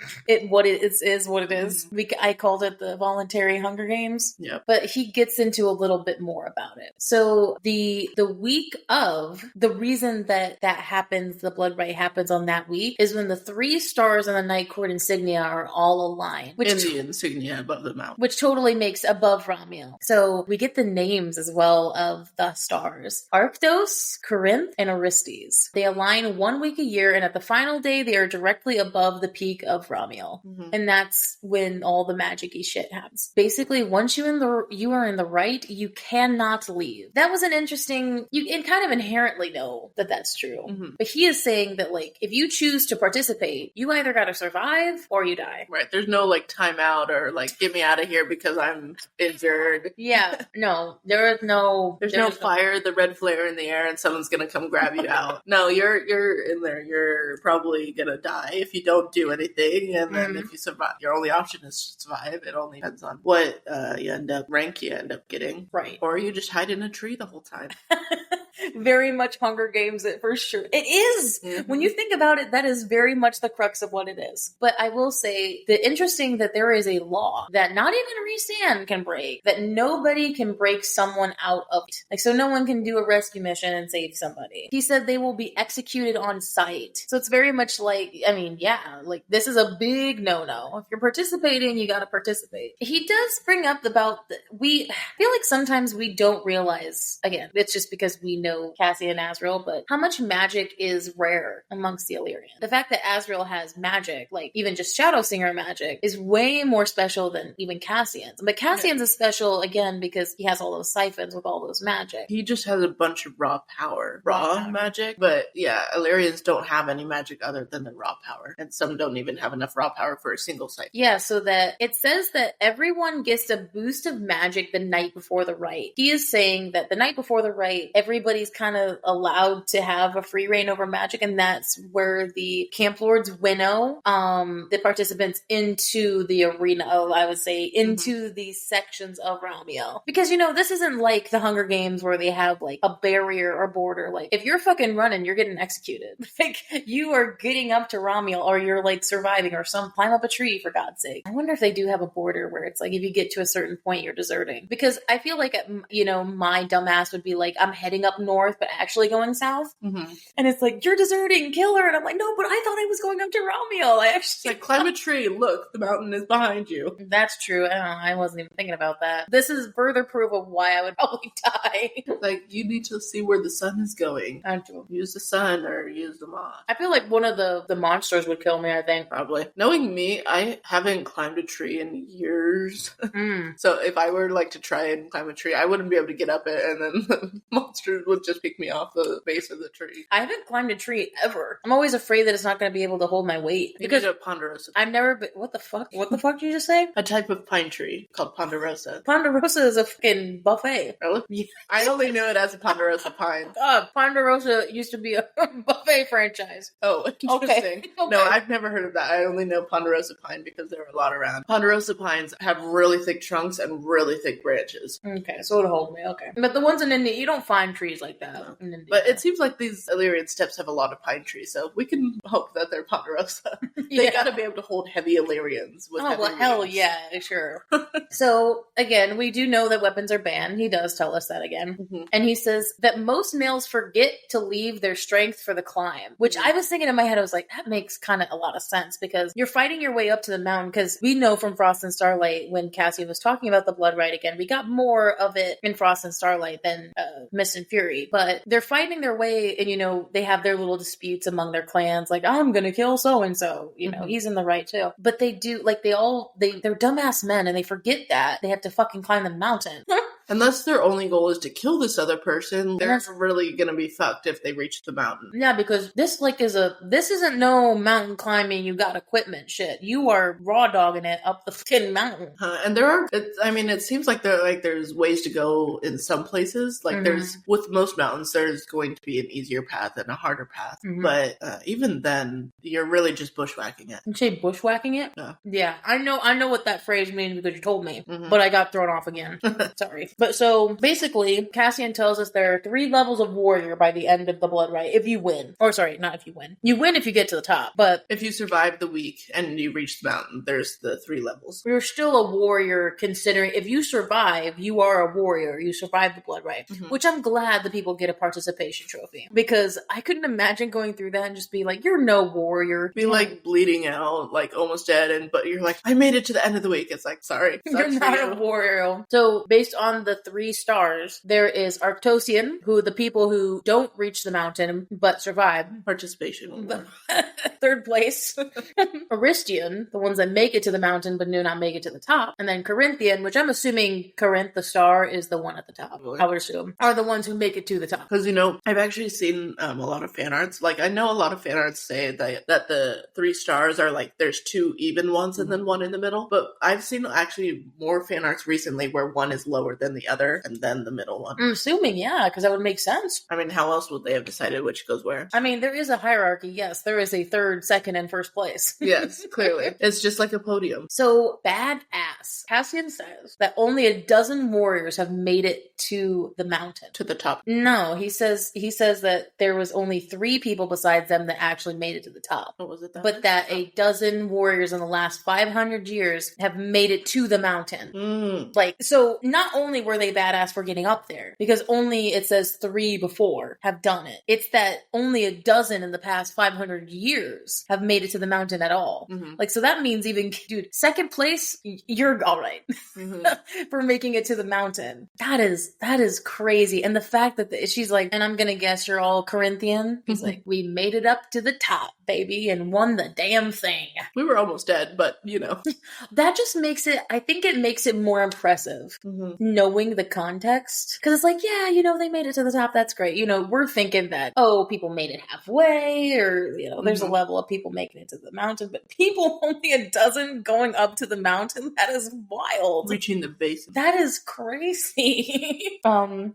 S2: what it is what it is.
S1: Mm-hmm.
S2: I called it the voluntary Hunger Games.
S1: Yeah.
S2: But he gets into a little bit more about it. So the week of, the reason that happens, the blood right happens on that week, is when the 3 stars on the Night Court insignia are all aligned.
S1: In the insignia above the mountain.
S2: Which totally makes above Ramiel. So we get the names as well of the stars. Arctos, Corinth, and Orestes. They align 1 week a year, and at the final day, they are directly above the peak of Ramiel.
S1: Mm-hmm.
S2: And that's when all the magic-y shit happens. Basically, once you are in the right, you cannot leave. That was an interesting, you can kind of inherently know that that's true.
S1: Mm-hmm.
S2: But he is saying that, like, if you choose to participate, you either got to survive or you die.
S1: Right. There's no, like, timeout or, like, get me out of here because I'm injured.
S2: Yeah. No. There's no
S1: fire, the red flare in the air, and someone's gonna come grab you out. No, you're in there. You're probably gonna die if you don't do anything, and then if you survive, your only option is to survive. It only depends on what you end up getting.
S2: Right.
S1: Or you just hide in a tree the whole time.
S2: Very much Hunger Games for sure. It is. Mm-hmm. When you think about it, that is very much the crux of what it is. But I will say that interesting that there is a law that not even Rhysand can break, that nobody can break someone out of it. Like, so no one can do a rescue mission and save somebody. He said they will be executed on sight. So it's very much like, I mean, yeah, like this is a big no-no. If you're participating, you gotta participate. He does bring up about, we feel like sometimes we don't realize, again, it's just because we know Cassie and Azrael, but how much magic is rare amongst the Illyrians. The fact that Azrael has magic, like even just Shadow Singer magic, is way more special than even Cassian's. But Cassian's is special, again, because he has all those siphons with all those magic.
S1: He just has a bunch of raw power. Raw magic. But yeah, Illyrians don't have any magic other than the raw power. And some don't even have enough raw power for a single siphon.
S2: Yeah, so that it says that everyone gets a boost of magic the night before the rite. He is saying that the night before the rite, everybody's kind of allowed to have a free reign over magic, and that's where the Camp Lords winnow the participants into the arena, I would say, into these sections of Ramiel. Because, you know, this isn't like the Hunger Games where they have, like, a barrier or border. Like, if you're fucking running, you're getting executed. Like, you are getting up to Ramiel, or you're, like, surviving, or climb up a tree, for God's sake. I wonder if they do have a border where it's like, if you get to a certain point, you're deserting. Because I feel like, you know, my dumbass would be like, I'm heading up north, but actually going south. Mm-hmm. And it's like, you're deserting, kill her. And I'm like, no, but I thought I was going up to Ramiel. I actually...
S1: Like, climb a tree. Look, the mountain is behind you.
S2: That's true. I wasn't even thinking about that. This is further proof of why I would probably die.
S1: Like, you need to see where the sun is going. Use the sun or use the Maas.
S2: I feel like one of the monsters would kill me, I think.
S1: Probably. Knowing me, I haven't climbed a tree in years. So if I were, like, to try and climb a tree, I wouldn't be able to get up it, and then the monsters would just pick me off the base of the tree.
S2: I haven't climbed a tree ever. I'm always afraid that it's not going to be able to hold my weight.
S1: Because of Ponderosa.
S2: I've never been... What the fuck? What the fuck did you just say?
S1: A type of pine tree called Ponderosa.
S2: Ponderosa is a fucking buffet.
S1: Really? Yeah. I only knew it as a Ponderosa pine.
S2: Ponderosa used to be a buffet franchise.
S1: Oh, interesting. Okay. No, I've never heard of that. I only know Ponderosa pine because there are a lot around. Ponderosa pines have really thick trunks and really thick branches.
S2: Okay, so it'll hold me. Okay. But the ones in India, you don't find trees like that in India.
S1: But it seems like these Illyrian steppes have a lot of pine trees, so we can hope that they're Ponderosa. They gotta be able to hold heavy Illyrians. With heavy
S2: well, hell yeah, sure. So, again, we do know that weapons are banned. He does tell us that again. Mm-hmm. And he says that most males forget to leave their strength for the climb, which I was thinking in my head, I was like, that makes kind of a lot of sense, because you're fighting your way up to the mountain, because we know from Frost and Starlight, when Cassie was talking about the blood right again, we got more of it in Frost and Starlight than Mist and Fury, but they're fighting their way, and, you know, they have their little disputes among their clans, like, I'm gonna kill so-and-so, you know, he's in the right too. But they do, like, they're dumbass men, and they forget that they have to fucking climb the mountain.
S1: Unless their only goal is to kill this other person, they're really gonna be fucked if they reach the mountain.
S2: Yeah, because this isn't no mountain climbing, you got equipment shit. You are raw dogging it up the fucking mountain.
S1: And it seems like there's ways to go in some places. Like there's, with most mountains, there's going to be an easier path and a harder path. But even then, you're really just bushwhacking it.
S2: You say bushwhacking it? Yeah, I know what that phrase means because you told me, but I got thrown off again. Sorry. But so basically, Cassian tells us there are 3 levels of warrior by the end of the blood rite if you win. Or sorry, not if you win. You win if you get to the top, but
S1: if you survive the week and you reach the mountain, there's the 3 levels.
S2: You're still a warrior considering if you survive, you are a warrior. You survive the blood rite, which I'm glad that people get a participation trophy because I couldn't imagine going through that and just be like, you're no warrior.
S1: Be like bleeding out, like almost dead, but you're like, I made it to the end of the week. It's like, sorry.
S2: You're not a warrior. So based on the 3 stars, there is Arctosian, who the people who don't reach the mountain but survive.
S1: Participation.
S2: 3rd place. Aristian, the ones that make it to the mountain but do not make it to the top. And then Corinthian, which I'm assuming Corinth, the star, is the one at the top. I would assume. Are the ones who make it to the top.
S1: Because, I've actually seen a lot of fan arts. Like, I know a lot of fan arts say that the 3 stars are like, there's 2 even ones and then 1 in the middle. But I've seen actually more fan arts recently where 1 is lower than the other and then the middle one.
S2: I'm assuming, yeah, because that would make sense.
S1: I mean, how else would they have decided which goes where?
S2: I mean, there is a hierarchy, yes. There is a 3rd, 2nd, and 1st place.
S1: Yes, clearly. It's just like a podium.
S2: So, badass. Cassian says that only a dozen warriors have made it to the mountain.
S1: To the top.
S2: No, he says that there was only 3 people besides them that actually made it to the top.
S1: What was it?
S2: But that a dozen warriors in the last 500 years have made it to the mountain. So not only were they badass for getting up there, because only it says 3 before have done it. It's that only a dozen in the past 500 years have made it to the mountain at all. So that means even, dude, 2nd place, you're all right for making it to the mountain. That is crazy. And the fact that she's like, and I'm gonna guess you're all Corinthian. He's like, we made it up to the top, baby, and won the damn thing.
S1: We were almost dead, but
S2: that just makes it, I think it makes it more impressive knowing the context. Because it's like, yeah, they made it to the top. That's great. We're thinking that, people made it halfway, or, there's a level of people making it to the mountain, but people only a dozen going up to the mountain. That is wild.
S1: Reaching the base.
S2: That is crazy.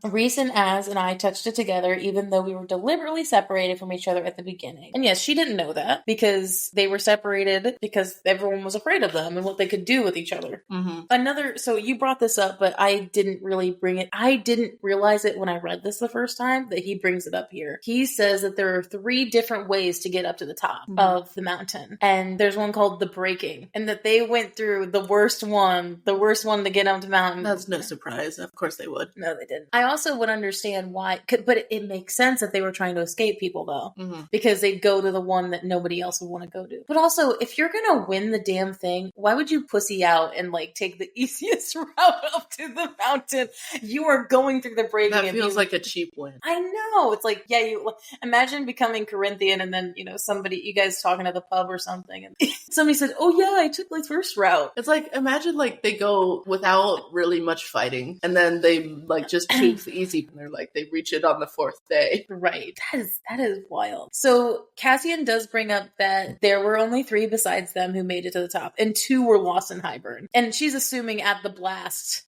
S2: Reese and Az and I touched it together, even though we were deliberately separated from each other at the beginning. And yes, she didn't know that because they were separated because everyone was afraid of them and what they could do with each other. So you brought this up, but I didn't really bring it. I didn't realize it when I read this the first time that he brings it up here. He says that there are 3 different ways to get up to the top of the mountain. And there's one called the breaking, and that they went through the worst one to get up the mountain.
S1: That's no surprise. Of course they would.
S2: No, they didn't. I also would understand why, but it makes sense that they were trying to escape people though, because they'd go to the one that nobody else would want to go to. But also, if you're gonna win the damn thing, why would you pussy out and take the easiest route up to the mountain? You are going through the breaking.
S1: That feels like a cheap win.
S2: I know. It's like, yeah, you imagine becoming Corinthian and then, you guys talking at the pub or something, and somebody said, oh yeah, I took the first route.
S1: It's like, imagine they go without really much fighting, and then they just choose the easy, and they reach it on the 4th day.
S2: Right. That is wild. So Cassian does bring up that there were only 3 besides them who made it to the top, and 2 were lost in Highburn. And she's assuming at the blast.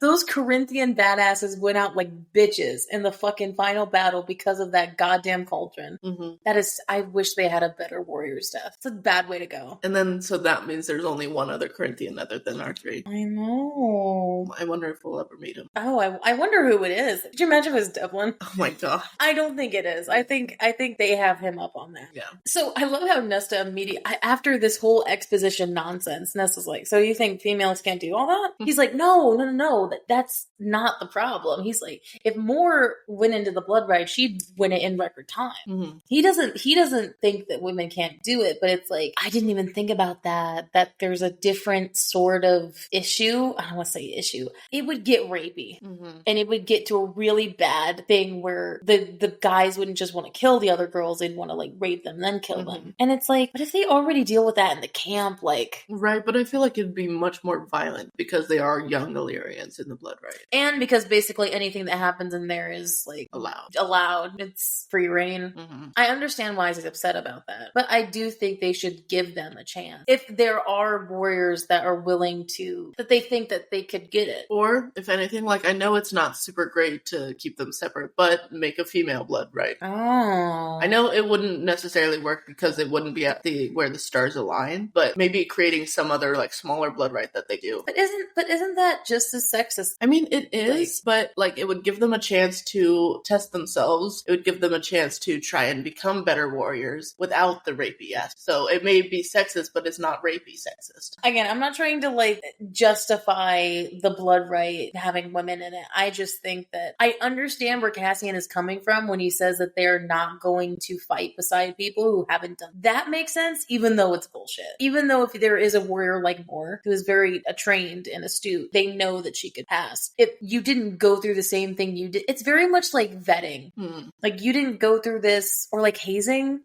S2: Those Corinthian badasses went out like bitches in the fucking final battle because of that goddamn cauldron. That is, I wish they had a better warrior's death. It's a bad way to go.
S1: And then, so that means there's only one other Corinthian other than our 3.
S2: I know.
S1: I wonder if we'll ever meet him.
S2: Oh, I wonder who it is. Could you imagine if it was Devlin?
S1: Oh my god.
S2: I don't think it is. I think they have him up on that.
S1: Yeah.
S2: So I love how Nesta after this whole exposition nonsense, Nesta's like, so you think females can't do all that? He's like, no. That's not the problem. He's like, if Moore went into the blood rite, she'd win it in record time. He doesn't think that women can't do it, but it's like, I didn't even think about that there's a different sort of issue. I don't want to say issue. It would get rapey. And it would get to a really bad thing where the guys wouldn't just want to kill the other girls, they'd want to rape them, then and kill them. And it's like, but if they already deal with that in the camp, like...
S1: Right, but I feel like it'd be much more violent because they are young Illyrians in the Blood Right.
S2: And because basically anything that happens in there is, like... Allowed. It's free reign. I understand why he's upset about that. But I do think they should give them a chance. If there are warriors that are willing to... that they think that they could get it.
S1: Or, if anything, like, I know it's not super great to keep them separate, but make a female Blood Right.
S2: Oh.
S1: I know it wouldn't necessarily work because it wouldn't be at where the stars align, but maybe creating some other, like, smaller Blood Right that they do.
S2: But isn't that just as sexist?
S1: I mean, it is, but, like, it would give them a chance to test themselves. It would give them a chance to try and become better warriors without the rapey aspect. So it may be sexist, but it's not rapey sexist.
S2: Again, I'm not trying to, like, justify the Blood Right having women in it. I just think that I understand where Cassian is coming from when he says that they're not going to fight beside people who haven't done. That makes sense, even though it's bullshit. Even though if there is a warrior like Moore, who is very trained and astute, they know that she could pass. If you didn't go through the same thing you did, it's very much like vetting. Like, you didn't go through this, or like hazing.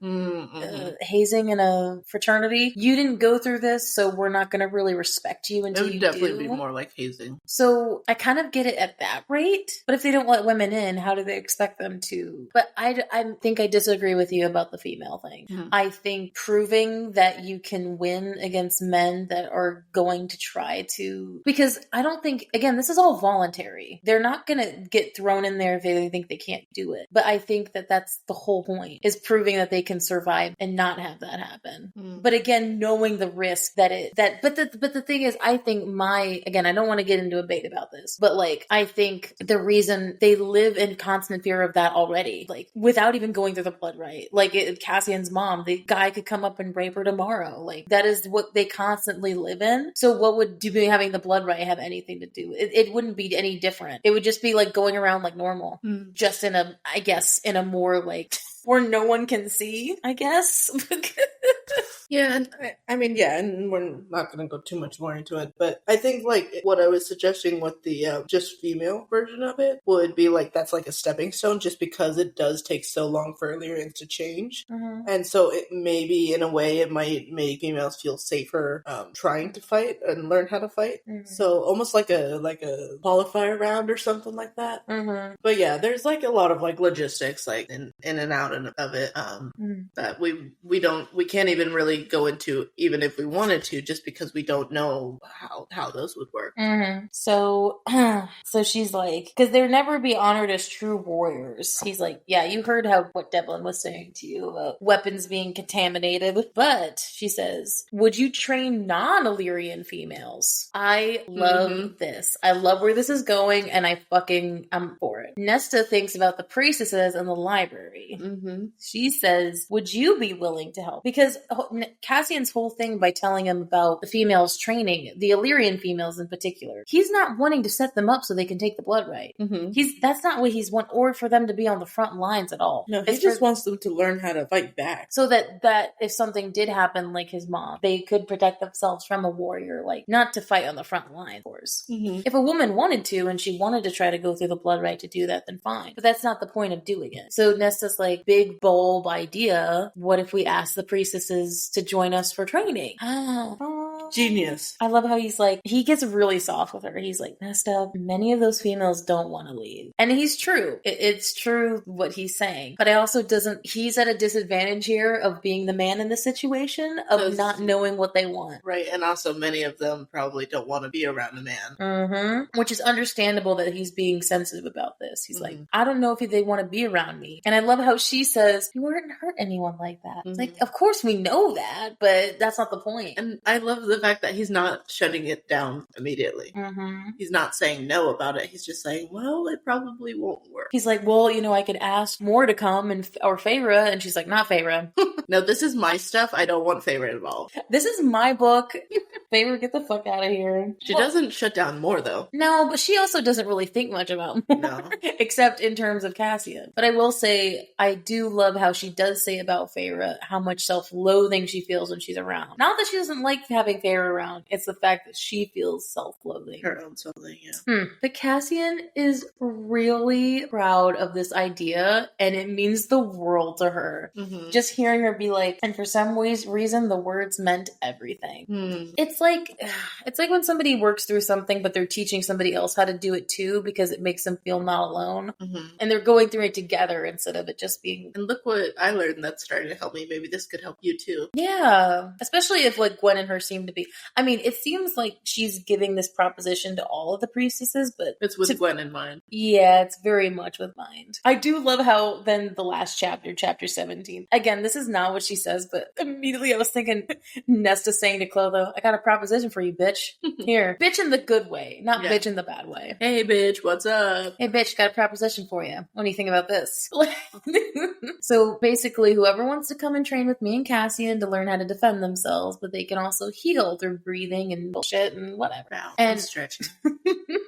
S2: Hazing in a fraternity. You didn't go through this, so we're not going to really respect you until you do.
S1: It would definitely be more like hazing.
S2: So I kind of get it at that rate. But if they don't let women in, how do they expect them to? But I think I disagree with you about the female thing. I think proving that you can win against men that are going to try to... Because I don't think... Again, this is all voluntary. They're not going to get thrown in there if they think they can't do it. But I think that that's the whole point, is proving that they can survive and not have that happen. But again, knowing the risk that but the thing is, I think again, I don't want to get into a debate about this, but like, I think the reason they live in constant fear of that already, like, without even going through the Blood Right, like Cassian's mom, the guy could come up and rape her tomorrow. Like, that is what they constantly live in. So what would having the Blood Right have anything to do with it? It wouldn't be any different. It would just be like going around like normal, just in a more like where no one can see, I guess.
S1: Yeah, and I mean, yeah, and we're not going to go too much more into it, but I think, like, what I was suggesting with the just female version of it would be, like, that's like a stepping stone, just because it does take so long for Illyrians to change, and so it maybe, in a way, it might make females feel safer trying to fight and learn how to fight, so almost like a qualifier round or something like that. But yeah, there's, like, a lot of, like, logistics, like, in and out of it, that we can't even really go into, even if we wanted to, just because we don't know how those would work.
S2: So she's like, because they'll never be honored as true warriors. He's like, yeah, you heard what Devlin was saying to you about weapons being contaminated, but she says, would you train non-Illyrian females? I love this. I love where this is going, and I'm for it. Nesta thinks about the priestesses in the library. She says, would you be willing to help? Because Cassian's whole thing by telling him about the females training, the Illyrian females in particular, he's not wanting to set them up so they can take the Blood Right. That's not what he's want, or for them to be on the front lines at all.
S1: No, he just wants them to learn how to fight back.
S2: So that if something did happen, like his mom, they could protect themselves from a warrior, like, not to fight on the front line, of course. If a woman wanted to, and she wanted to try to go through the Blood Right to do that, then fine. But that's not the point of doing it. So Nesta's like, big, bold idea. What if we ask the priestesses to join us for training?
S1: Genius.
S2: I love how he gets really soft with her. He's like, Nesta, many of those females don't want to leave. And he's true. It's true what he's saying. But I also he's at a disadvantage here of being the man in the situation, of not knowing what they want.
S1: Right, and also many of them probably don't want to be around a man.
S2: Which is understandable that he's being sensitive about this. He's like, I don't know if they want to be around me. And I love how she says, you wouldn't hurt anyone like that. It's like, of course we know that, but that's not the point.
S1: And I love the fact that he's not shutting it down immediately. He's not saying no about it. He's just saying, well, it probably won't work.
S2: He's like, well, I could ask Moore to come or Feyre. And she's like, not Feyre.
S1: No, this is my stuff. I don't want Feyre involved.
S2: This is my book. Feyre, get the fuck out of here.
S1: She doesn't shut down Moore, though.
S2: No, but she also doesn't really think much about Moore. No. Except in terms of Cassian. But I will say, I do love how she does say about Feyre how much self-loathing she feels when she's around. Not that she doesn't like having care around. It's the fact that she feels self-loathing.
S1: Her own self-loathing, yeah.
S2: But Cassian is really proud of this idea, and it means the world to her. Just hearing her be like, and for some reason, the words meant everything. It's like when somebody works through something, but they're teaching somebody else how to do it too, because it makes them feel not alone. And they're going through it together instead of it just being...
S1: And look what I learned that's starting to help me. Maybe this could help you too.
S2: Yeah. Especially if like Gwen and her seem to be... I mean, it seems like she's giving this proposition to all of the priestesses, but...
S1: It's with Gwen in mind.
S2: Yeah, it's very much with mind. I do love how then the last chapter, chapter 17... Again, this is not what she says, but immediately I was thinking Nesta saying to Clotho, I got a proposition for you, bitch. Here. Bitch in the good way, not bitch in the bad way.
S1: Hey, bitch, what's up?
S2: Hey, bitch, got a proposition for you. What do you think about this? So basically, whoever wants to come and train with me and Cassian to learn how to defend themselves, but they can also heal through breathing and bullshit and whatever.
S1: Wow,
S2: and
S1: stretching.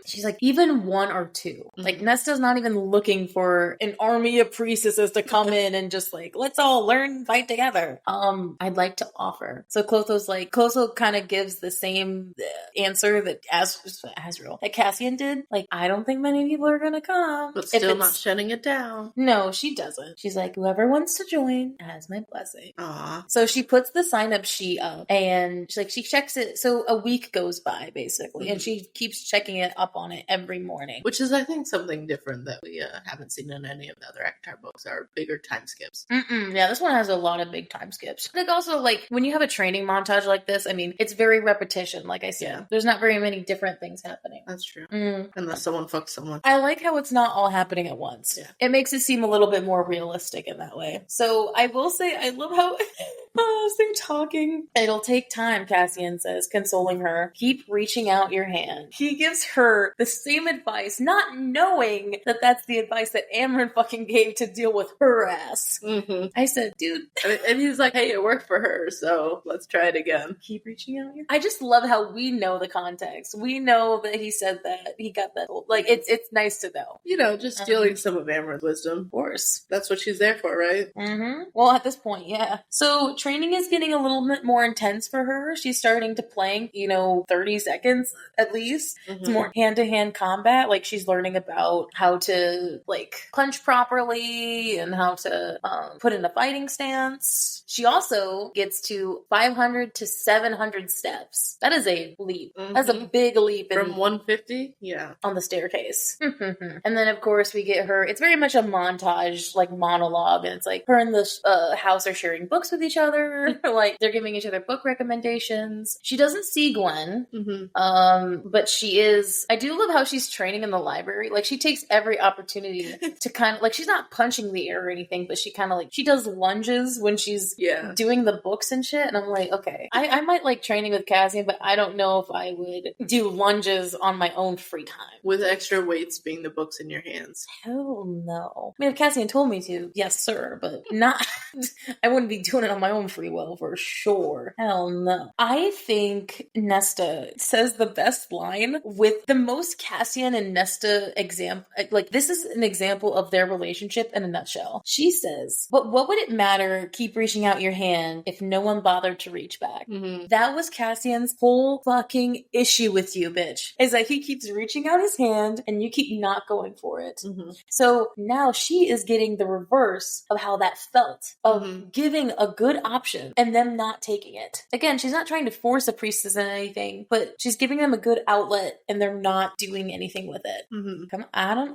S2: She's like, even one or two. Like, Nesta's not even looking for an army of priestesses to come in and just like, let's all learn, fight together. I'd like to offer. So Clotho kind of gives the same answer that Azrael, that Cassian did. Like, I don't think many people are gonna come.
S1: But still not shutting it down.
S2: No, she doesn't. She's like, whoever wants to join has my blessing.
S1: Aww.
S2: So she puts the sign-up sheet up and she checks it. So a week goes by, basically, and she keeps checking it up on it every morning.
S1: Which is, I think, something different that we haven't seen in any of the other ACOTAR books, are bigger time skips.
S2: Yeah, this one has a lot of big time skips. Like, also, like, when you have a training montage like this, I mean, it's very repetition, like I said. Yeah. There's not very many different things happening.
S1: That's true. Unless someone fucks someone.
S2: I like how it's not all happening at once. Yeah. It makes it seem a little bit more realistic in that way. So I will say, I love how as they're talking, it'll take time, Cassian says, consoling her. Keep reaching out your hand. He gives her the same advice, not knowing that that's the advice that Amryn fucking gave to deal with her ass. I said, dude.
S1: And he's like, hey, it worked for her, so let's try it again.
S2: Keep reaching out your hand. I just love how we know the context. We know that he said that. He got that. Like, it's nice to know.
S1: You know, just stealing some of Amryn's wisdom.
S2: Of course.
S1: That's what she's there for, right?
S2: Well, at this point, yeah. So training is getting a little bit more intense for her. She's starting to plank, 30 seconds at least. It's more hand-to-hand combat. Like, she's learning about how to, like, punch properly and how to put in a fighting stance. She also gets to 500 to 700 steps. That is a leap. That's a big leap.
S1: From 150? Yeah.
S2: On the staircase. And then, of course, we get her. It's very much a montage, like, monologue. And it's like her and the house are sharing books with each other. Like, they're giving each other book recommendations. She doesn't see Gwen. But she is... I do love how she's training in the library. Like, she takes every opportunity to kind of... Like, she's not punching the air or anything, but she kind of, like... She does lunges when she's doing the books and shit. And I'm like, okay. I might like training with Cassian, but I don't know if I would do lunges on my own free time.
S1: With extra weights being the books in your hands.
S2: Hell no. I mean, if Cassian told me to, yes, sir, but not... I wouldn't be doing it on my own free will, for sure. Hell no. I think Nesta says the best line with the most Cassian and Nesta example. Like, this is an example of their relationship in a nutshell. She says, but what would it matter, keep reaching out your hand, if no one bothered to reach back? That was Cassian's whole fucking issue with you, bitch. Is that he keeps reaching out his hand and you keep not going for it. So now she is getting the reverse of how that felt, of giving a good option and them not taking it. Again, she's not trying to force a priestess in anything, but she's giving them a good outlet and they're not doing anything with it.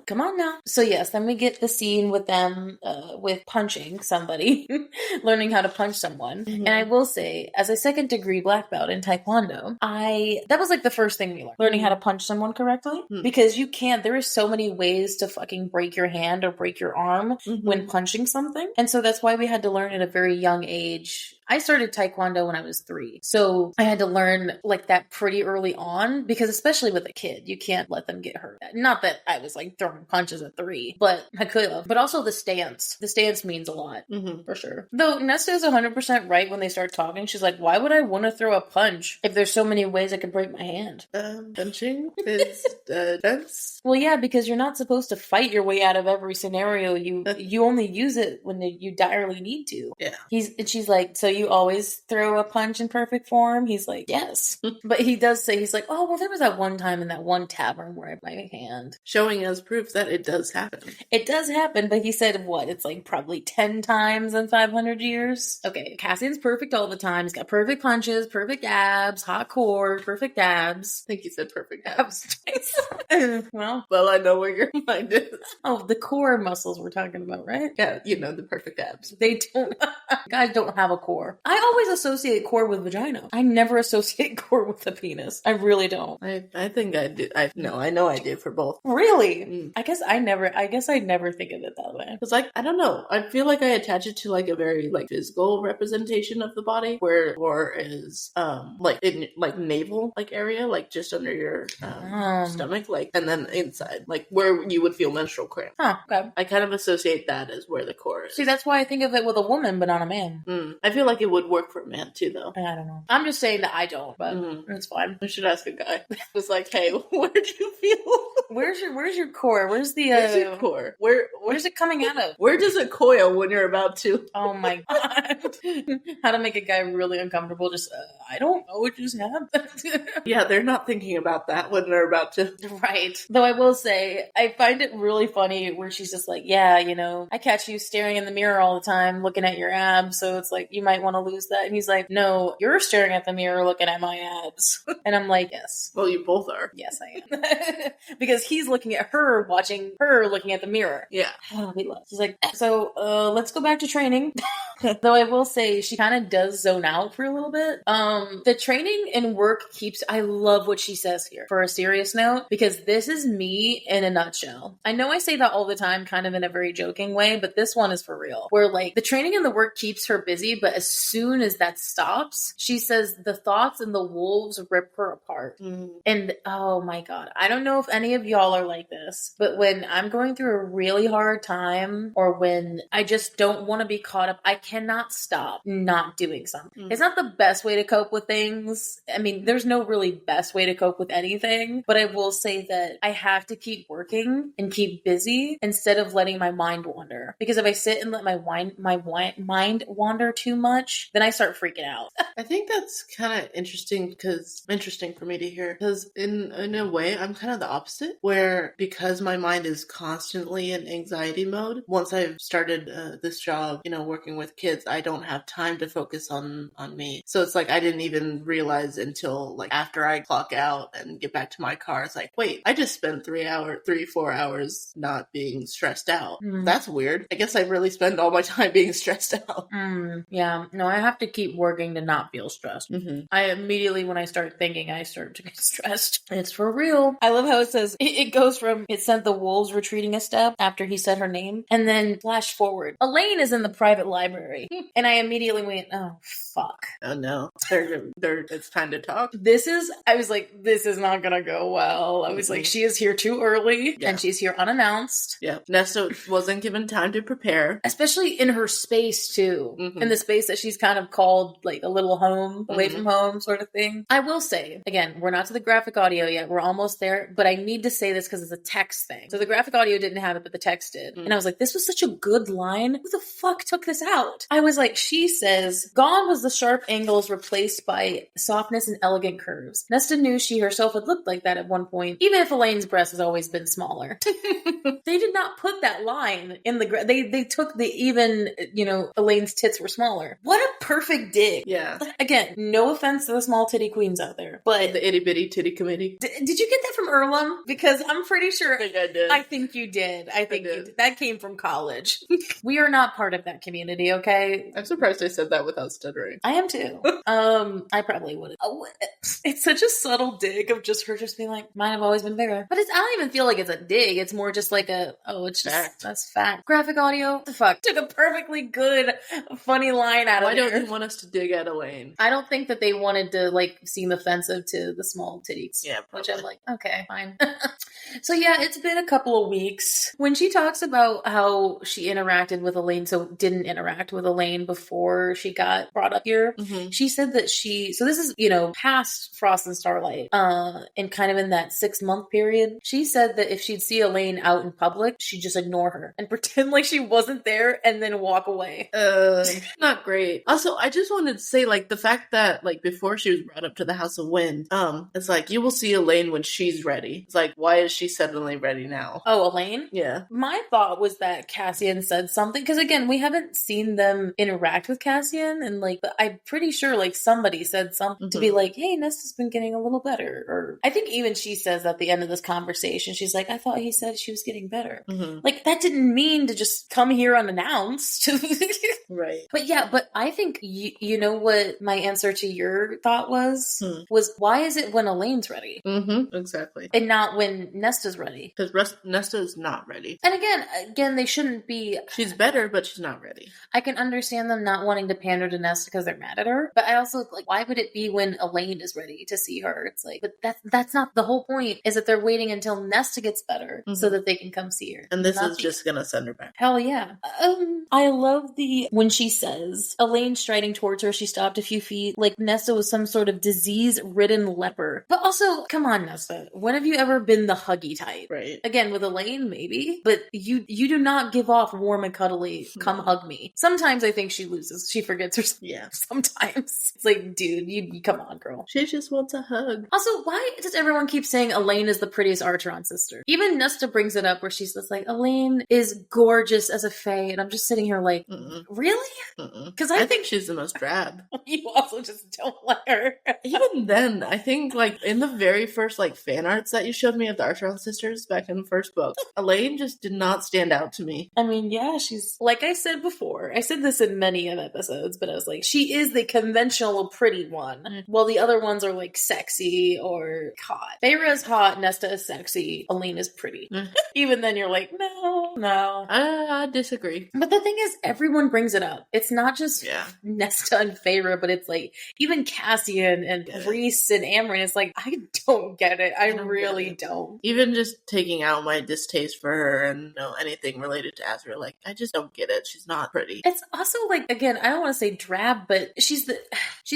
S2: Come on now. So yes, then we get the scene with them with punching somebody, learning how to punch someone. And I will say, as a second degree black belt in Taekwondo, that was like the first thing we learned, learning how to punch someone correctly. Because there are so many ways to fucking break your hand or break your arm when punching something. And so that's why we had to learn at a very young age. I started Taekwondo when I was 3. So I had to learn like that pretty early on, because especially with a kid, you can't let them get hurt. Not that I was like throwing punches at 3, but I could have. But also the stance. The stance means a lot, for sure. Though Nesta is 100% right when they start talking. She's like, why would I want to throw a punch if there's so many ways I could break my hand?
S1: Punching is dense.
S2: Well, yeah, because you're not supposed to fight your way out of every scenario. You only use it when you direly need to.
S1: Yeah.
S2: She's like, so you always throw a punch in perfect form? He's like, yes. But he does say, he's like, oh, well, there was that one time in that one tavern where I had my hand.
S1: Showing us proof that it does happen.
S2: It does happen, but he said, what? It's like probably 10 times in 500 years? Okay, Cassian's perfect all the time. He's got perfect punches, perfect abs, hot core, perfect abs.
S1: I think he said perfect abs.
S2: Well,
S1: I know where your mind is.
S2: Oh, the core muscles we're talking about, right?
S1: Yeah, you know, the perfect abs.
S2: They don't. Guys don't have a core. I always associate core with vagina. I never associate core with the penis. I really don't.
S1: I think I do. I know I do for both.
S2: Really? I guess I never think of it that way.
S1: Because like, I don't know. I feel like I attach it to like a very like physical representation of the body, where core is like in like navel like area, like just under your stomach, like, and then inside, like where you would feel menstrual cramp.
S2: Huh, okay.
S1: I kind of associate that as where the core is.
S2: See, that's why I think of it with a woman, but not a man.
S1: I feel like it would work for a man too, though.
S2: I don't know. I'm just saying that I don't, but it's fine.
S1: I should ask a guy. It's like, hey, where do you feel?
S2: Where's your core? Where's
S1: your core?
S2: Where's it coming out of?
S1: Where does it coil when you're about to?
S2: Oh my god! How to make a guy really uncomfortable? Just I don't know what just happened.
S1: Yeah, they're not thinking about that when they're about to.
S2: Right. Though I will say, I find it really funny where she's just like, yeah, you know, I catch you staring in the mirror all the time, looking at your abs, so it's like you might want to lose that. And he's like, no, you're staring at the mirror, looking at my abs. And I'm like, yes.
S1: Well, you both are.
S2: Yes, I am. Because he's looking at her, watching her looking at the mirror.
S1: Yeah.
S2: Oh, he loves. He's like, so let's go back to training. Though I will say she kind of does zone out for a little bit. The training and work keeps, I love what she says here for a serious note, because this is me in a nutshell. I know I say that all the time, kind of in a very joking way, but this one is for real. Where like the training and the work keeps her busy, but as soon as that stops, she says the thoughts and the wolves rip her apart. And oh my God, I don't know if any of y'all are like this, but when I'm going through a really hard time or when I just don't want to be caught up, I cannot stop not doing something. It's not the best way to cope with things. I mean, there's no really best way to cope with anything, but I will say that I have to keep working and keep busy instead of letting my mind wander. Because if I sit and let my mind wander too much, then I start freaking out.
S1: I think that's kind of interesting for me to hear, because in a way I'm kind of the opposite, where because my mind is constantly in anxiety mode, once I've started this job, you know, working with kids, I don't have time to focus on me. So it's like I didn't even realize until like after I clock out and get back to my car, it's like, wait, I just spent 4 hours not being stressed out. That's weird. I guess I really spend all my time being stressed out.
S2: Yeah, no, I have to keep working to not feel stressed. I immediately, when I start thinking, I start to get stressed. It's for real. I love how it says, it goes from, it sent the wolves retreating a step after he said her name, and then flash forward. Elaine is in the private library. And I immediately went, oh, fuck.
S1: Oh no. It's time to talk.
S2: I was like, this is not gonna go well. I was like, she is here too early, and she's here unannounced.
S1: Yeah. Nesta wasn't given time to prepare.
S2: Especially in her space too. In the space that she's kind of called like a little home, away from home sort of thing. I will say, again, we're not to the graphic audio yet. We're almost there, but I need to say this because it's a text thing. So the graphic audio didn't have it, but the text did. And I was like, this was such a good line. Who the fuck took this out? I was like, she says, gone was the sharp angles replaced by softness and elegant curves. Nesta knew she herself had looked like that at one point, even if Elaine's breast has always been smaller. They did not put that line in the they took the even, you know, Elaine's tits were smaller. What a perfect dig.
S1: Yeah.
S2: Again, no offense to the small titty queens out there, but
S1: the itty bitty titty committee.
S2: Did you get that from Earlham? Because I'm pretty sure.
S1: I think I did.
S2: I think you did. I think you did. That came from college. We are not part of that community, okay?
S1: I'm surprised I said that without stuttering.
S2: I am too. I probably would have. It's such a subtle dig of just her just being like, mine have always been bigger. But I don't even feel like it's a dig. It's more just like it's just fact. That's fact. Graphic audio, what the fuck? Took a perfectly good, funny line out of it.
S1: Why don't you want us to dig at Elaine?
S2: I don't think that they wanted to like seem offensive to the small titties.
S1: Yeah, probably.
S2: Which I'm like, okay, fine. So yeah, it's been a couple of weeks. When she talks about how she interacted with Elaine, so didn't interact with Elaine before she got brought up here, she said that so this is, you know, past Frost and Starlight, and kind of in that 6-month period. She said that if she'd see Elaine out in public, she'd just ignore her and pretend like she wasn't there and then walk away.
S1: Not great. great. Also, I just wanted to say, like, the fact that, like, before she was brought up to the House of Wind, it's like, you will see Elaine when she's ready. It's like, why is she suddenly ready now?
S2: Oh, Elaine?
S1: Yeah.
S2: My thought was that Cassian said something, because again, we haven't seen them interact with Cassian, and like, but I'm pretty sure like somebody said something to be like, hey, Nesta's been getting a little better. Or I think even she says at the end of this conversation, she's like, I thought he said she was getting better. Like, that didn't mean to just come here unannounced.
S1: Right.
S2: But yeah, but I think you know what my answer to your thought was? Was why is it when Elaine's ready?
S1: Exactly.
S2: And not when Nesta's ready?
S1: Because Nesta is not ready.
S2: And again, they shouldn't be...
S1: She's better, but she's not ready.
S2: I can understand them not wanting to pander to Nesta because they're mad at her, but I also, like, why would it be when Elaine is ready to see her? It's like, but that's not the whole point, is that they're waiting until Nesta gets better so that they can come see her.
S1: And this is just gonna send her back.
S2: Hell yeah. I love when she says, Elaine striding towards her, she stopped a few feet, like Nesta was some sort of disease-ridden leper. But also, come on, Nesta, when have you ever been the huggy type?
S1: Right.
S2: Again, with Elaine, maybe, but you do not give off warm and cuddly, come hug me. Sometimes I think she loses. She forgets herself.
S1: Yeah.
S2: Sometimes. It's like, dude, you come on, girl.
S1: She just wants a hug.
S2: Also, why does everyone keep saying Elaine is the prettiest Archeron sister? Even Nesta brings it up where she's just like, Elaine is gorgeous as a fae, and I'm just sitting here like, really? Because I think
S1: she's the most drab.
S2: You also just don't like her.
S1: Even then, I think, like, in the very first, like, fan arts that you showed me of the Archeron sisters back in the first book, Elaine just did not stand out to me.
S2: I mean, yeah, she's, like I said before, I said this in many of episodes, but I was like, she is the conventional pretty one, while the other ones are, like, sexy or hot. Feyre is hot, Nesta is sexy, Elaine is pretty. Even then, you're like, no.
S1: I disagree.
S2: But the thing is, everyone brings it up. It's not just Nesta and Feyre, but it's like, even Cassian and Rhys and Amryn, it's like, I don't get it. I really don't.
S1: Even just taking out my distaste for her and anything related to Azriel, like, I just don't get it. She's not pretty.
S2: It's also like, again, I don't want to say drab, but she's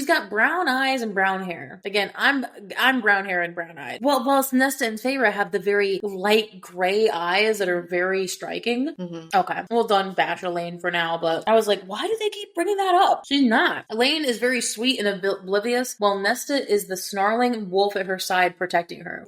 S2: got brown eyes and brown hair. Again, I'm brown hair and brown eyes. Well, whilst Nesta and Feyre have the very light gray eyes that are very striking. Okay, well done, bash Elaine for now, but I was like, why do they keep bringing that up? She's not. Elaine is very sweet and oblivious, while Nesta is the snarling wolf at her side protecting her.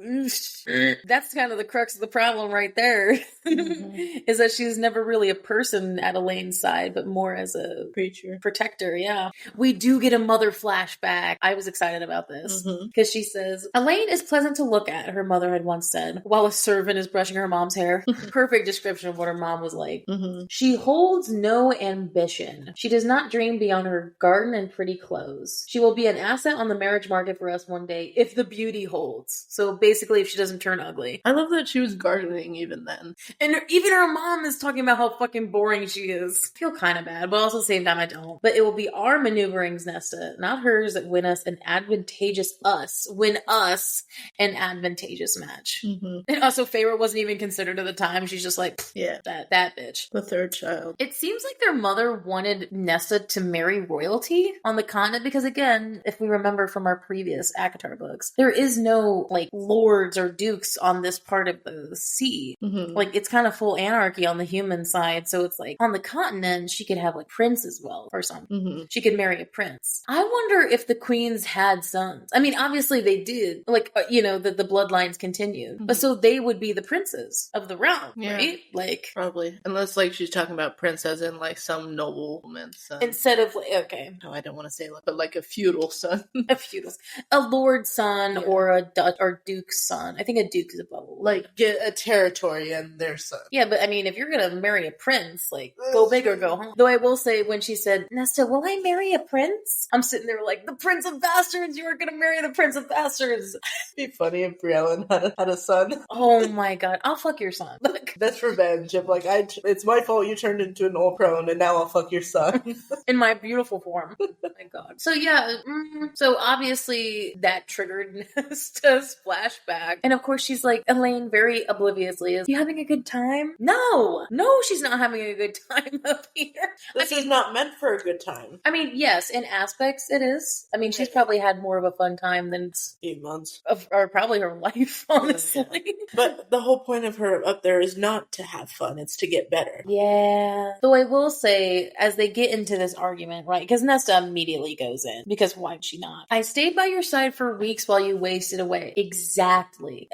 S2: That's kind of the crux of the problem right there, is that she's never really a person at Elaine's side, but more as a
S1: creature
S2: protector. Yeah, we do get a mother flashback. I was excited about this because she says, Elaine is pleasant to look at, her mother had once said, while a servant is brushing her mom's hair. Perfect description of what her mom was like. She holds no ambition. She does not dream beyond her garden and pretty clothes. She will be an asset on the marriage market for us one day if the beauty holds. So basically, if she doesn't turn ugly.
S1: I love that she was gardening even then.
S2: And even her mom is talking about how fucking boring she is. I feel kind of bad, but also at the same time I don't. But it will be our maneuverings, Nesta, not hers, that win us an advantageous match. And also Feyre wasn't even considered at the time. She's just like, that bitch.
S1: The third child.
S2: It seems like their mother wanted Nesta to marry royalty on the continent because, again, if we remember from our previous ACOTAR books, there is no, like, lords or dukes on this part of the sea. Like, it's kind of full anarchy on the human side, so it's like, on the continent, she could have, like, prince as well, or something. She could marry a prince. I wonder if the queens had sons. I mean, obviously they did. Like, the bloodlines continued. But so they would be the princes of the realm, right? Like,
S1: probably. Unless, like, she's talking about prince as in, like, some nobleman's son.
S2: Instead of, okay.
S1: No, I don't want to say that, but, like, a feudal son.
S2: A lord's son or a Dutch or duke's son. I think a duke is above a lord.
S1: Like, get a territory and their son.
S2: Yeah, but I mean, if you're gonna marry a prince, like, go big or go home. Though I will say, when she said, Nesta, will I marry a prince? I'm sitting there like, the prince of bastards, you are gonna marry the prince of bastards.
S1: It'd be funny if Briellen had a son.
S2: Oh my god, I'll fuck your son.
S1: That's revenge. I'm like, it's my fault you turned into an old crone and now I'll fuck your son.
S2: In my beautiful form. Oh my god. So yeah, so obviously that triggered Nesta's flashback. And of course she's like, Elaine very obliviously is, you having a good time? No, she's not having a good time up here.
S1: This is not meant for a good time.
S2: I mean, yes, in aspects it is. I mean, she's probably had more of a fun time than
S1: 8 months.
S2: Or probably her life, honestly. Yeah.
S1: But the whole point of her up there is not to have fun, it's to get better.
S2: Yeah. Though I will say, as they get into this argument, right? Because Nesta immediately goes in, because why would she not? I stayed by your side for weeks while you wasted away. Exactly.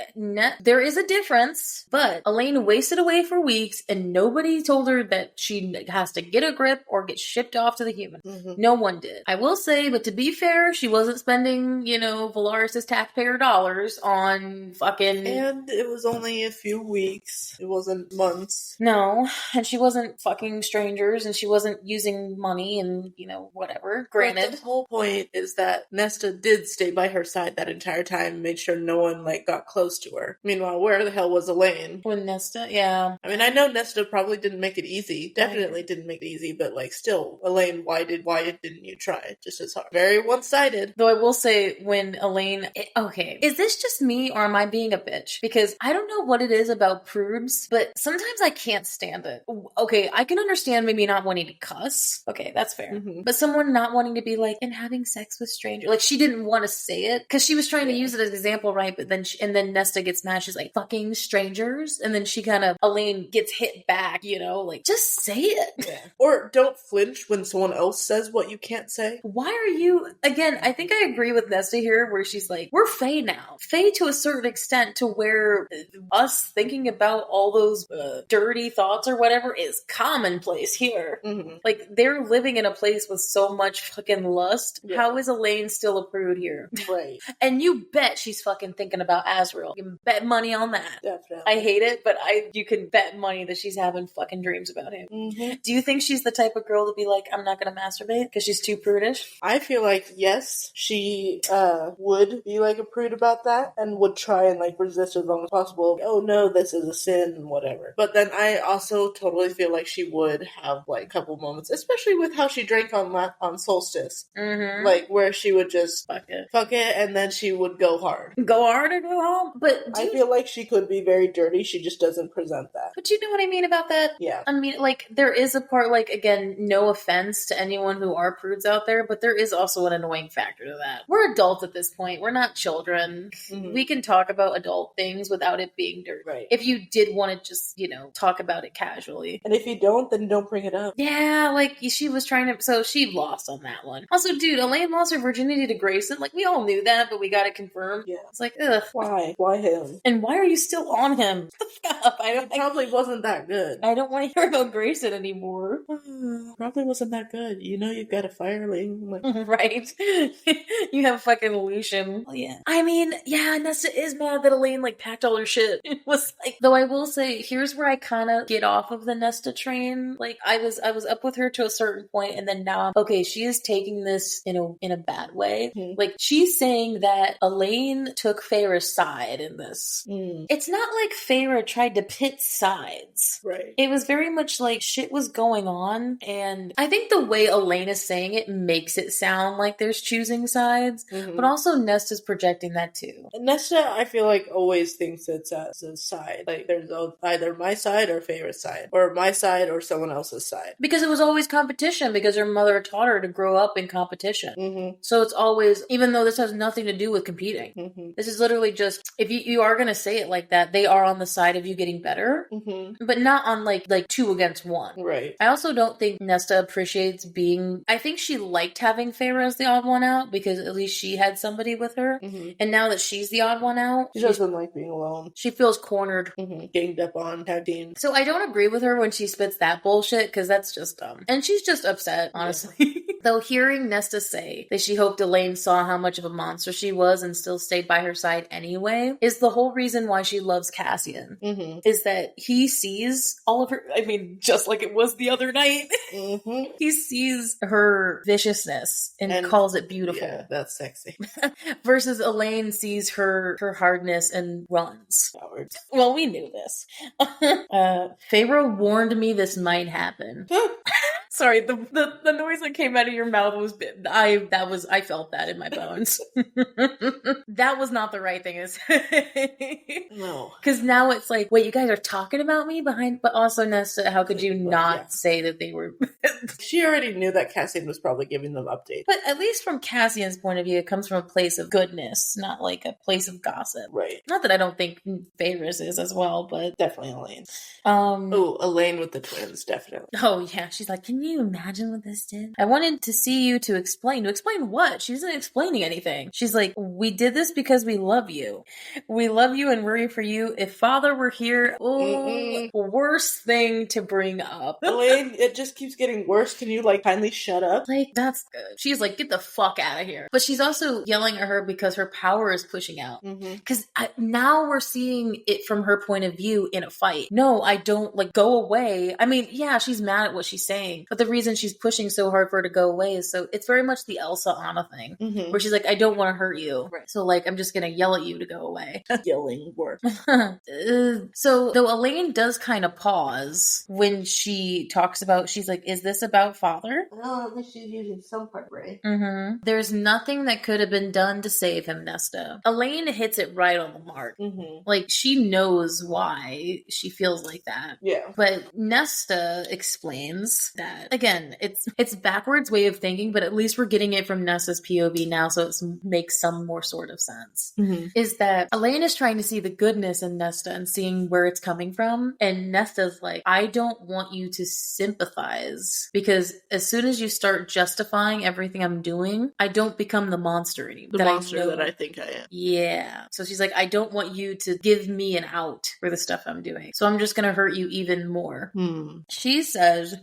S2: There is a difference, but Elaine wasted away for weeks and nobody told her that she has to get a grip or get shipped off to the human. No one did. I will say, but to be fair, she wasn't spending, Valaris' taxpayer dollars on fucking...
S1: And it was only a few weeks. It wasn't months.
S2: No, and she wasn't fucking strangers, and she wasn't using money and, whatever. Granted.
S1: But the whole point is that Nesta did stay by her side that entire time and made sure no one, got close to her. Meanwhile, where the hell was Elaine?
S2: When Nesta, yeah.
S1: I mean, I know Nesta probably didn't make it easy. Definitely didn't make it easy, but, still, Elaine, why didn't you try? Just as hard. Very one-sided.
S2: Though I will say, when Elaine... Okay, is this just me, or am I being a bitch? Because I don't know what it is about prudes, but sometimes I can't stand it. Okay, I can understand maybe not wanting to cuss. Okay, that's fair. But someone not wanting to be and having sex with strangers. She didn't want to say it, because she was trying to use it as an example, right? But then then Nesta gets mad. She's like, fucking strangers? And then she Elaine gets hit back, just say it.
S1: Yeah. Or don't flinch when someone else says what you can't say.
S2: Why are you... Again, I think I agree with Nesta here, where she's like, we're Fae now. Fae to a certain extent, to where us thinking about all those dirty thoughts or whatever is commonplace here. They're living in a place with so much fucking lust. Yeah. How is Elaine still a prude here?
S1: Right.
S2: And you bet she's fucking thinking about Azrael. You can bet money on that.
S1: Definitely.
S2: I hate it, but you can bet money that she's having fucking dreams about him. Do you think she's the type of girl to be like, I'm not gonna masturbate because she's too prudish?
S1: I feel like, yes, she would be a prude about that and would try and resist as long as possible. Oh no, this is a sin and whatever. But then I also totally feel like she would have a couple moments, especially with how she drank on Solstice. Where she would just fuck it, and then she would go hard.
S2: Go hard or go home? But
S1: I feel like she could be very dirty, she just doesn't present that.
S2: But you know what I mean about that?
S1: Yeah.
S2: I mean, there is a part, again, no offense to anyone who are prudes out there, but there is also an annoying factor to that. We're adults at this point. We're not children. We can talk about adult things without it being dirty.
S1: Right.
S2: If you did want to just, talk about it casually.
S1: And if you don't, then don't bring it up.
S2: Yeah, she was trying to... So she lost on that one. Also, dude, Elaine lost her virginity to Grayson. We all knew that, but we got it confirmed.
S1: Yeah.
S2: It's ugh.
S1: Why? Why him?
S2: And why are you still on him?
S1: It probably wasn't that good.
S2: I don't want to hear about Grayson anymore.
S1: Probably wasn't that good. You've got a fireling.
S2: Right. You have fucking Lucian. Well, yeah. I mean, yeah, Nesta is mad that Elaine packed all her shit. It was though I will say, here's where I kind of get off of the Nesta train. I was up with her to a certain point, and then now she is taking this in a bad way. She's saying that Elaine took Feyre's side in this. It's not like Feyre tried to pit sides.
S1: Right.
S2: It was very much shit was going on, and I think the way Elaine is saying it makes it sound like there's choosing sides, but also Nesta's projecting that too.
S1: Nesta, I feel always thinks it's as a side. There's either my side or Feyre's side, or my side or someone else's side.
S2: Because it was always competition, because her mother taught her to grow up in competition. So it's always, even though this has nothing to do with competing, this is literally just, if you are going to say it like that, they are on the side of you getting better, but not on like 2 against 1.
S1: Right.
S2: I also don't think Nesta appreciates I think she liked having Feyre as the odd one out, because at least she had somebody with her. And now that she's the odd one out,
S1: she doesn't like being alone.
S2: She feels cornered.
S1: Ganged up on, tag team.
S2: So I don't agree with her when she spits that bullshit, because that's just dumb. And she's just upset, honestly. Yeah. Though hearing Nesta say that she hoped Elaine saw how much of a monster she was and still stayed by her side anyway is the whole reason why she loves Cassian. Is that he sees all of her, I mean, just like it was the other night. He sees her viciousness and calls it beautiful.
S1: Yeah, that's sexy.
S2: Versus Elaine sees her hardness and runs.
S1: Cowards.
S2: Well, we knew this. Feyre warned me this might happen. Sorry, the noise that came out of your mouth was I felt that in my bones. That was not the right thing to say.
S1: No.
S2: Because now it's wait, you guys are talking about me behind, but also Nesta, how could you not say that they were?
S1: She already knew that Cassian was probably giving them updates.
S2: But at least from Cassian's point of view, it comes from a place of goodness, not a place of gossip.
S1: Right.
S2: Not that I don't think Feyre's is as well, but
S1: definitely Elaine.
S2: Elaine
S1: with the twins, definitely.
S2: Oh yeah, she's like, can you imagine what this did? I wanted to see you to explain. To explain what? She isn't explaining anything. She's like, we did this because we love you. We love you and worry for you. If father were here, worst thing to bring up.
S1: Elaine, it just keeps getting worse. Can you, like, kindly shut up?
S2: Like, that's good. She's like, get the fuck out of here. But she's also yelling at her because her power is pushing out. Because now we're seeing it from her point of view in a fight. No, I don't, like, go away. I mean, yeah, she's mad at what she's saying, but the reason she's pushing so hard for her to go away is so it's very much the Elsa Anna thing, where she's like, I don't want to hurt you. Right. So, like, I'm just gonna yell at you to go away.
S1: Yelling work.
S2: So, though Elaine does kind of pause when she talks about, she's like, is this about father?
S1: Well, at least she's using some part right.
S2: There's nothing that could have been done to save him, Nesta. Elaine hits it right on the mark. Like, she knows why she feels like that.
S1: Yeah.
S2: But Nesta explains that, again, it's backwards way of thinking, but at least we're getting it from Nesta's POV now, so it makes some more sort of sense. Is that Elaine is trying to see the goodness in Nesta and seeing where it's coming from, and Nesta's like, I don't want you to sympathize, because as soon as you start justifying everything I'm doing, I don't become the monster anymore.
S1: The monster that I think I am.
S2: Yeah. So she's like, I don't want you to give me an out for the stuff I'm doing, so I'm just gonna hurt you even more. She says,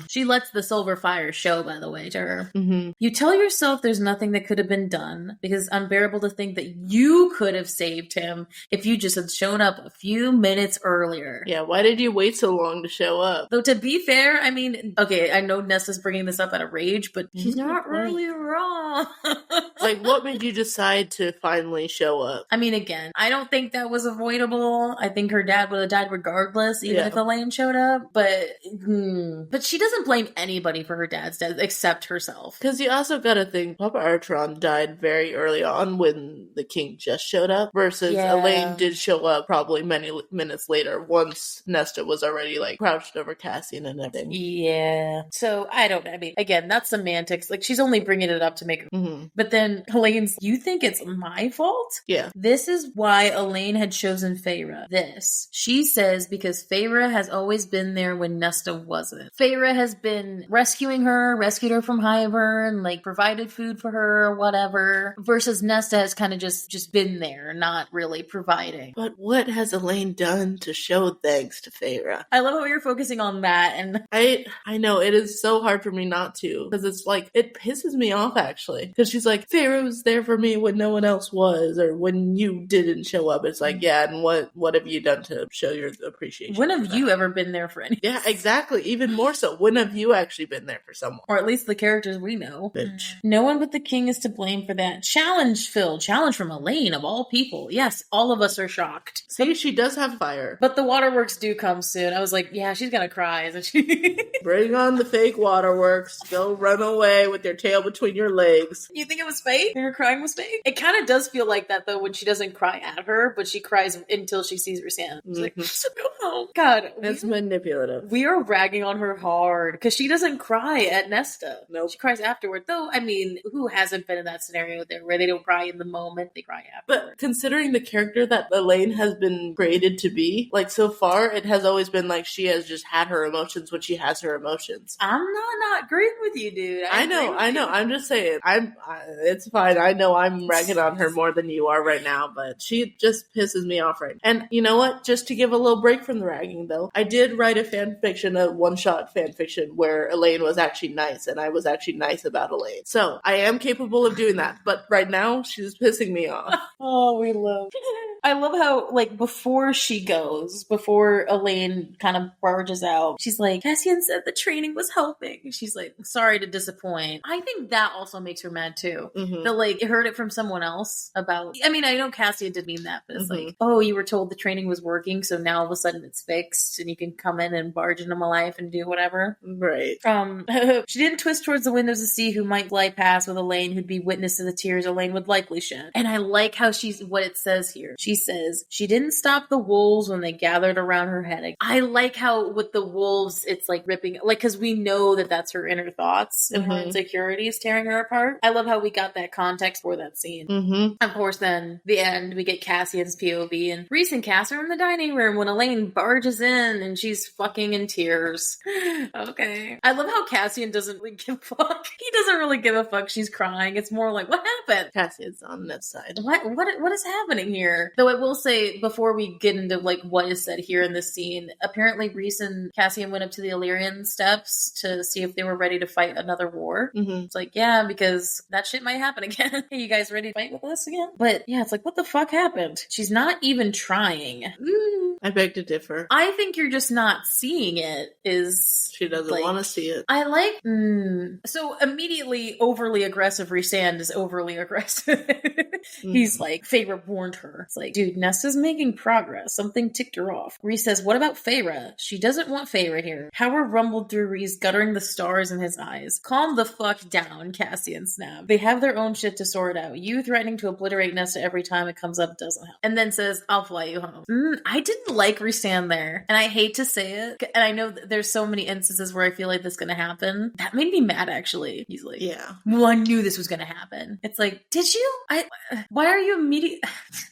S2: She lets the silver fire show, by the way, to her. You tell yourself there's nothing that could have been done because it's unbearable to think that you could have saved him if you just had shown up a few minutes earlier.
S1: Yeah, why did you wait so long to show up?
S2: Though, to be fair, I mean, okay, I know Nesta's bringing this up out of rage, but she's not really wrong.
S1: Like, what made you decide to finally show up?
S2: I mean, again, I don't think that was avoidable. I think her dad would have died regardless, even if Elaine showed up. But she doesn't blame anybody for her dad's death except herself.
S1: Because you also gotta think, Papa Artron died very early on when the king just showed up, versus Elaine did show up probably many minutes later once Nesta was already, like, crouched over Cassian and everything.
S2: Yeah. So, I mean, again, that's semantics. Like, she's only bringing it up to make it. But then Elaine's, you think it's my fault?
S1: Yeah.
S2: This is why Elaine had chosen Feyre. She says because Feyre has always been there when Nesta wasn't. Feyre has been rescued her from Highburn, and, like, provided food for her or whatever, versus Nesta has kind of just been there, not really providing.
S1: But what has Elaine done to show thanks to Feyre?
S2: I love how you're focusing on that, and
S1: I know, it is so hard for me not to, because it's like, it pisses me off, actually, because she's like, Feyre was there for me when no one else was, or when you didn't show up. It's like, yeah, and what have you done to show your appreciation?
S2: When have you ever been there for anyone?
S1: Yeah, exactly. Even more so. When have you actually been there for someone?
S2: Or at least the characters we know.
S1: Bitch.
S2: No one but the king is to blame for that. Challenge, Phil. Challenge from Elaine, of all people. Yes, all of us are shocked.
S1: See, she does have fire.
S2: But the waterworks do come soon. I was like, yeah, she's gonna cry, isn't she?
S1: Bring on the fake waterworks. Go run away with your tail between your legs.
S2: You think it was fake? Her crying was fake? It kind of does feel like that, though, when she doesn't cry at her, but she cries until she sees her sand. It's like, oh, God.
S1: It's manipulative.
S2: We are ragging on her hard, because she doesn't cry at Nesta.
S1: Nope.
S2: She cries afterward. Though, I mean, who hasn't been in that scenario there, where they don't cry in the moment, they cry afterward?
S1: But considering the character that Elaine has been created to be, like, so far, it has always been like she has just had her emotions when she has her emotions.
S2: I'm not agreeing with you, dude.
S1: I know. I'm just saying. It's fine. I know I'm ragging on her more than you are right now, but she just pisses me off right now. And you know what? Just to give a little break from the ragging, though, I did write a one-shot fan fiction where Elaine was actually nice, and I was actually nice about Elaine. So I am capable of doing that, but right now she's pissing me off.
S2: Oh, we love. I love how, like, before Elaine kind of barges out, she's like, Cassian said the training was helping. She's like, sorry to disappoint. I think that also makes her mad too. That, like, heard it from someone else about, I mean, I know Cassian did mean that, but it's like, oh, you were told the training was working, so now all of a sudden it's fixed and you can come in and barge into my life and do whatever.
S1: Right.
S2: She didn't twist towards the windows to see who might fly past with Elaine, who'd be witness to the tears Elaine would likely shed. And I like how what it says here. She says, she didn't stop the wolves when they gathered around her head. I like how with the wolves, it's like ripping, like, because we know that that's her inner thoughts and her insecurities tearing her apart. I love how we got that context for that scene. Of course, then the end, we get Cassian's POV, and Reese and Cass are in the dining room when Elaine barges in and she's fucking in tears. Okay. I love how Cassian doesn't really give a fuck. He doesn't really give a fuck. She's crying. It's more like, what happened?
S1: Cassian's on Ned's side.
S2: What is happening here? Though I will say, before we get into like what is said here in this scene, apparently Rhys and Cassian went up to the Illyrian steps to see if they were ready to fight another war.
S1: Mm-hmm.
S2: It's like, yeah, because that shit might happen again. Hey, you guys ready to fight with us again? But yeah, it's like, what the fuck happened? She's not even trying.
S1: I beg to differ.
S2: I think you're just not seeing it.
S1: She doesn't
S2: like,
S1: want to see it.
S2: I like... So immediately overly aggressive Rhysand is overly aggressive. He's like, Feyre warned her. It's like, dude, Nesta's making progress. Something ticked her off. Rhys says, what about Feyre? She doesn't want Feyre here. Howard rumbled through Rhys, guttering the stars in his eyes. Calm the fuck down, Cassian snapped. They have their own shit to sort out. You threatening to obliterate Nesta every time it comes up doesn't help. And then says, I'll fly you home. I didn't like Rhysand there. And I hate to say it. And I know there's so many instances where I feel like this is going to happen. That made me mad, actually. He's like,
S1: yeah.
S2: Well, I knew this was going to happen. It's like, did you? Why are you immediately...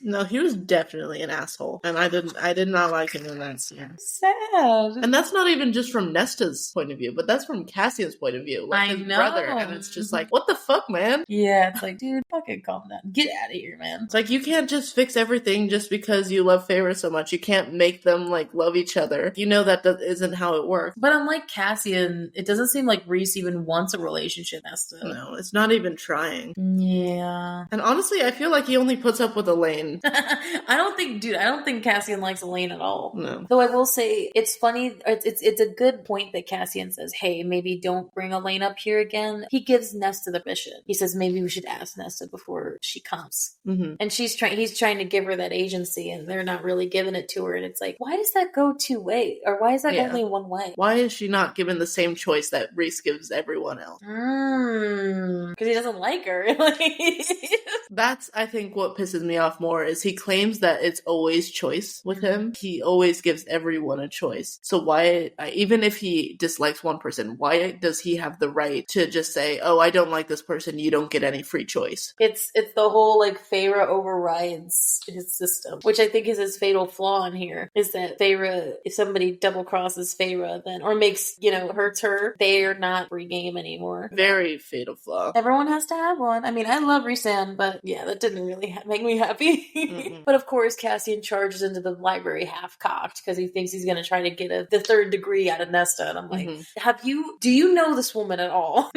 S1: No, he was definitely an asshole. And I did not like him in that scene.
S2: Sad.
S1: And that's not even just from Nesta's point of view, but that's from Cassian's point of view. Like his brother. And it's just like, what the fuck, man?
S2: Yeah, it's like, dude, fucking calm down. Get out of here, man.
S1: It's like, you can't just fix everything just because you love Feyre so much. You can't make them, like, love each other. You know that isn't how it works.
S2: But unlike Cassian, it doesn't seem like Rhys even wants a relationship.
S1: No, it's not even trying.
S2: Yeah.
S1: And honestly, I feel like he only puts up with Elaine.
S2: I don't think Cassian likes Elaine at all.
S1: No.
S2: Though I will say, it's funny, it's a good point that Cassian says, hey, maybe don't bring Elaine up here again. He gives Nesta the mission. He says, maybe we should ask Nesta before she comes.
S1: Mm-hmm.
S2: And he's trying to give her that agency, and they're not really giving it to her. And it's like, why does that go two ways? Or why is that only one way?
S1: Why is she not given the same choice that Rhys gives everyone else?
S2: Because he doesn't like her.
S1: That's, I think, what pisses me off more is he claims that it's always choice with him. He always gives everyone a choice. So why, even if he dislikes one person, why does he have the right to just say, oh, I don't like this person, you don't get any free choice?
S2: It's the whole, like, Feyre overrides his system, which I think is his fatal flaw in here, is that Feyre, if somebody double crosses Feyre, then, or makes, hurts her, they're not free game anymore.
S1: Very fatal flaw.
S2: Everyone has to have one. I mean, I love Rhysand, but yeah, that didn't really make me happy. But of course, Cassian charges into the library half-cocked because he thinks he's going to try to get the third degree out of Nesta. And I'm like, do you know this woman at all?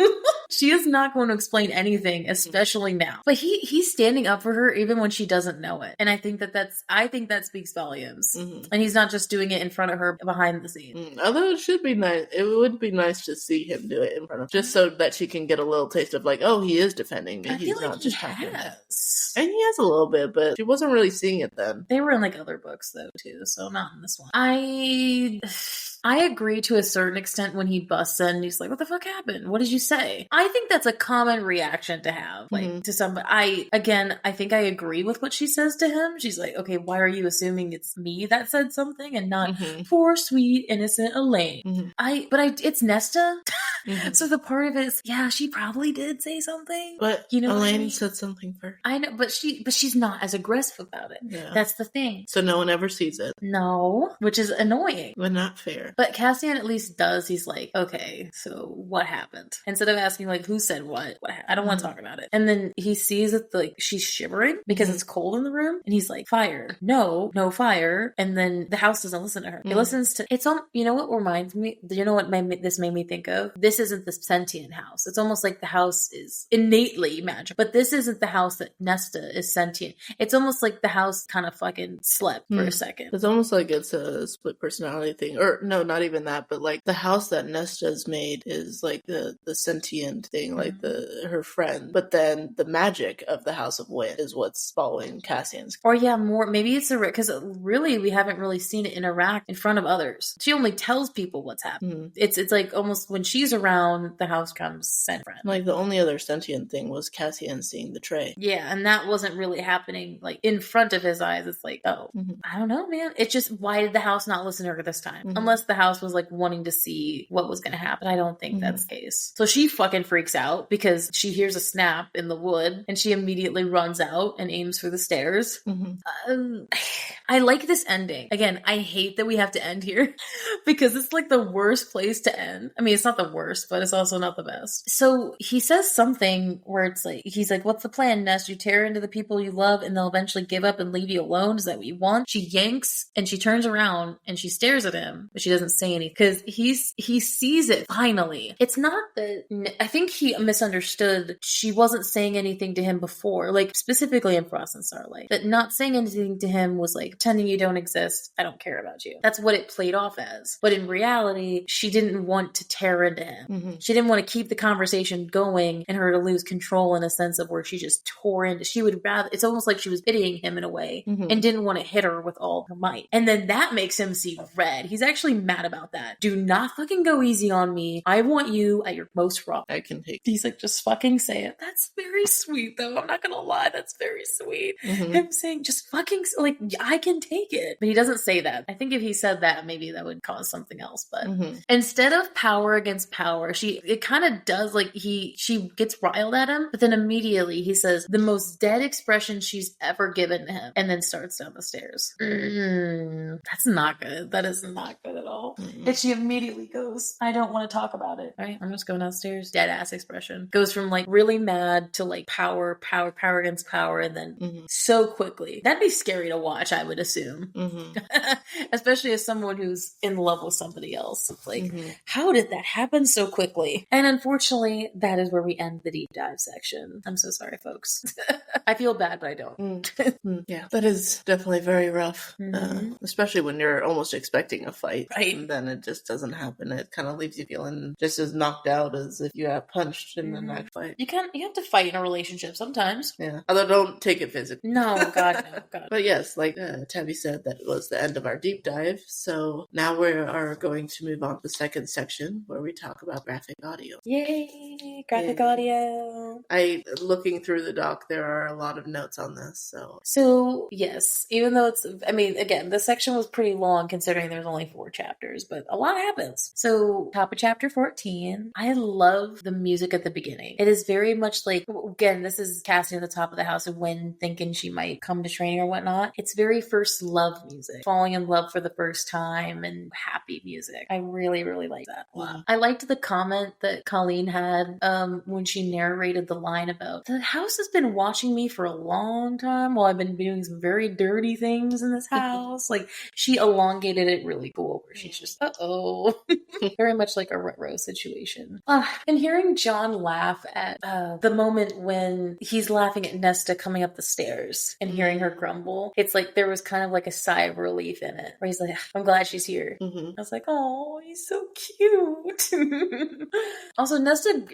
S2: She is not going to explain anything, especially now. But he's standing up for her even when she doesn't know it. And I think that speaks volumes. And he's not just doing it in front of her behind the scenes.
S1: Although it should be nice. It would be nice to see him do it in front of her. Just so that she can get a little taste of like, oh, he is defending me. He's not just talking. And he has a little bit, but she wasn't really seeing it then.
S2: They were in like other books though too, so not in this one. I agree to a certain extent when he busts in and he's like, what the fuck happened? What did you say? I think that's a common reaction to have, like, to somebody. I think I agree with what she says to him. She's like, okay, why are you assuming it's me that said something and not poor, sweet, innocent Elaine? It's Nesta. So the part of it is, yeah, she probably did say something.
S1: But Elaine said something first.
S2: I know, but she's not as aggressive about it.
S1: Yeah.
S2: That's the thing.
S1: So no one ever sees it.
S2: No, which is annoying.
S1: But not fair.
S2: But Cassian at least does. He's like, okay, so what happened? Instead of asking like, who said what? I don't want to talk about it. And then he sees that like she's shivering because it's cold in the room, and he's like, fire, no fire. And then the house doesn't listen to her. It listens to. It's on. You know what reminds me? You know what this made me think of? This isn't the sentient house. It's almost like the house is innately magical, but this isn't the house that Nesta is sentient. It's almost like the house kind of fucking slept for a second.
S1: It's almost like it's a split personality thing, or no, not even that, but like the house that Nesta's made is like the sentient thing, like her friend, but then the magic of the House of Wind is what's following Cassian's.
S2: Or yeah, more maybe it's because really we haven't really seen it interact in front of others. She only tells people what's happening. It's like almost when she's around, around, the house comes sent friend.
S1: Like, the only other sentient thing was Cassian seeing the tray.
S2: Yeah, and that wasn't really happening, like, in front of his eyes. It's like, oh, I don't know, man. It's just, why did the house not listen to her this time? Unless the house was, like, wanting to see what was going to happen. I don't think that's the case. So she fucking freaks out because she hears a snap in the wood, and she immediately runs out and aims for the stairs. I like this ending. Again, I hate that we have to end here because it's like the worst place to end. I mean, it's not the worst, but it's also not the best. So he says something where it's like, he's like, what's the plan, Nest? You tear into the people you love and they'll eventually give up and leave you alone? Is that what you want? She yanks and she turns around and she stares at him, but she doesn't say anything because he sees it finally. It's not that, I think he misunderstood. She wasn't saying anything to him before, like specifically in Frost and Starlight, that not saying anything to him was like pretending you don't exist. I don't care about you. That's what it played off as. But in reality, she didn't want to tear into him. She didn't want to keep the conversation going and her to lose control in a sense of where she just tore into. She would rather, it's almost like she was pitying him in a way and didn't want to hit her with all her might. And then that makes him see red. He's actually mad about that. Do not fucking go easy on me. I want you at your most raw.
S1: I can take.
S2: He's like, just fucking say it. That's very sweet though. I'm not gonna lie. That's very sweet. Him saying, just fucking, like, I can take it. But he doesn't say that. I think if he said that, maybe that would cause something else. But instead of power against power, it kind of does, like, she gets riled at him, but then immediately he says the most dead expression she's ever given to him and then starts down the stairs. That's not good. That is not good at all. And she immediately goes, I don't want to talk about it. All right, I'm just going downstairs. Dead ass expression. Goes from like really mad to like power against power, and then so quickly. That'd be scary to watch, I would assume. Especially as someone who's in love with somebody else. It's like, how did that happen so quickly? And unfortunately, that is where we end the deep dive section. I'm so sorry, folks. I feel bad, but I don't.
S1: Yeah, that is definitely very rough. Especially when you're almost expecting a fight.
S2: Right.
S1: And then it just doesn't happen. It kind of leaves you feeling just as knocked out as if you got punched in the next fight.
S2: You have to fight in a relationship sometimes.
S1: Yeah. Although don't take it physically.
S2: No, God, no, God.
S1: But yes, like Tabi said, that was the end of our deep dive. So now we are going to move on to the second section where we talk about graphic audio.
S2: Yay! Graphic audio.
S1: Looking through the doc, there are a lot of notes on this.
S2: So yes, even though again, this section was pretty long considering there's only 4 chapters, but a lot happens. So top of chapter 14, I love the music at the beginning. It is very much like, again, this is Cassie at the top of the house of when thinking she might come to training or whatnot. It's very first love music, falling in love for the first time and happy music. I really, really like that. Wow. I liked the comment that Colleen had when she narrated the line about, the house has been watching me for a long time while I've been doing some very dirty things in this house. Like, she elongated it really cool where she's just, very much like a Ruh-Roh situation. And hearing John laugh at the moment when he's laughing at Nesta coming up the stairs and hearing her grumble, it's like there was kind of like a sigh of relief in it where he's like, I'm glad she's here. I was like, oh, he's so cute. Also,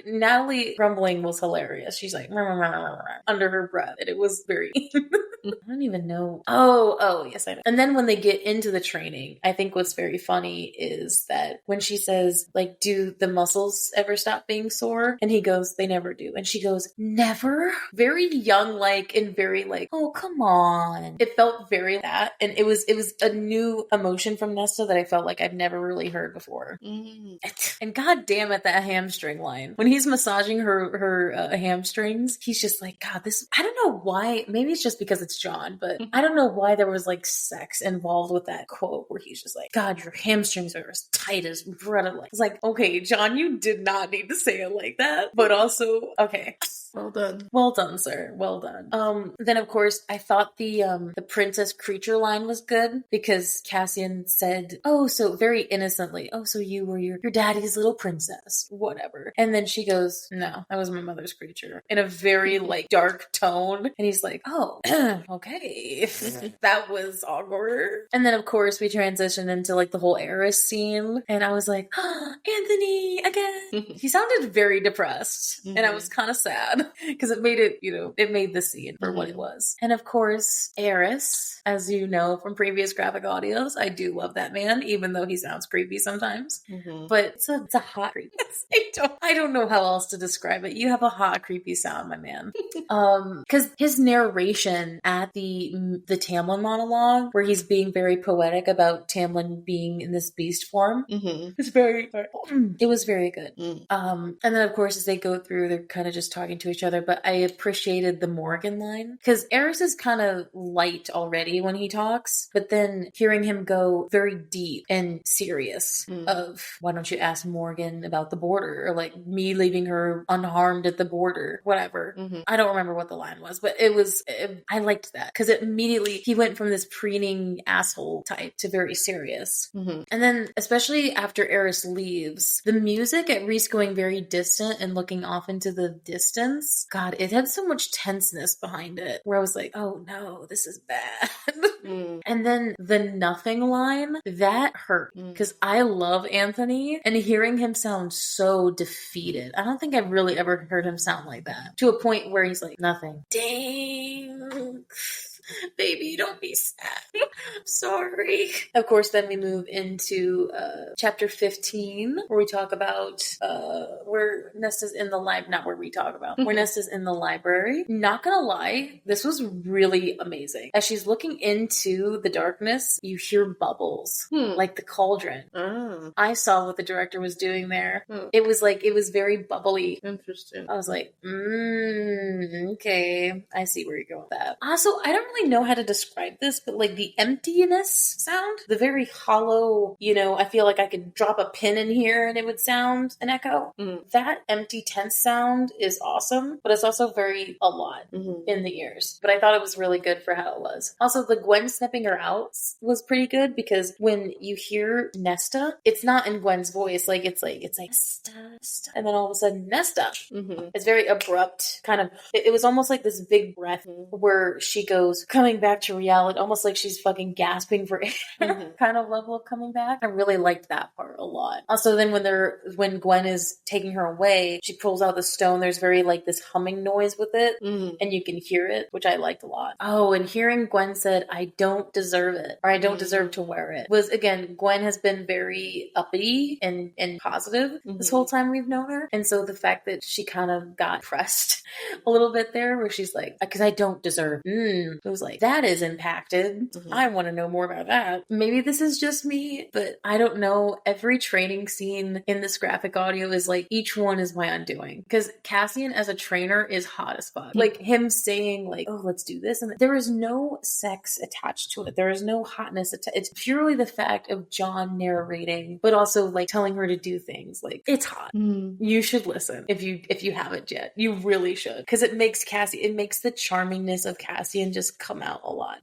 S2: Natalie grumbling was hilarious. She's like, under her breath. And it was very, I don't even know. Oh, yes, I know. And then when they get into the training, I think what's very funny is that when she says, like, do the muscles ever stop being sore? And he goes, they never do. And she goes, never? Very young, like, and very like, oh, come on. It felt very that. And it was a new emotion from Nesta that I felt like I've never really heard before. And god damn it, that hamstring line. When he's massaging her hamstrings, he's just like, God, this, I don't know why, maybe it's just because it's John, but I don't know why there was like sex involved with that quote where he's just like, God, your hamstrings are as tight as bread. It's like, okay, John, you did not need to say it like that, but also, okay.
S1: Well done.
S2: Well done, sir. Well done. Then of course, I thought the princess creature line was good because Cassian said, oh, so very innocently, oh, so you were your daddy's little princess, whatever. And then she goes, no, that was my mother's creature, in a very like dark tone. And he's like, oh, okay. That was awkward. And then of course we transitioned into like the whole Eris scene. And I was like, Anthony again. He sounded very depressed, and I was kind of sad because it made it, it made the scene for what it was. And of course, Eris, as you know from previous graphic audios, I do love that man, even though he sounds creepy sometimes. But it's a hot creepy. I don't know how else to describe it. You have a hot creepy sound, my man. Because his narration at the Tamlin monologue, where he's being very poetic about Tamlin being in this beast form, it was very good. And then of course as they go through, they're kind of just talking to each other, but I appreciated the Morgan line because Eris is kind of light already when he talks, but then hearing him go very deep and serious of, why don't you ask Morgan about the border, or like me leaving her unharmed at the border, whatever. I don't remember what the line was, but I liked that because it immediately, he went from this preening asshole type to very serious. And then especially after Eris leaves, the music at Rhys going very distant and looking off into the distance, God, it had so much tenseness behind it where I was like, oh no, this is bad. And then the nothing line, that hurt because I love Anthony, and hearing him sound so defeated, I don't think I've really ever heard him sound like that, to a point where he's like, nothing. Dang. Baby, don't be sad. I'm sorry. Of course, then we move into chapter 15, where we talk about where Nesta's in the library. Not where we talk about. Where Nesta's in the library. Not gonna lie, this was really amazing. As she's looking into the darkness, you hear bubbles, like the cauldron. I saw what the director was doing there. It was very bubbly.
S1: Interesting.
S2: I was like, okay, I see where you're going with that. Also, I don't really know how to describe this, but like the emptiness sound, the very hollow, I feel like I could drop a pin in here and it would sound an echo. That empty tense sound is awesome, but it's also very a lot in the ears. But I thought it was really good for how it was. Also, the Gwen snipping her out was pretty good because when you hear Nesta, it's not in Gwen's voice. It's like Nesta, and then all of a sudden Nesta. It's very abrupt, kind of. It was almost like this big breath where she goes, coming back to reality, almost like she's fucking gasping for air kind of level of coming back. I really liked that part a lot. Also, then when Gwen is taking her away, she pulls out the stone. There's very like this humming noise with it, and you can hear it, which I liked a lot. Oh, and hearing Gwen said, "I don't deserve it," or "I don't deserve to wear it," was, again, Gwen has been very uppity and positive this whole time we've known her, and so the fact that she kind of got pressed a little bit there, where she's like, "Because I don't deserve," it was like, that is impacted. I want to know more about that. Maybe this is just me, but I don't know. Every training scene in this graphic audio is like, each one is my undoing. Because Cassian as a trainer is hot as fuck. Like him saying like, oh, let's do this. And there is no sex attached to it. There is no hotness. It's purely the fact of John narrating, but also like telling her to do things. Like, it's hot. You should listen if you haven't yet. You really should. Because it makes the charmingness of Cassian just come out a lot.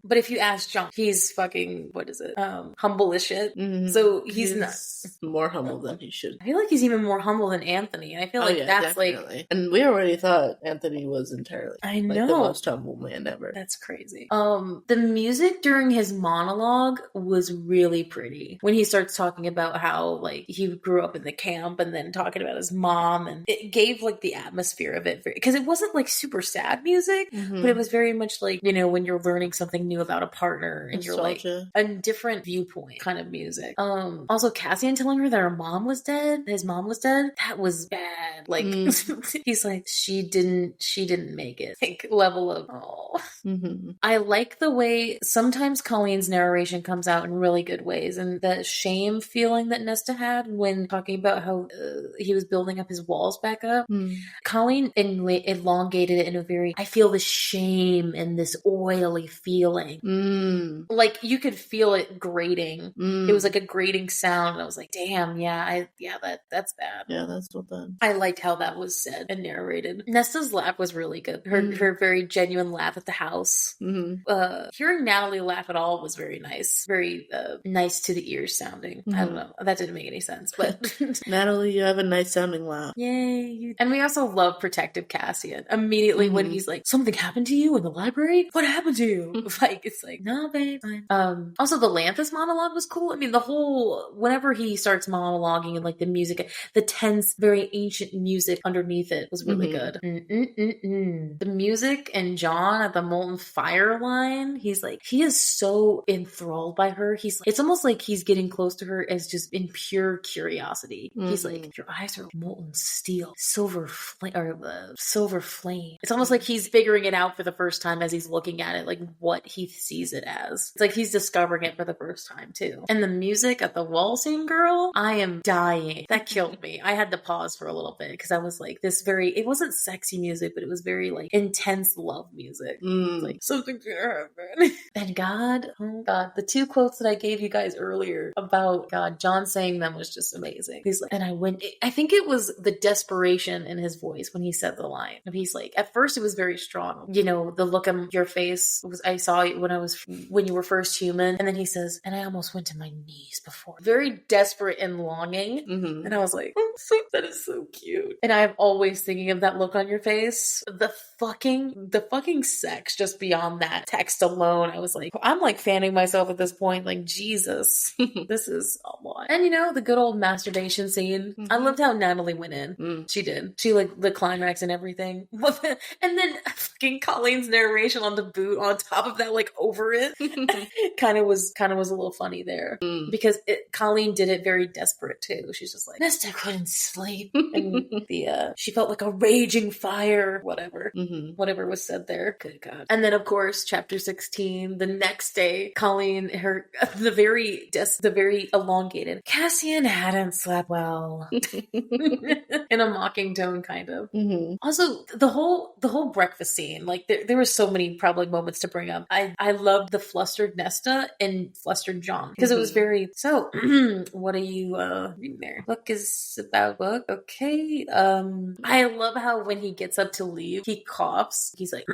S2: But if you ask John, he's fucking, what is it? Humble as shit. So he's not
S1: more humble than he should.
S2: I feel like he's even more humble than Anthony. I feel like that's definitely.
S1: Like, and we already thought Anthony was entirely,
S2: I know,
S1: like, the most humble man ever.
S2: That's crazy. The music during his monologue was really pretty. When he starts talking about how like he grew up in the camp, and then talking about his mom, and it gave like the atmosphere of it, because it wasn't like super sad music, but it was very much like, when you're learning something new about a partner and
S1: Nostalgia.
S2: You're like a different viewpoint kind of music. Also Cassian telling her that his mom was dead, that was bad. Like he's like, she didn't make it. Like, level of I like the way sometimes Colleen's narration comes out in really good ways, and the shame feeling that Nesta had when talking about how he was building up his walls back up. Colleen elongated it in a very, I feel the shame and this oily feeling. Like you could feel it grating. It was like a grating sound, and I was like, damn, that's bad.
S1: Yeah, that's what that.
S2: I liked how that was said and narrated. Nesta's laugh was really good. Her very genuine laugh at the house. Hearing Natalie laugh at all was very nice. Very nice to the ears sounding. I don't know. That didn't make any sense, but
S1: Natalie, you have a nice sounding laugh.
S2: Yay. And we also love protective Cassian. Immediately when he's like, something happened to you in the library? What happened to you? Like, it's like, no, babe, fine. Also, the Lanthus monologue was cool. I mean, the whole, whenever he starts monologuing and like the music, the tense, very ancient music underneath it was really good. The music and John at the molten fire line, he's like, he is so enthralled by her. He's like, it's almost like he's getting close to her as just in pure curiosity. He's like, your eyes are molten steel, silver flame. It's almost like he's figuring it out for the first time as he's looking at it, like what he sees it as. It's like he's discovering it for the first time too. And the music at the wall scene, girl, I am dying. That killed me. I had to pause for a little bit because I was like, it wasn't sexy music, but it was very like intense love music. Like something to happen. And oh God, the two quotes that I gave you guys earlier about God, John saying them was just amazing. He's like, and I think it was the desperation in his voice when he said the line. And he's like, at first it was very strong. You know, the look on your face was, I saw it when you were first human. And then he says, and I almost went to my knees before. Very desperate and longing. And I was like, that is so cute. And I'm always thinking of that look on your face. The fucking sex just beyond that text alone. I was like, I'm like fanning myself at this point. Like, Jesus, this is a lot. And you know, the good old masturbation scene. I loved how Natalie went in. She did. She like the climax and everything. And then fucking Colleen's narration on the boot on top of that, like over it, kind of was a little funny there because Colleen did it very desperate too. She's just like, Nesta couldn't sleep, and she felt like a raging fire, whatever was said there. Good God. And then of course, chapter 16, the next day, Colleen, the very elongated Cassian hadn't slept well in a mocking tone, kind of. Also, the whole breakfast scene, like there were so many probably moments to bring up. I loved the flustered Nesta and flustered John because it was very so. What are you reading there? Book is about book. Okay. I love how when he gets up to leave, he coughs. He's like,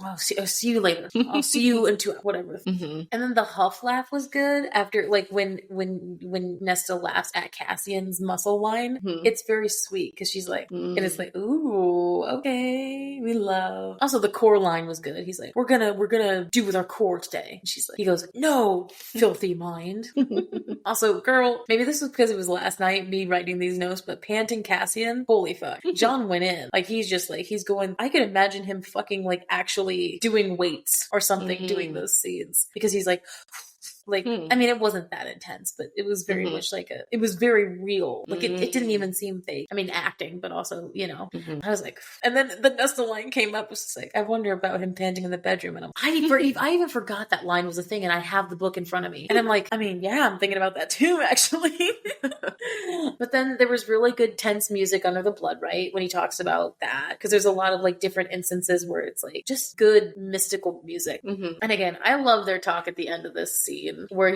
S2: I'll see you later. I'll see you in 2 hours, whatever. And then the huff laugh was good after, like when Nesta laughs at Cassian's muscle line. It's very sweet because she's like, and it's like, ooh, okay, we love. Also, the core line was good. He's like, we're gonna do with our core today. And she's like, he goes, no, filthy mind. Also, girl, maybe this was because it was last night, me writing these notes, but panting Cassian, holy fuck. John went in. Like, he's just like, he's going, I could imagine him fucking like actually doing weights or something, doing those scenes because he's like, I mean, it wasn't that intense, but it was very much like it was very real. Like it didn't even seem fake. I mean, acting, but also, you know, I was like, and then the Nesta line came up, was just like, I wonder about him panting in the bedroom. And I even forgot that line was a thing, and I have the book in front of me. And I'm like, I mean, yeah, I'm thinking about that too, actually. But then there was really good tense music under the blood, right? When he talks about that, because there's a lot of like different instances where it's like just good mystical music. And again, I love their talk at the end of this scene where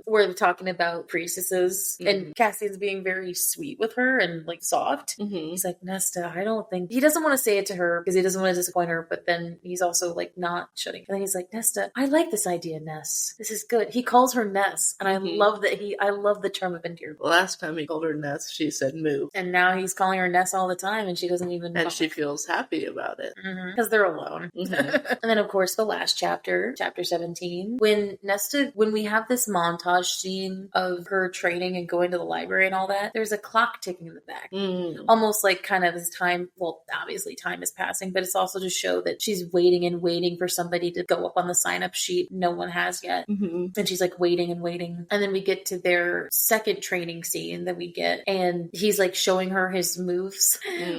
S2: where they're talking about priestesses and Cassian's being very sweet with her and like soft. He's like, Nesta, I don't think he doesn't want to say it to her because he doesn't want to disappoint her, but then he's also like not shutting. And then he's like, Nesta, I like this idea, Ness. This is good. He calls her Ness, and I love that I love the term of endearment.
S1: The last time he called her Ness, she said move.
S2: And now he's calling her Ness all the time, and she doesn't even.
S1: And she feels happy about it
S2: because they're alone. And then of course the last chapter 17, when we have this montage scene of her training and going to the library and all that, there's a clock ticking in the back. Almost like kind of as time, well, obviously time is passing, but it's also to show that she's waiting for somebody to go up on the sign-up sheet. No one has yet. And she's like waiting. And then we get to their second training scene that we get, and he's like showing her his moves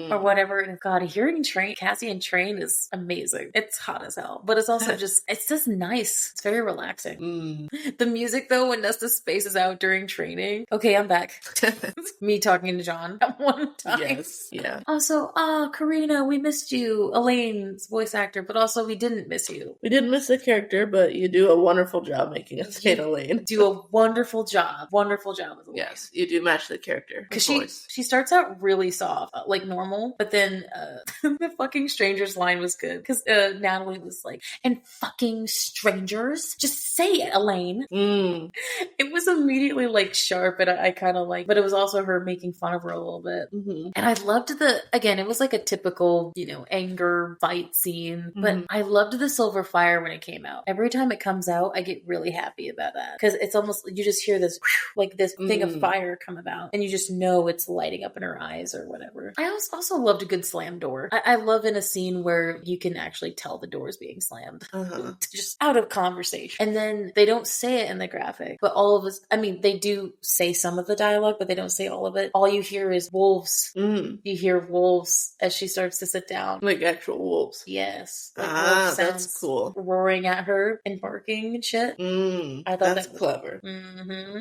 S2: or whatever. And God, hearing Cassian train is amazing. It's hot as hell, but it's also it's just nice. It's very relaxing. The music though, when Nesta spaces out during training. Okay, I'm back. Me talking to John at one time.
S1: Yes, yeah.
S2: Also, Karina, we missed you. Elaine's voice actor, but also we didn't miss you.
S1: We didn't miss the character, but you do a wonderful job making us hate Elaine.
S2: Do a wonderful job. Wonderful job with Elaine.
S1: Yes, you do match the character.
S2: Because she starts out really soft, like normal, but then the fucking strangers line was good. Because Natalie was like, and fucking strangers? Just say it, Elaine. It was immediately like sharp, and I kind of like, but it was also her making fun of her a little bit.
S1: Mm-hmm.
S2: And I loved again, it was like a typical, anger fight scene, but I loved the silver fire when it came out. Every time it comes out, I get really happy about that. Because it's almost, you just hear this, like this thing of fire come about, and you just know it's lighting up in her eyes or whatever. I also loved a good slam door. I love in a scene where you can actually tell the door is being slammed. Just out of conversation. And then they don't say it in the graphic, but all of us, I mean, they do say some of the dialogue, but they don't say all of it. All you hear is wolves. You hear wolves as she starts to sit down.
S1: Like actual wolves.
S2: Yes. Like
S1: that's cool.
S2: Roaring at her and barking and shit.
S1: I thought that's clever.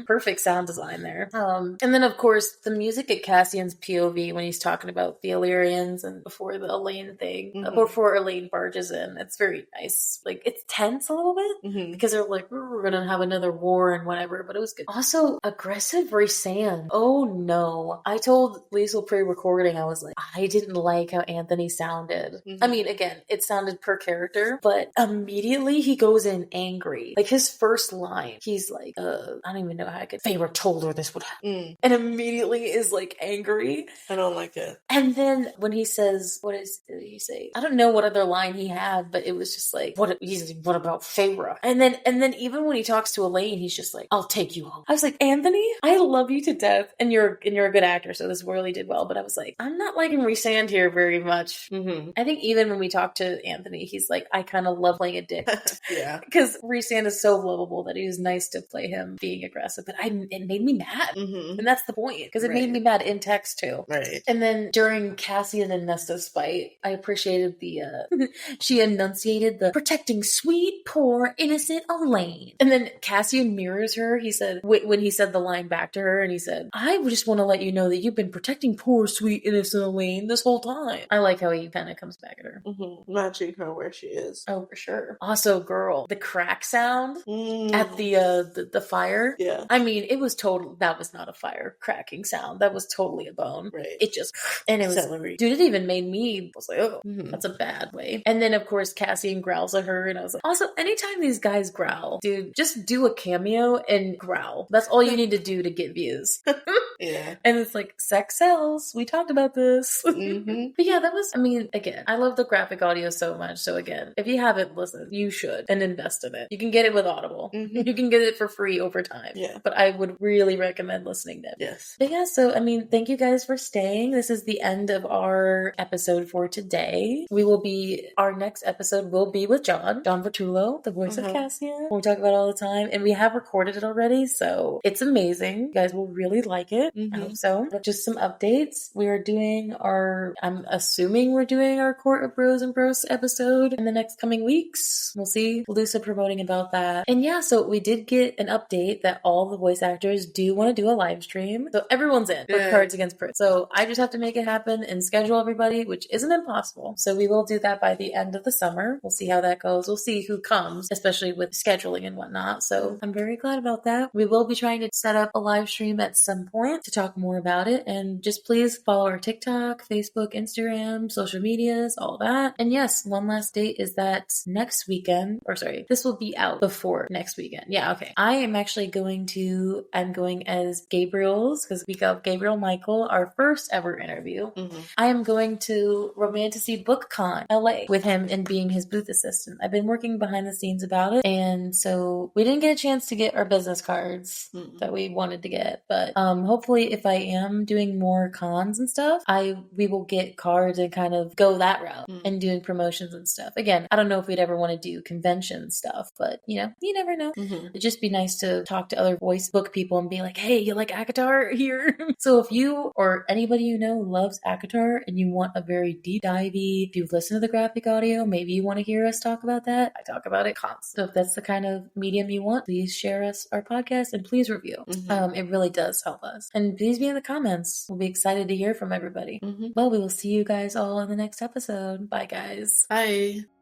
S2: Perfect sound design there. And then of course the music at Cassian's POV when he's talking about the Illyrians and before the Elaine thing, before Elaine barges in, it's very nice. Like it's tense a little bit because they're like, we're gonna have another war and whatever, but it was good. Also, aggressive Rhysand. Oh no. I told Liesl pre-recording, I was like, I didn't like how Anthony sounded. I mean, again, it sounded per character, but immediately he goes in angry. Like his first line, he's like, I don't even know how I could. Feyre told her this would happen. And immediately is like angry.
S1: I don't like it.
S2: And then when he says, did he say? I don't know what other line he had, but it was just like, what about Feyre? And then even when he talks to Elaine, he's just like, I'll take you home. I was like, Anthony, I love you to death, and you're a good actor, so this really did well. But I was like, I'm not liking Rhysand here very much. I think even when we talk to Anthony, he's like, I kind of love playing a dick.
S1: Yeah.
S2: Because Rhysand is so lovable that it was nice to play him being aggressive, but it made me mad. And that's the point, because it made me mad in text too.
S1: Right.
S2: And then during Cassian and Nesta's fight, I appreciated she enunciated the protecting sweet, poor, innocent Elaine. And then Cassian mirrors her. He said, when he said the line back to her, and he said, I just want to let you know that you've been protecting poor, sweet, innocent Elaine this whole time. I like how he kind of comes back at her.
S1: Matching her where she is.
S2: Oh, for sure. Also, girl, the crack sound at the fire.
S1: Yeah.
S2: I mean, it was that was not a fire cracking sound. That was totally a bone.
S1: Right.
S2: It just, and it was,
S1: celery.
S2: Dude, it even made me, was like, oh, that's a bad way. And then, of course, Cassian growls at her, and I was like, also, anytime these guys growl, dude, just do a cameo and growl. That's all you need to do to get views.
S1: Yeah.
S2: And it's like, sex sells. We talked about this. But yeah, that was, I mean, again, I love the graphic audio so much. So again, if you haven't listened, you should, and invest in it. You can get it with Audible. You can get it for free over time.
S1: Yeah.
S2: But I would really recommend listening to it.
S1: Yes.
S2: But yeah, so I mean, thank you guys for staying. This is the end of our episode for today. Our next episode will be with John Vertullo, the voice of Cassian. We talk about it all the time, and we have recorded it already, so it's amazing. You guys will really like it. I hope so. Just some updates. I'm assuming we're doing our Court of Bros and Bros episode in the next coming weeks. We'll see. We'll do some promoting about that. And yeah, so we did get an update that all the voice actors do want to do a live stream. So everyone's in for Cards Against Prince. So I just have to make it happen and schedule everybody, which isn't impossible. So we will do that by the end of the summer. We'll see how that goes. We'll see who comes, especially with scheduling and whatnot. So I'm very glad about that. We will be trying to set up a live stream at some point to talk more about it. And just please follow our TikTok, Facebook, Instagram, social medias, all that. And yes, one last date is that next weekend, this will be out before next weekend. Yeah, okay. I'm going as Gabriel's, because we got Gabriel Michael, our first ever interview. I am going to Romantasy BookCon LA with him and being his booth assistant. I've been working behind the scenes about it, and so we didn't get a chance to get our business cards that we wanted to get, but hopefully hopefully if I am doing more cons and stuff, we will get cards and kind of go that route and doing promotions and stuff. Again, I don't know if we'd ever want to do convention stuff, but you never know. It'd just be nice to talk to other voice book people and be like, hey, you like ACOTAR here? So if you or anybody you know loves ACOTAR and you want a very deep divey, if you've listened to the graphic audio, maybe you want to hear us talk about that. I talk about it constantly. So if that's the kind of medium you want, please share our podcast and please review. It really does help us. And please be in the comments. We'll be excited to hear from everybody. Well, we will see you guys all in the next episode. Bye, guys.
S1: Bye.